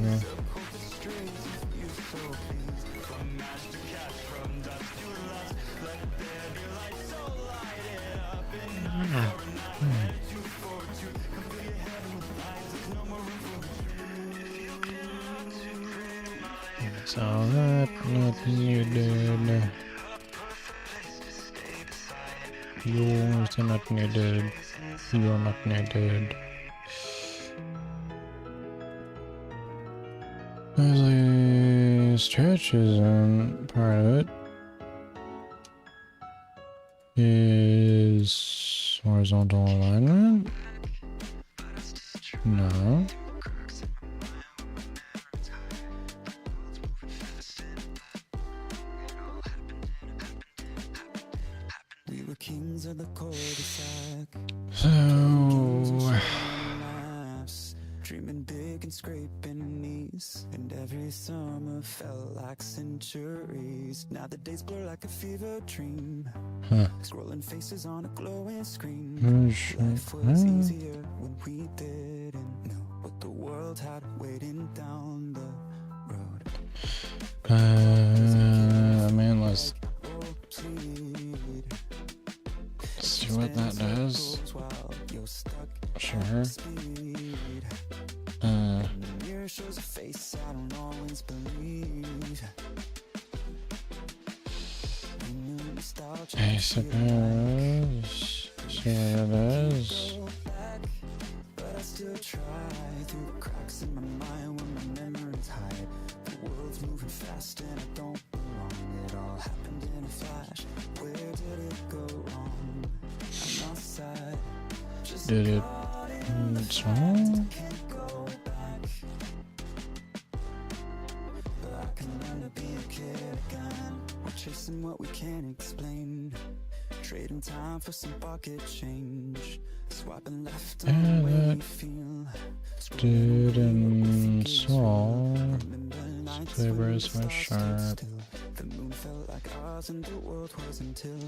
Yeah. So that not needed. Yours are not needed. You're not needed. Leslie stretch isn't part of it. Is horizontal alignment? No. We were kings of the cul-de-sac. So Dreaming big and scraping knees, and every summer felt like centuries. Now the days blur like a fever dream. Scrolling faces on a glowing screen. Life was easier when we didn't know what the world had waiting down the road. man, let's see what that does. Sure. Mirror shows a face I don't always believe. I suppose. Here it is. But I still try through the cracks in my mind when my memories hide. The world's moving fast and I don't belong. It all happened in a flash. Where did it go wrong? I'm outside. Just Did it? It's wrong? can't go back. But I can learn to be a kid again. We're chasing what we can't explain. Trading time for some pocket change. Swapping left on the way we feel. Didn't solve. Saber is my sharp. The moon felt like ours and the world was until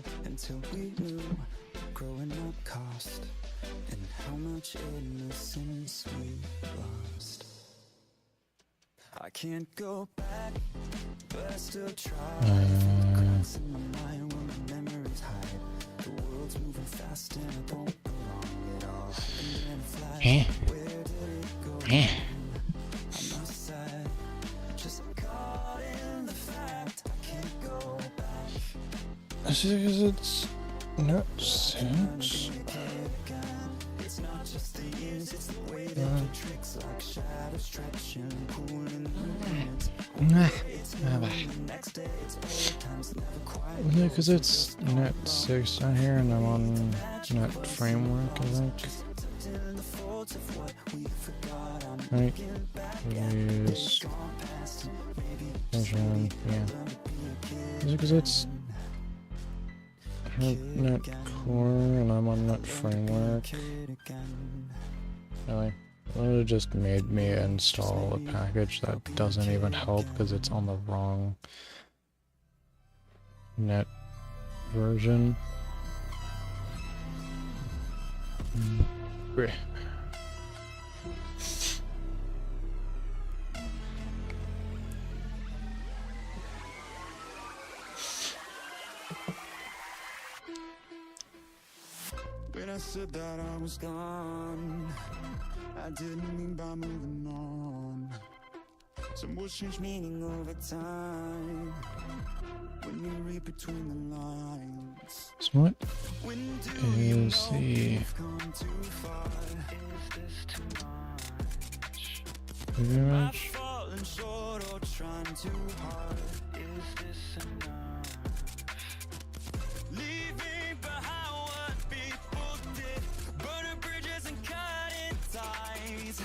we knew growing up cost and how much innocence we lost. I can't go back, but I still try. Cracks in my mind when my memories hide. The world's moving fast and I don't belong. It all happened in a flash. Where did it go? I'm outside, just caught in the fact I can't go back. Because it's not sense. It's not just the years, it's the way that the tricks like shadows stretching, pulling the minutes. It's new, the next day it's old times never quite. Yeah, because it's net 6 down here and I'm on net framework, I think. Right. Use version, yeah. Is it because it's net core and I'm on net framework? Really? It would have just made me install a package that doesn't even help because it's on the wrong net version. Great. When I said that I was gone, I didn't mean by moving on. Some words change meaning over time when you read between the lines. So what When do is the you've come too far? I've image? fallen short or trying too hard. Is this enough? Leaving behind what people did, burning bridges and cutting ties.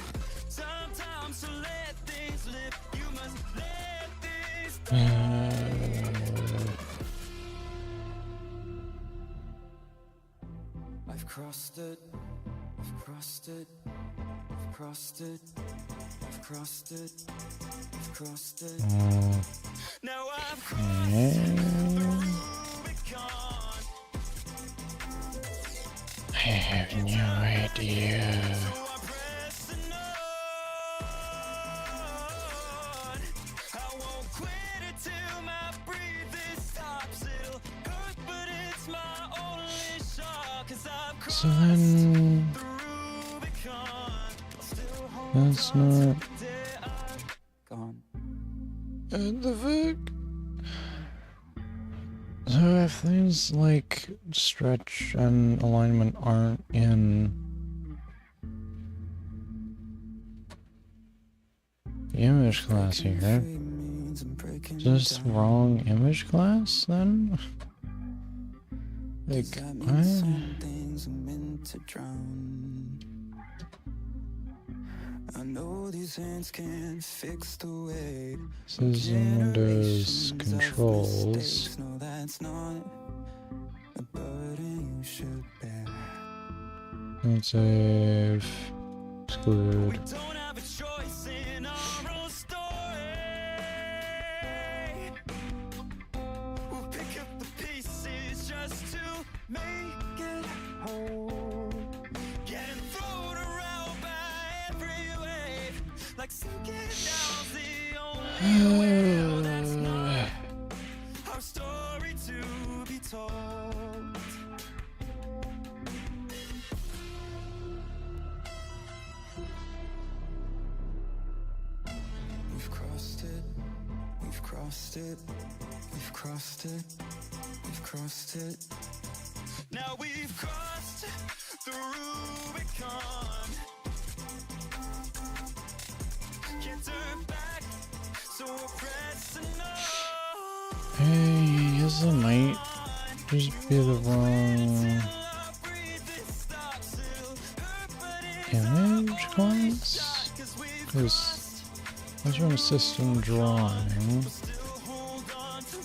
Sometimes to let things live, you must let things I've crossed it, I've crossed it, I've crossed it, I've crossed it, I've crossed it. Now I've crossed Rubicon. I have no idea. So I'm pressing on. I won't quit until my breathing stops. It'll hurt, but it's my only shot. 'Cause I've crossed So then the Rubicon. Still hold that's on not to the day I'm gone. the fuck. So if things like stretch and alignment aren't in the image class here, is this wrong image class then? Like, what? Things are meant to drown. I know these hands can't fix the weight. This is in Windows controls. No, that's not a burden you should bear. Let's save. Exclude. We don't have a choice in our own story. We'll pick up the pieces just to make it whole. Getting thrown around by every wave, like sinking down's the only way. Oh, that's not our story to be told. We've crossed it, we've crossed it, we've crossed it, we've crossed it. Now we've crossed the Rubicon. Can't turn back, so we're pressing on. Hey, this might just be the wrong image class? Because that's from system drawing.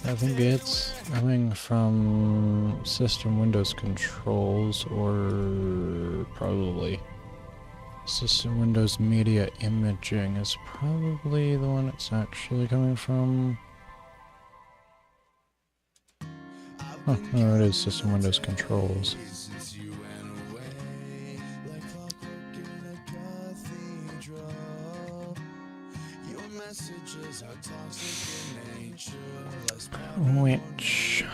I think it's coming from system Windows controls, or probably system Windows media imaging is probably the one it's actually coming from. Oh, no, it is system Windows controls. Which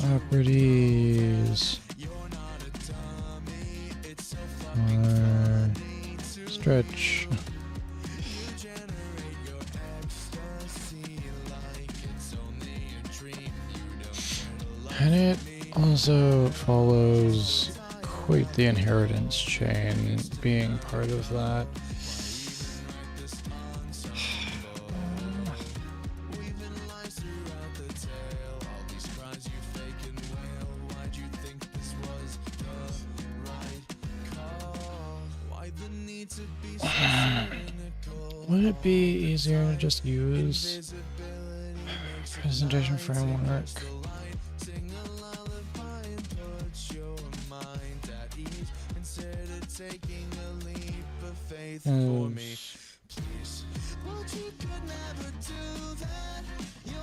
properties are stretch? And it also follows quite the inheritance chain, being part of that. Would it be easier to just use presentation framework?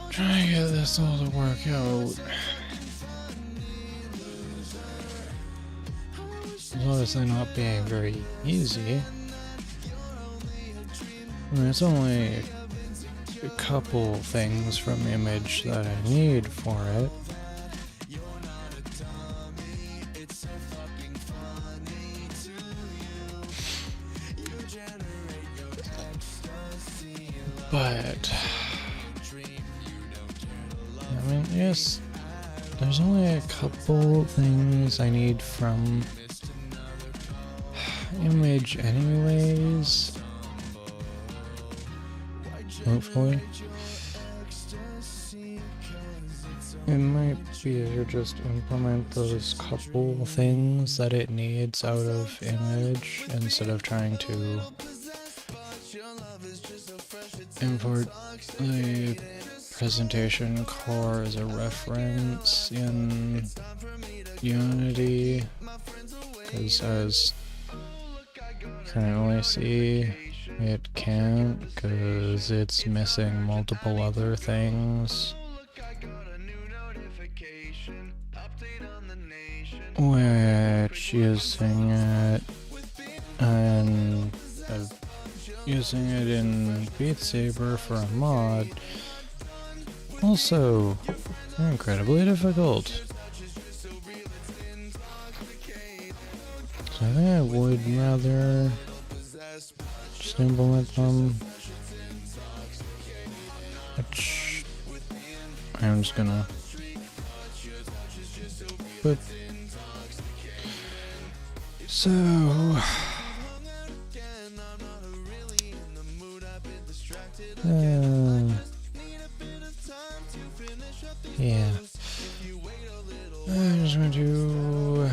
Trying to get this all to work out. It's obviously not being very easy. I mean, it's only a couple things from image that I need for it. But I mean, yes, there's only a couple things I need from image anyways. Hopefully. It might be easier just to implement those couple things that it needs out of image instead of trying to import the presentation core as a reference in Unity, because as currently see, it can't, because it's missing multiple other things, which using it and using it in Beat Saber for a mod also incredibly difficult. So I think I would rather just implement them, which I'm just gonna put. So yeah, I'm just going to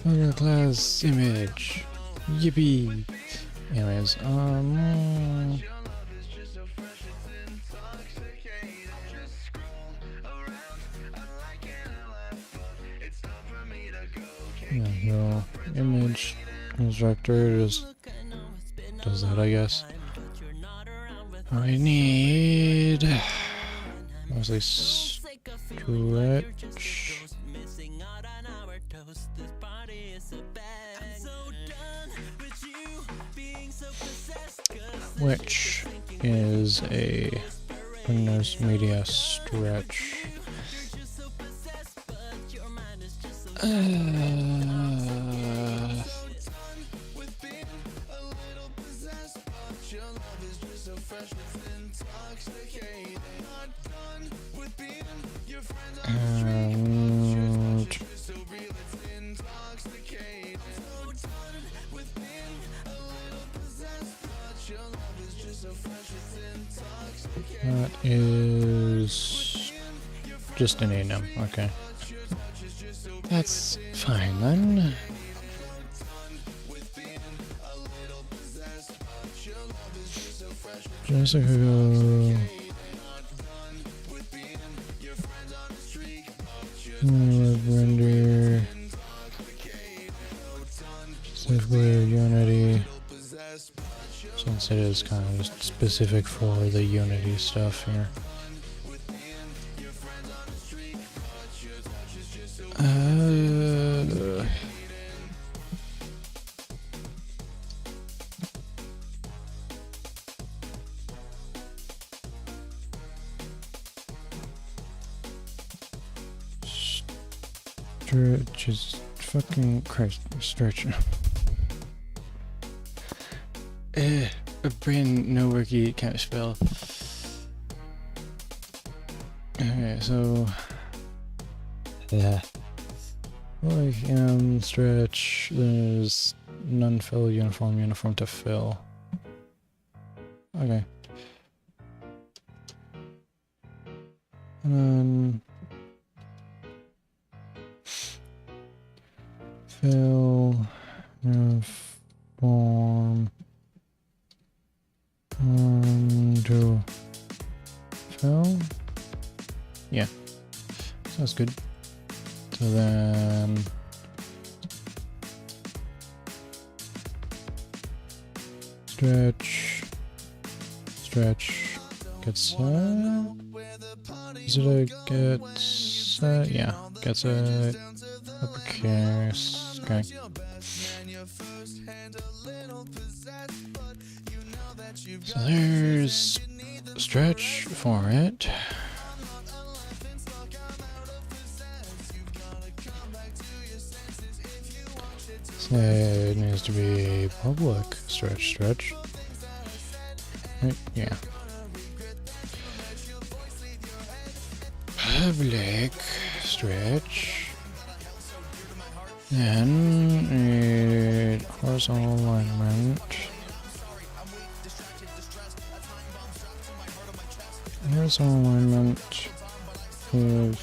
other class image. Yippee. Anyways, yeah, no image constructor just does that, I guess. I need mostly stretch, which is a Windows Media Stretch. And that is just an enum, okay. That's fine then. Jessica. Render. CEF Unity. Since it is kind of just specific for the Unity stuff here. Stretch, fucking Christ, stretch. A brain no worky, can't spell. Okay, so yeah, like stretch. There's none fill, uniform to fill. Okay, and then fill, uniform. To fill? Yeah, sounds good. So then stretch, get set. Is it a get set? Yeah, get set, uppercase, okay. So there's stretch for it. So it needs to be public stretch. Right, yeah. Public stretch. Then horizontal alignment. Horizontal alignment is.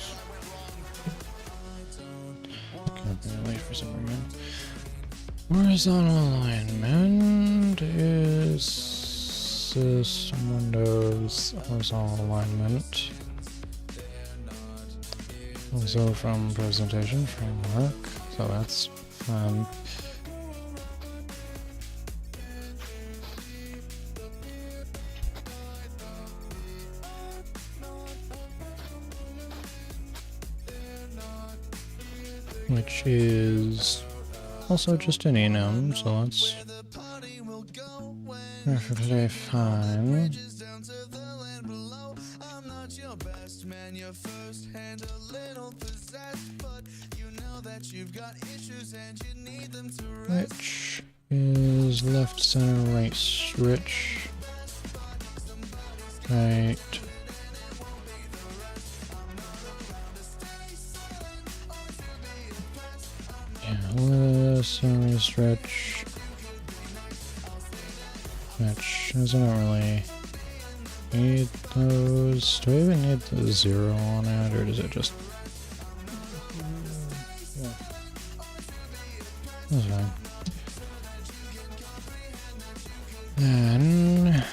Can't be late for some reason. Horizontal alignment is System Windows horizontal alignment. Also from presentation framework, so that's which is also just an enum, so that's perfectly fine. Which is left, center, right, switch. Right. Yeah, left, center, stretch. Which doesn't really need those. Do I even need the 0 on it, or does it just... Yeah. That's fine. Then...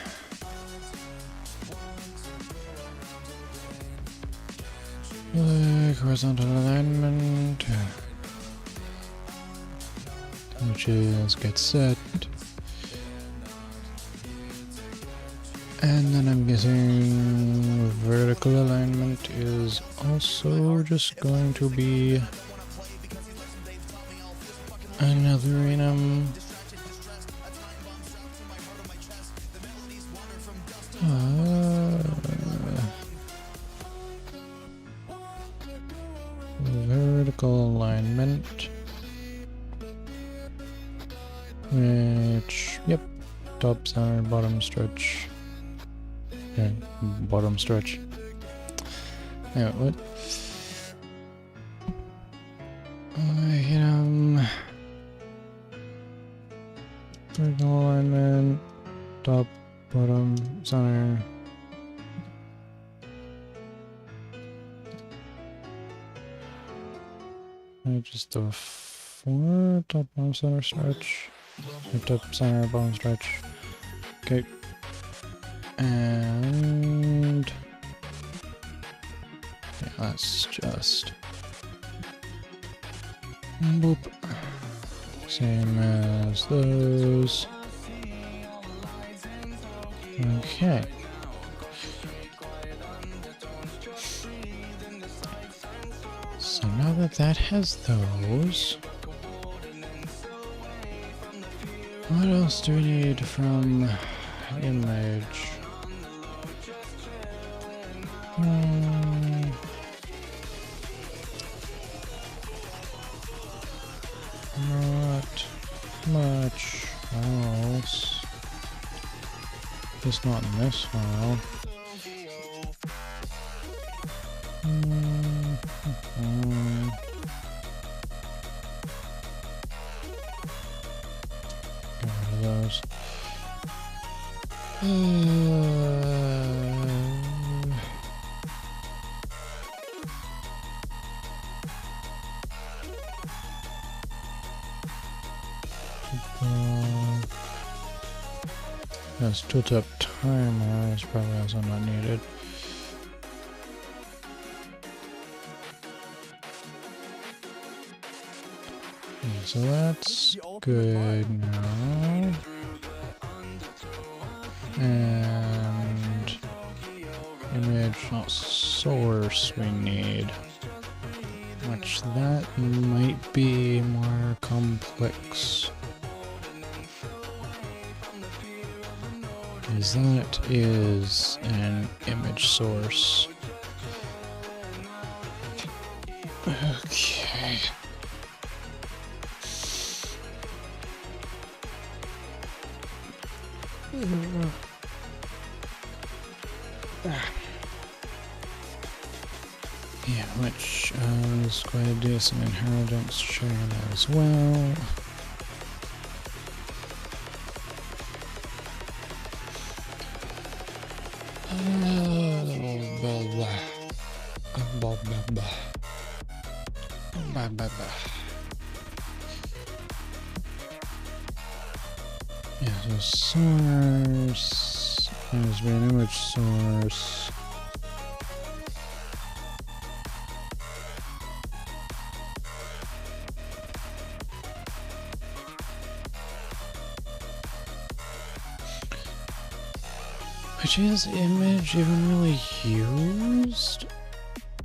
horizontal alignment, which is get set. And then I'm guessing vertical alignment is also just going to be another enum. vertical alignment, which, yep, top, center, bottom stretch. Okay, bottom stretch. Yeah, what? Vertical alignment, top, bottom, center. I just do a 4, top, bottom, center stretch. Top, center, bottom stretch. Okay. And yeah, that's just boop. Same as those. Okay. So now that that has those, what else do we need from image? Not much else. Just not in this file. Get rid of those. Yes, tilt-up timer is probably also not needed. Okay, so that's good now. And image source we need. Which that might be more complex. Because that is an image source. Okay. Yeah, which is going to do some inheritance sharing as well. Yeah, so source has been image source. Which is image even really used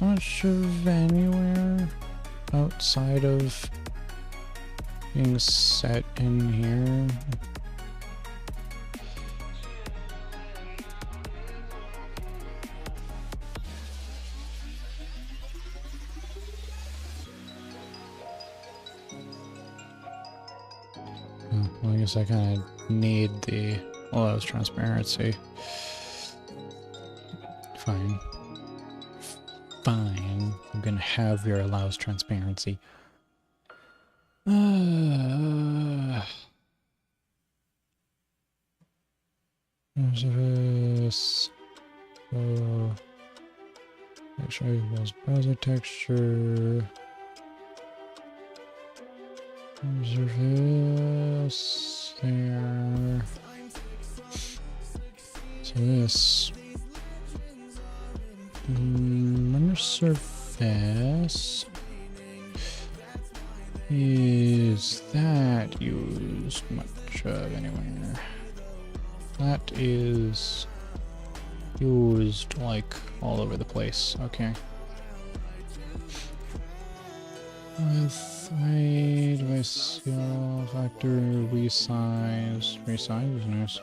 much of anywhere outside of being set in here? Well, I guess I kind of need the allows transparency. Fine. Fine. I'm gonna have your allows transparency. There's this. So, make sure you use browser texture. Surface there. So this under surface is that used much of anywhere? That is used like all over the place. Okay. With weight, with scale factor, resize. Resize is nice.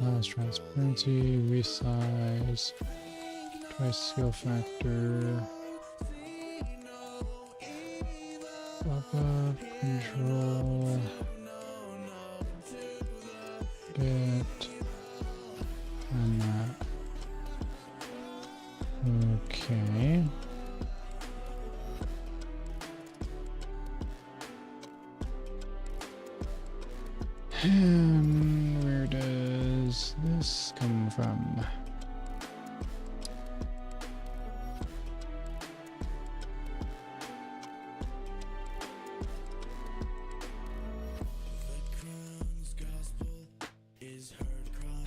Allows transparency, resize. Twice scale factor. Pop-up, control. Bit. And that. Okay. And where does this come from?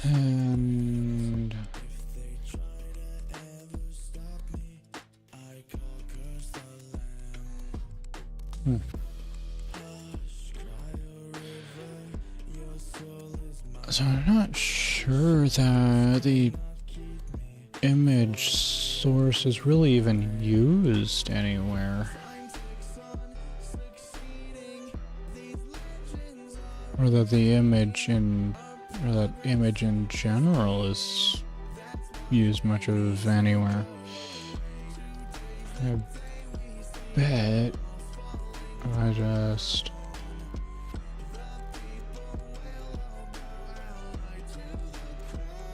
And so I'm not sure that the image source is really even used anywhere. Or that the image in general is used much of anywhere. I bet I just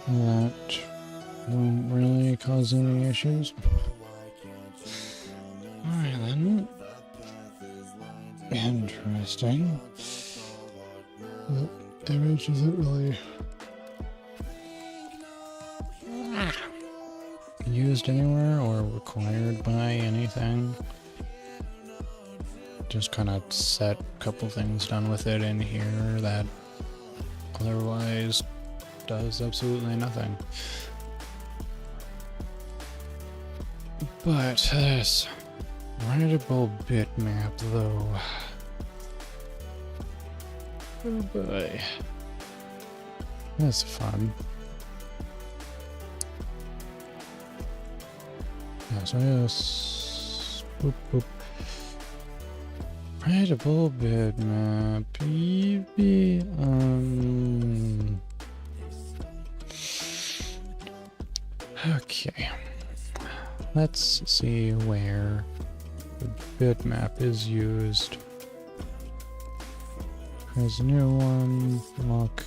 that won't really cause any issues. Alright then. Interesting. The image isn't really used anywhere or required by anything. Just kind of set a couple things done with it in here that otherwise does absolutely nothing. But this writable bitmap though. Oh boy. That's fun. Yeah, so yes. Boop boop. Writable bitmap. Okay. Let's see where the bitmap is used. There's a new one. Lock.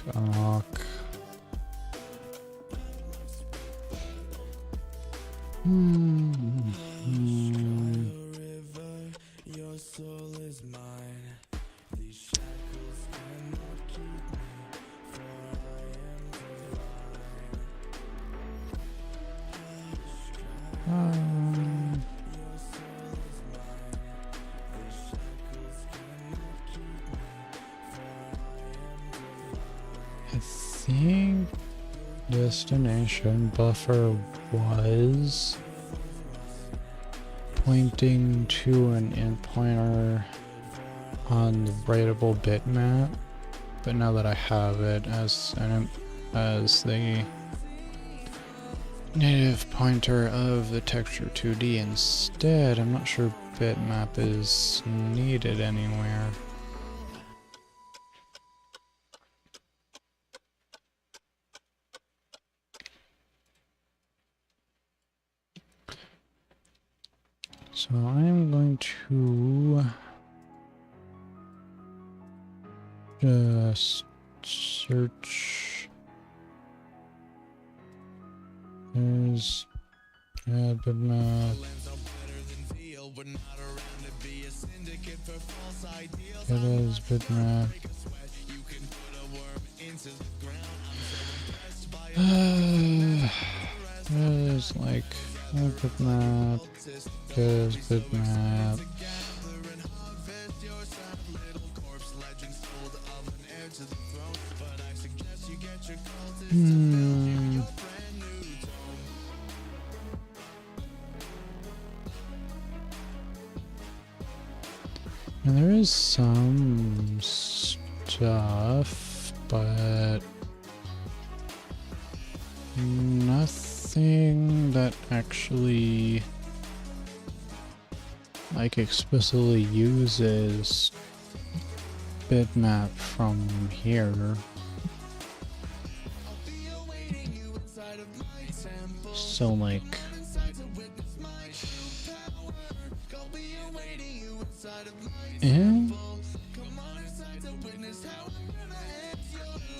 I think destination buffer was pointing to an int pointer on the writable bitmap, but now that I have it as the native pointer of the texture 2D instead, I'm not sure bitmap is needed anywhere. So I'm going to just search. There's bitmap. It is bitmap. There's like a bitmap. There's bitmap. And there is some stuff, but nothing that actually like explicitly uses bitmap from here. So like Yeah.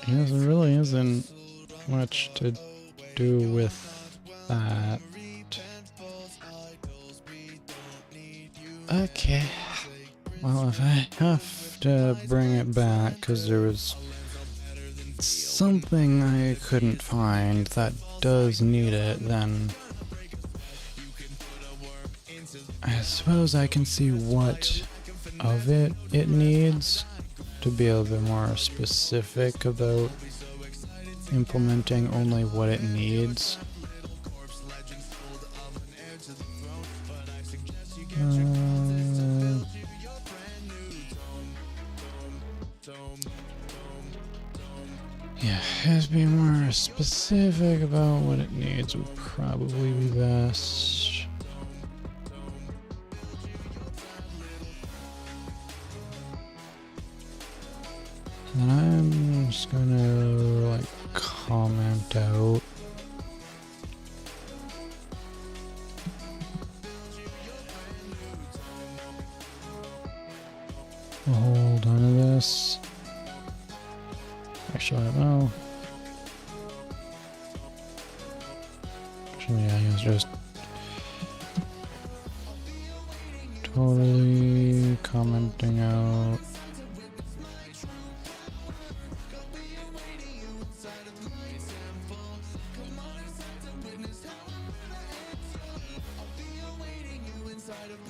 Yes, there really isn't much to do with that. Okay. Well, if I have to bring it back because there was something I couldn't find that does need it, then I suppose I can see what of it needs to be a bit more specific about implementing only what it needs. Yeah, just be more specific about what it needs would probably be best. And I'm just gonna like comment out hold on to this. Actually, well, actually, yeah, he was just totally commenting out.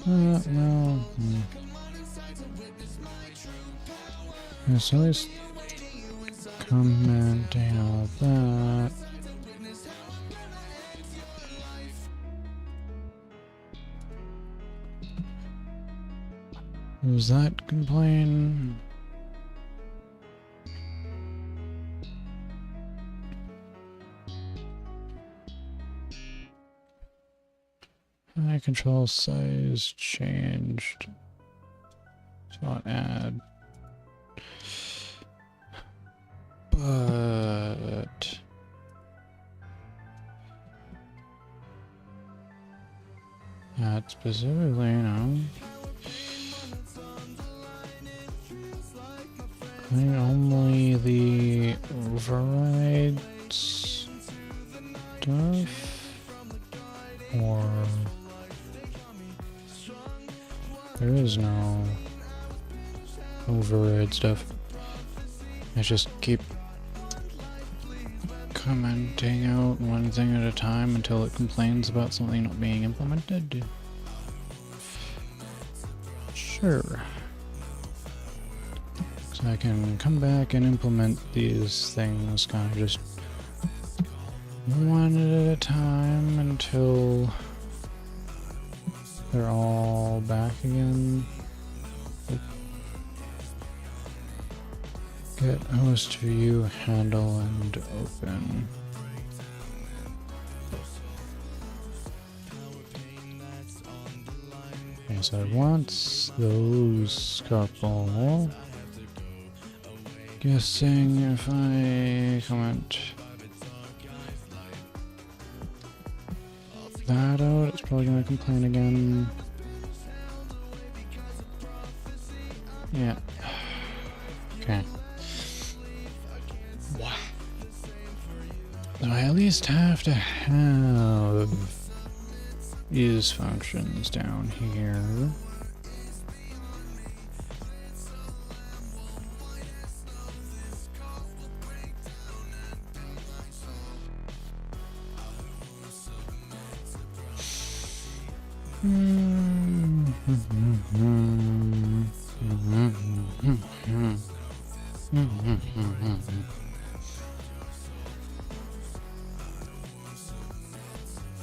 No. Yeah, so at least commenting all that. Was that complain? My control size changed. So I'll add. But not specifically, no. I think only the override stuff, or there is no override stuff. I just keep commenting out one thing at a time until it complains about something not being implemented. Sure. So I can come back and implement these things kind of just one at a time until they're all back again. Get host view handle and open. Okay, so it wants those couple. Guessing if I comment that out, it's probably gonna complain again. Yeah. Okay. So I at least have to have these functions down here.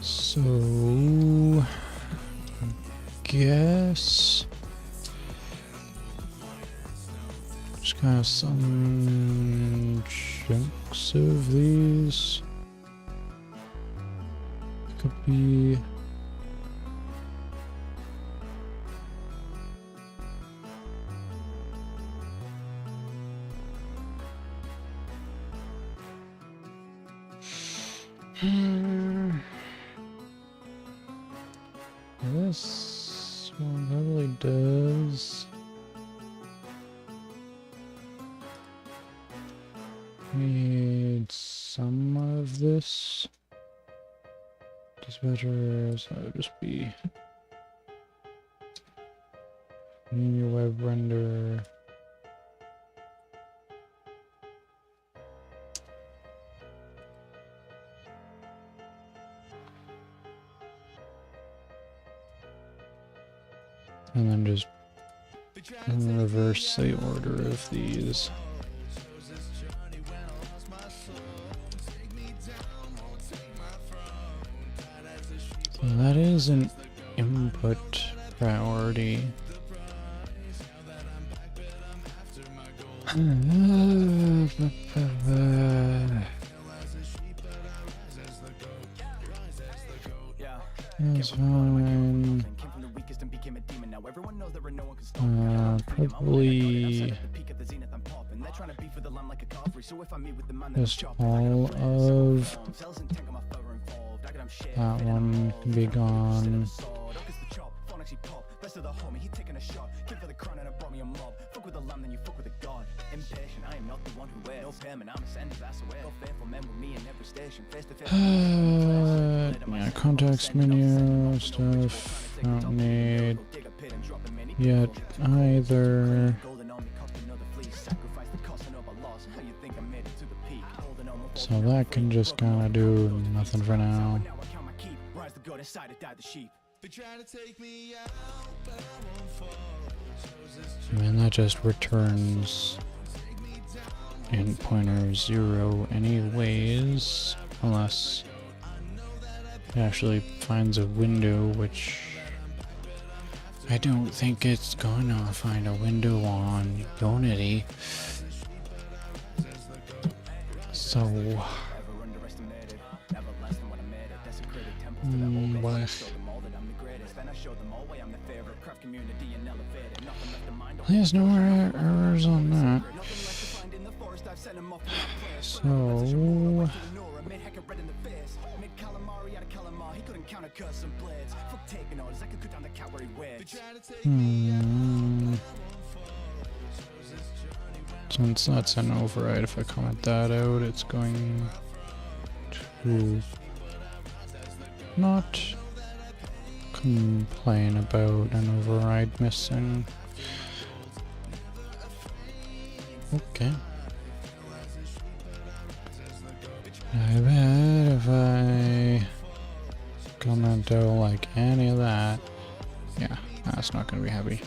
So, guess just kind of some chunks of these could be. This So it probably does. Need some of this. Just better, so it would just be in your web render. And then just reverse the order of these. So that is an input priority. That's fine. Probably just all of that one can be gone. Yeah, context menu stuff, don't need yet either. So that can just kind of do nothing for now. I mean, that just returns int pointer 0 anyways, unless it actually finds a window, which I don't think it's gonna find a window on Unity. So well, there's no errors on that. So since that's an override, if I comment that out, it's going to not complain about an override missing. Okay. I bet if I comment out like any of that, yeah, that's not gonna be happy.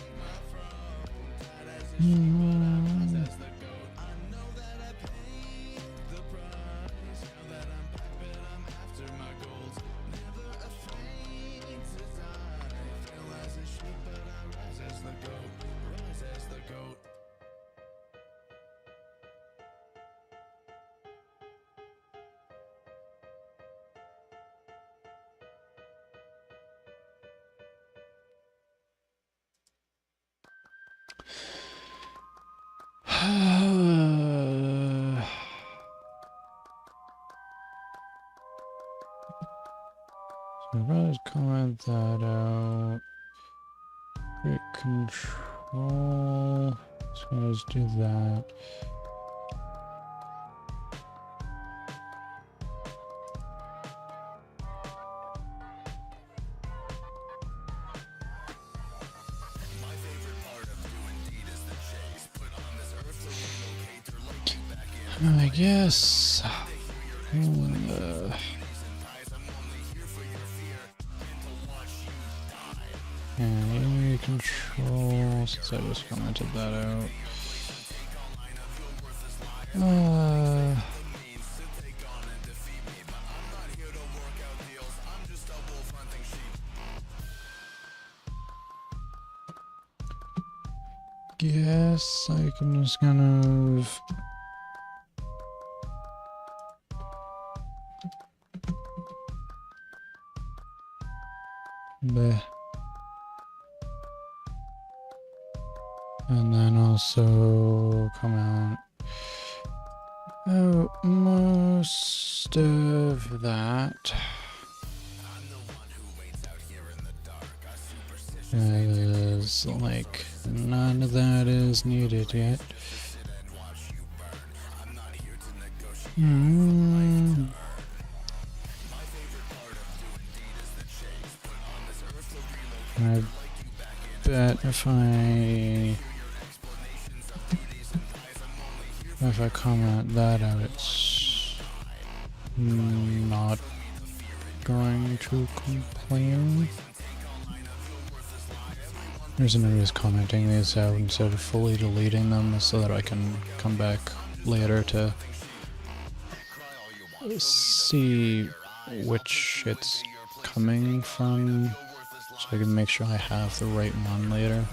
So if I just comment that out, create control, so let's do that. I guess. And control, since I just commented that out. Guess I can just kind of bleh. And then also comment out most of that. Because, like, none of that is needed yet. I bet if I comment that out, it's not going to complain. The reason I'm just commenting these out instead of fully deleting them is so that I can come back later to see which it's coming from, so I can make sure I have the right one later.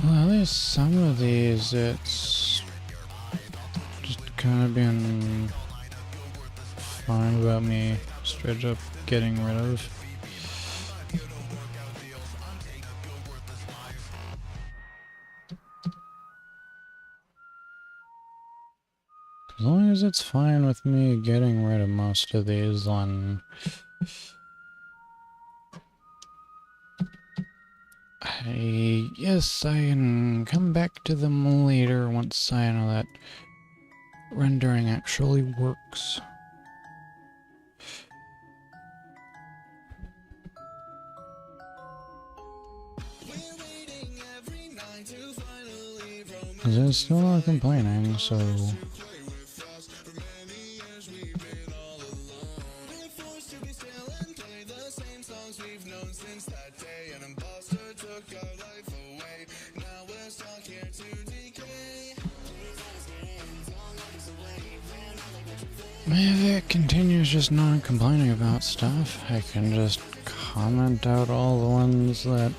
Well, at least some of these, it's just kind of been fine about me straight up getting rid of. As long as it's fine with me getting rid of most of these, then yes, I can come back to them later once I know that rendering actually works. Because it's still not complaining, so... If it continues just not complaining about stuff, I can just comment out all the ones that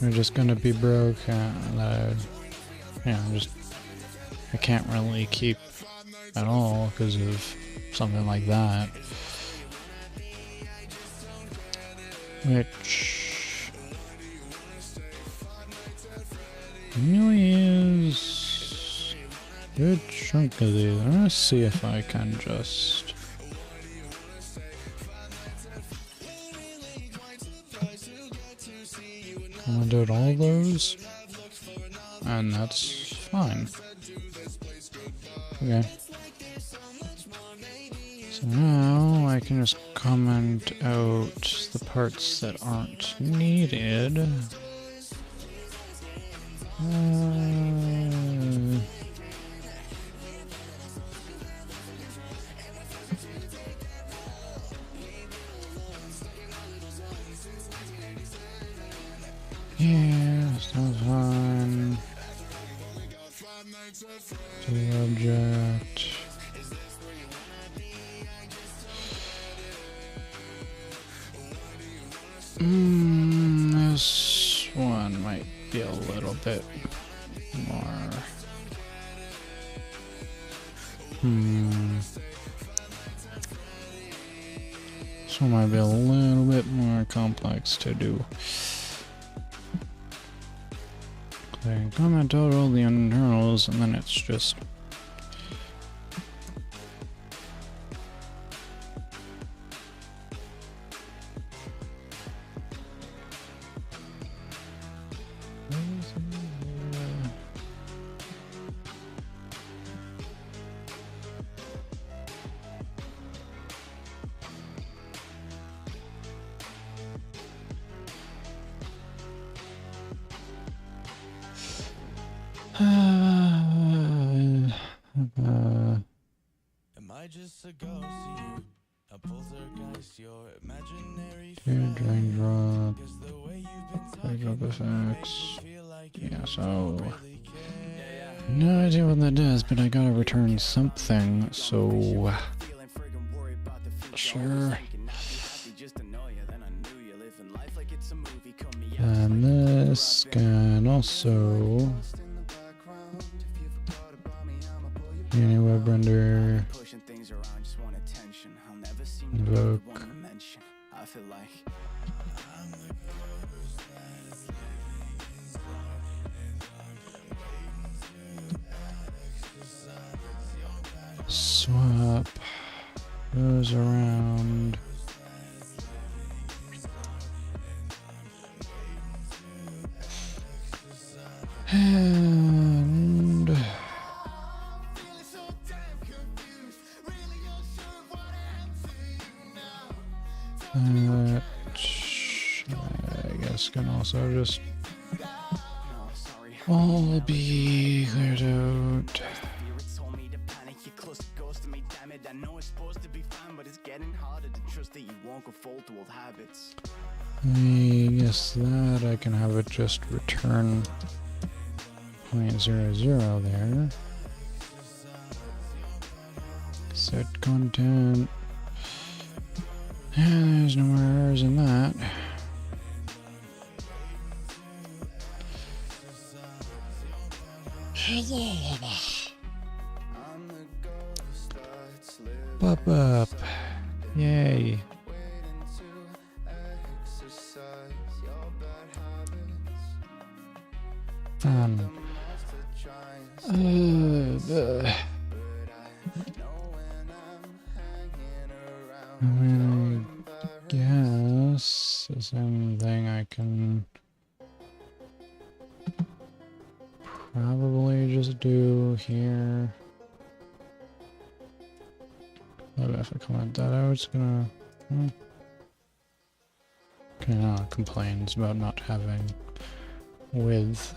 are just gonna be broke and that I can't really keep at all because of something like that. Which really is a good chunk of these. I'm gonna see if I can just comment out all those, and that's fine. Okay. So now I can just comment out the parts that aren't needed. Yeah, that's fine. To the object. This one might be a little bit more. This one might be a little bit more complex to do. I can comment out all the internals, and then it's just Am I just a ghost to you? A poltergeist, your imaginary drain drop, Guess the way you've been drop effects. feel like you Yeah, so really care. no idea what that does, but I gotta return something, so sure. And this can also Unity Web Render, invoke. goes around. And that, I guess, can also just all be cleared out. I guess that I can have it just return 0.00 there. Set content. And there's no more errors in that. Pop up. Yay. Fun. I mean, I guess the same thing I can probably just do here. But if I comment that out, it's gonna... Okay, now it complains about not having width.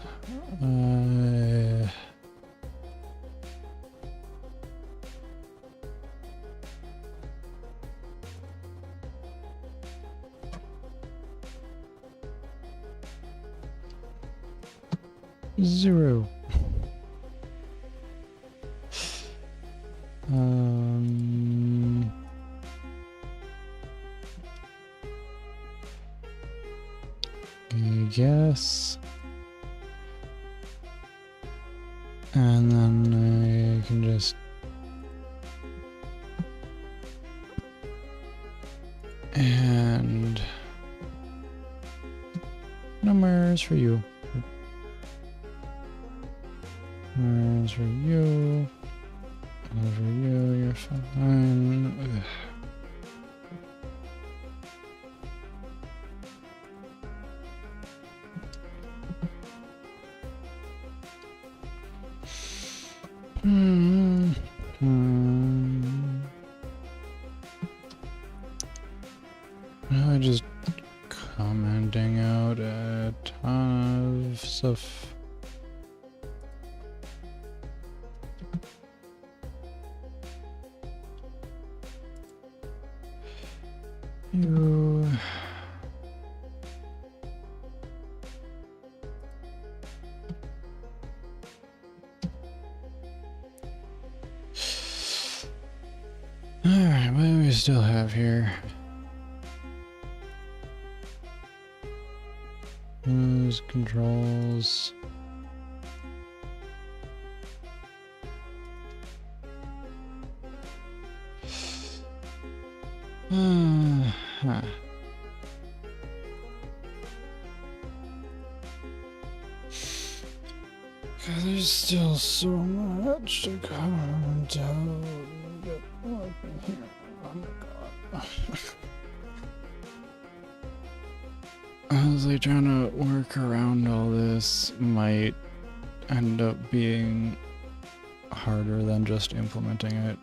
Zero. I guess. And then I can just... And... numbers for you. Numbers for you. And for you, you're fine. Ugh. Really just commenting out a ton of stuff. You... Alright, what do we still have here? Those controls. Huh. There's still so much to come down. Oh my god. Honestly, trying to work around all this might end up being harder than just implementing it.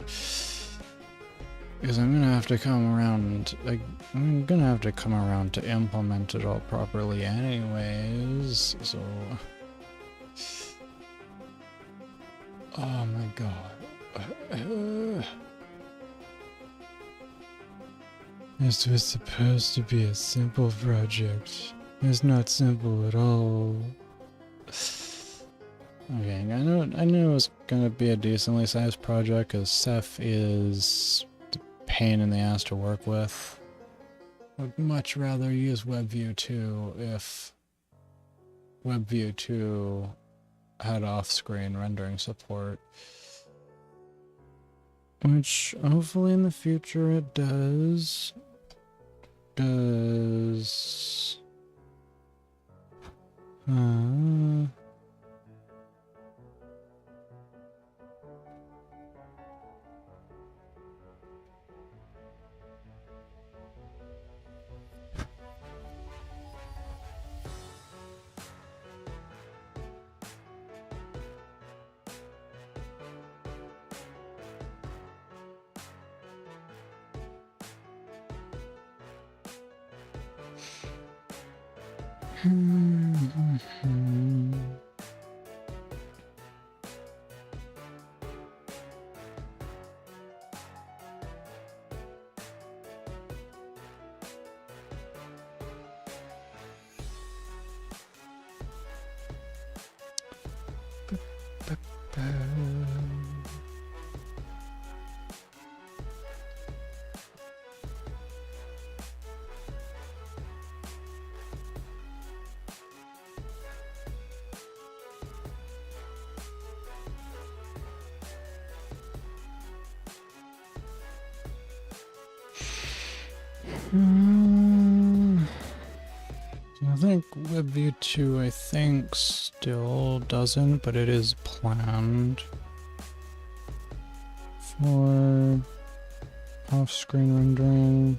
Because I'm gonna have to come around, like, I'm gonna have to come around to implement it all properly anyways, so... Oh my god. This was supposed to be a simple project. It's not simple at all. Okay, I knew it was gonna be a decently sized project, because CEF is a pain in the ass to work with. I'd much rather use WebView 2 if WebView 2 had off-screen rendering support. Which, hopefully in the future it does. Does... I think WebView 2, I think, still doesn't, but it is planned for off-screen rendering.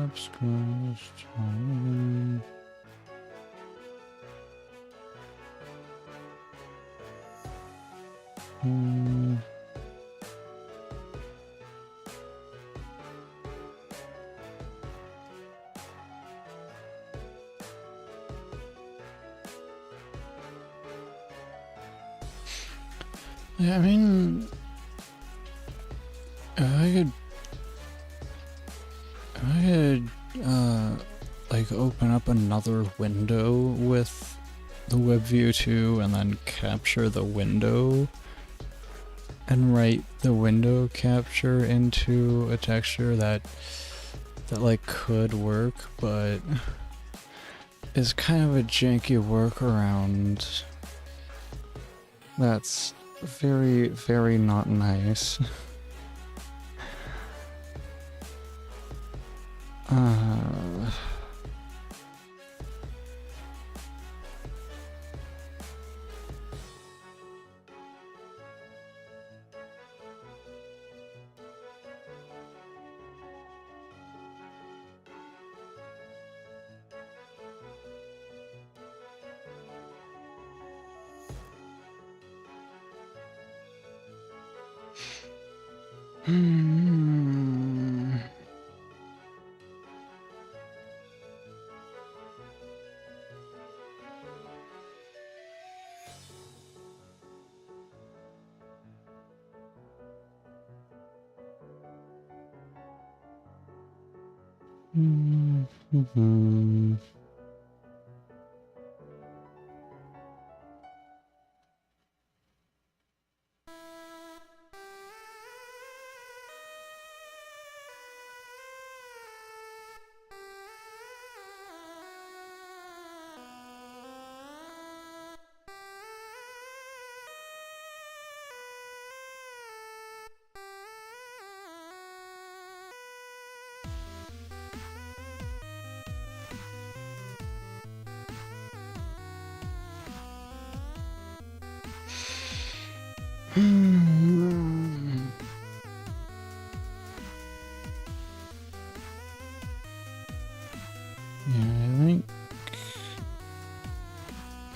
Off-screen rendering. Yeah, I mean, I could, like open up another window with the WebView 2 and then capture the window and write the window capture into a texture that like could work, but is kind of a janky workaround. That's very, very not nice. Yeah, I think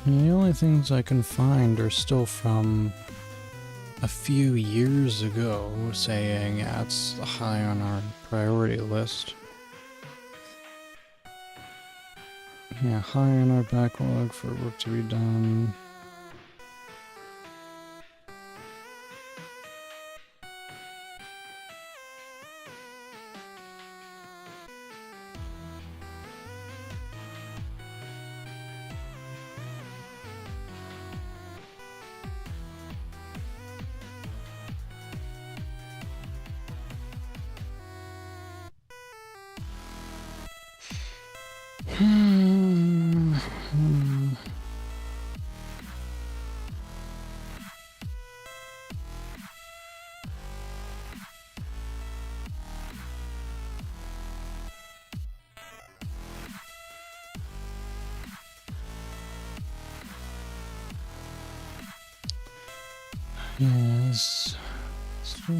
the only things I can find are still from a few years ago, saying yeah, it's high on our priority list. Yeah, high on our backlog for work to be done. Yes. Still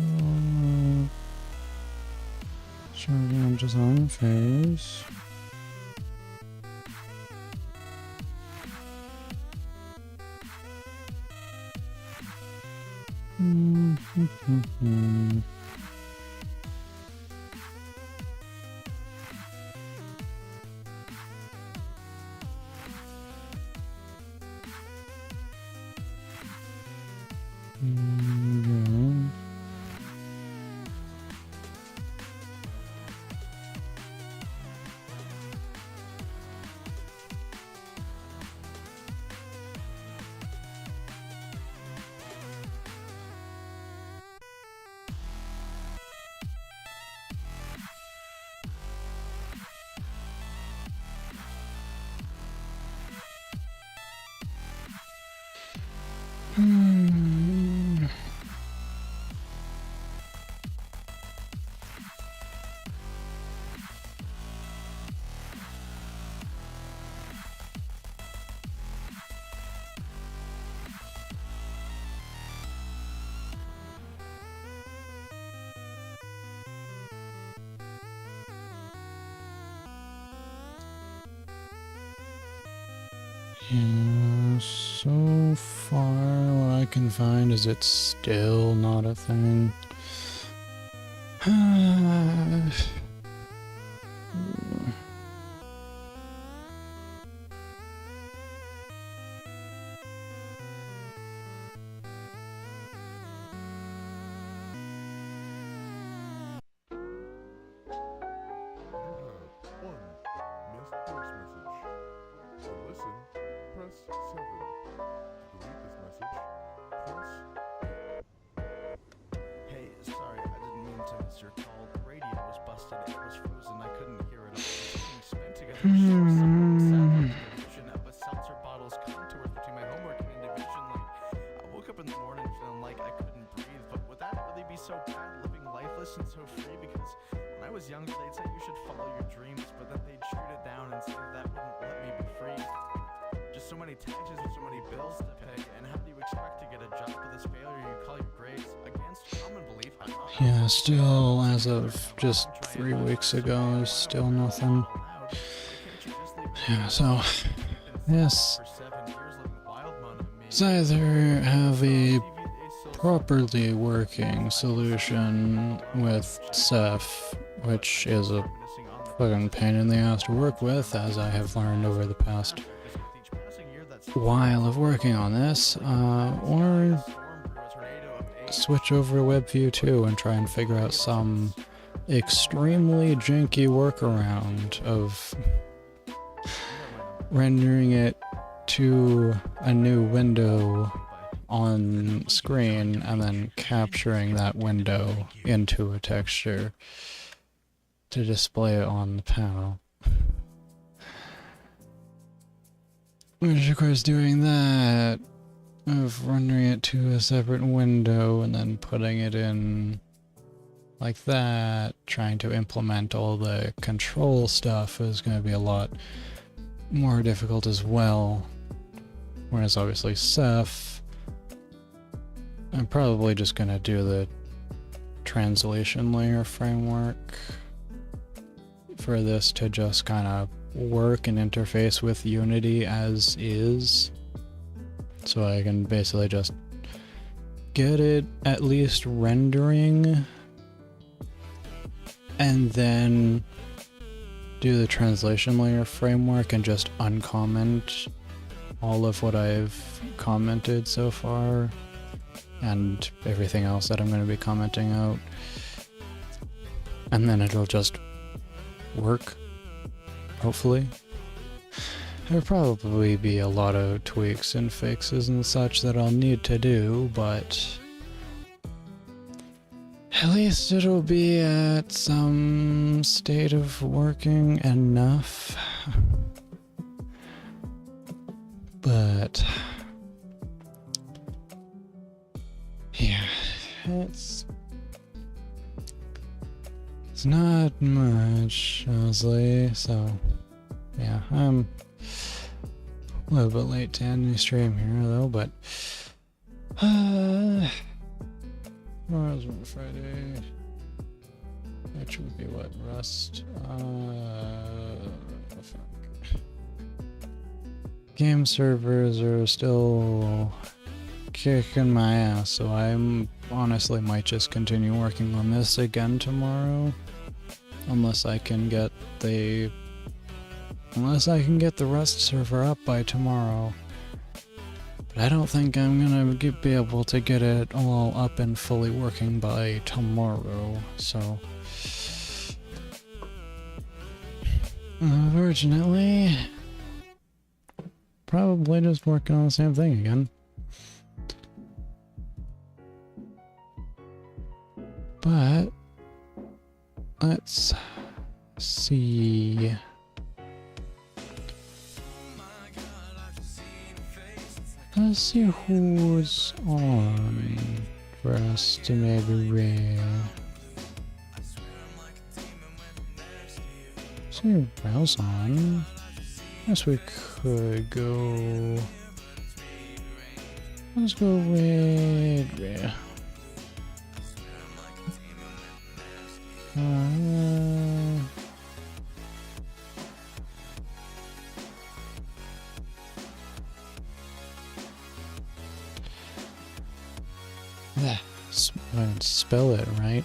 starting on design phase. Yeah, so far what I can find is it's still not a thing. Hey, sorry, I didn't mean to miss your call. The radio was busted, it was frozen, I couldn't hear it all. It was being spent together. Vision of a seltzer bottle's contours between my homework and division. Like, I woke up in the morning feeling like I couldn't breathe, but would that really be so bad, living lifeless and so free? Because when I was younger, they'd say you should follow your dreams, but then they'd shoot it down and say that wouldn't let me be free. Just so many taxes and so many bills to pay, and how do you expect to get a job with this failure you call your grades? Against common belief, Yeah, still, as of just 3 weeks ago, still nothing. Yeah, so, yes. It's either have a properly working solution with CEF, which is a fucking pain in the ass to work with, as I have learned over the past while of working on this, or switch over to WebView 2 and try and figure out some extremely janky workaround of rendering it to a new window on screen and then capturing that window into a texture to display it on the panel. Which, of course, doing that, of rendering it to a separate window and then putting it in like that, trying to implement all the control stuff is going to be a lot more difficult as well. Whereas obviously CEF, I'm probably just going to do the translation layer framework for this to just kind of work and interface with Unity as is. So I can basically just get it at least rendering and then do the translation layer framework and just uncomment all of what I've commented so far and everything else that I'm going to be commenting out. And then it'll just work, hopefully. There'll probably be a lot of tweaks and fixes and such that I'll need to do, but at least it'll be at some state of working enough. But yeah, it's not much, honestly, so yeah, I'm a little bit late to end the stream here, though, but tomorrow's Friday, which would be what, Rust, fuck. Game servers are still kicking my ass, so I honestly might just continue working on this again tomorrow. Unless I can get the Rust server up by tomorrow. But I don't think I'm gonna be able to get it all up and fully working by tomorrow, so... Unfortunately... Probably just working on the same thing again. But... Let's... see... Let's see who's on for us to maybe raid. See who else on. Guess we could go. Let's go raid. I didn't spell it right.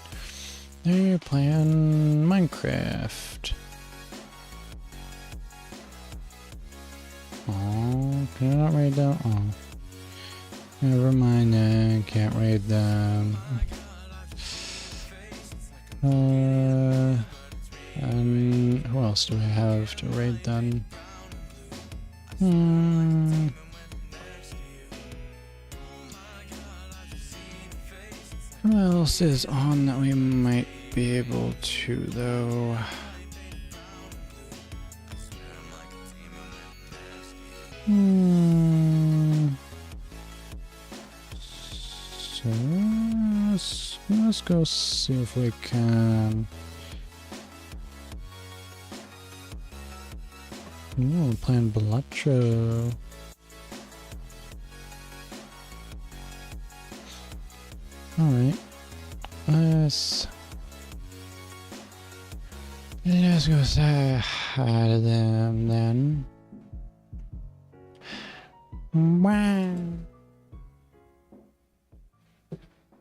They're playing Minecraft. Oh, can I not raid them? Oh. Never mind then, can't raid them. And who else do I have to raid then? Who else is on that we might be able to, though? So, let's go see if we can... Oh, we're playing Blatcho. Alright, let's go say hi to them then. Wow.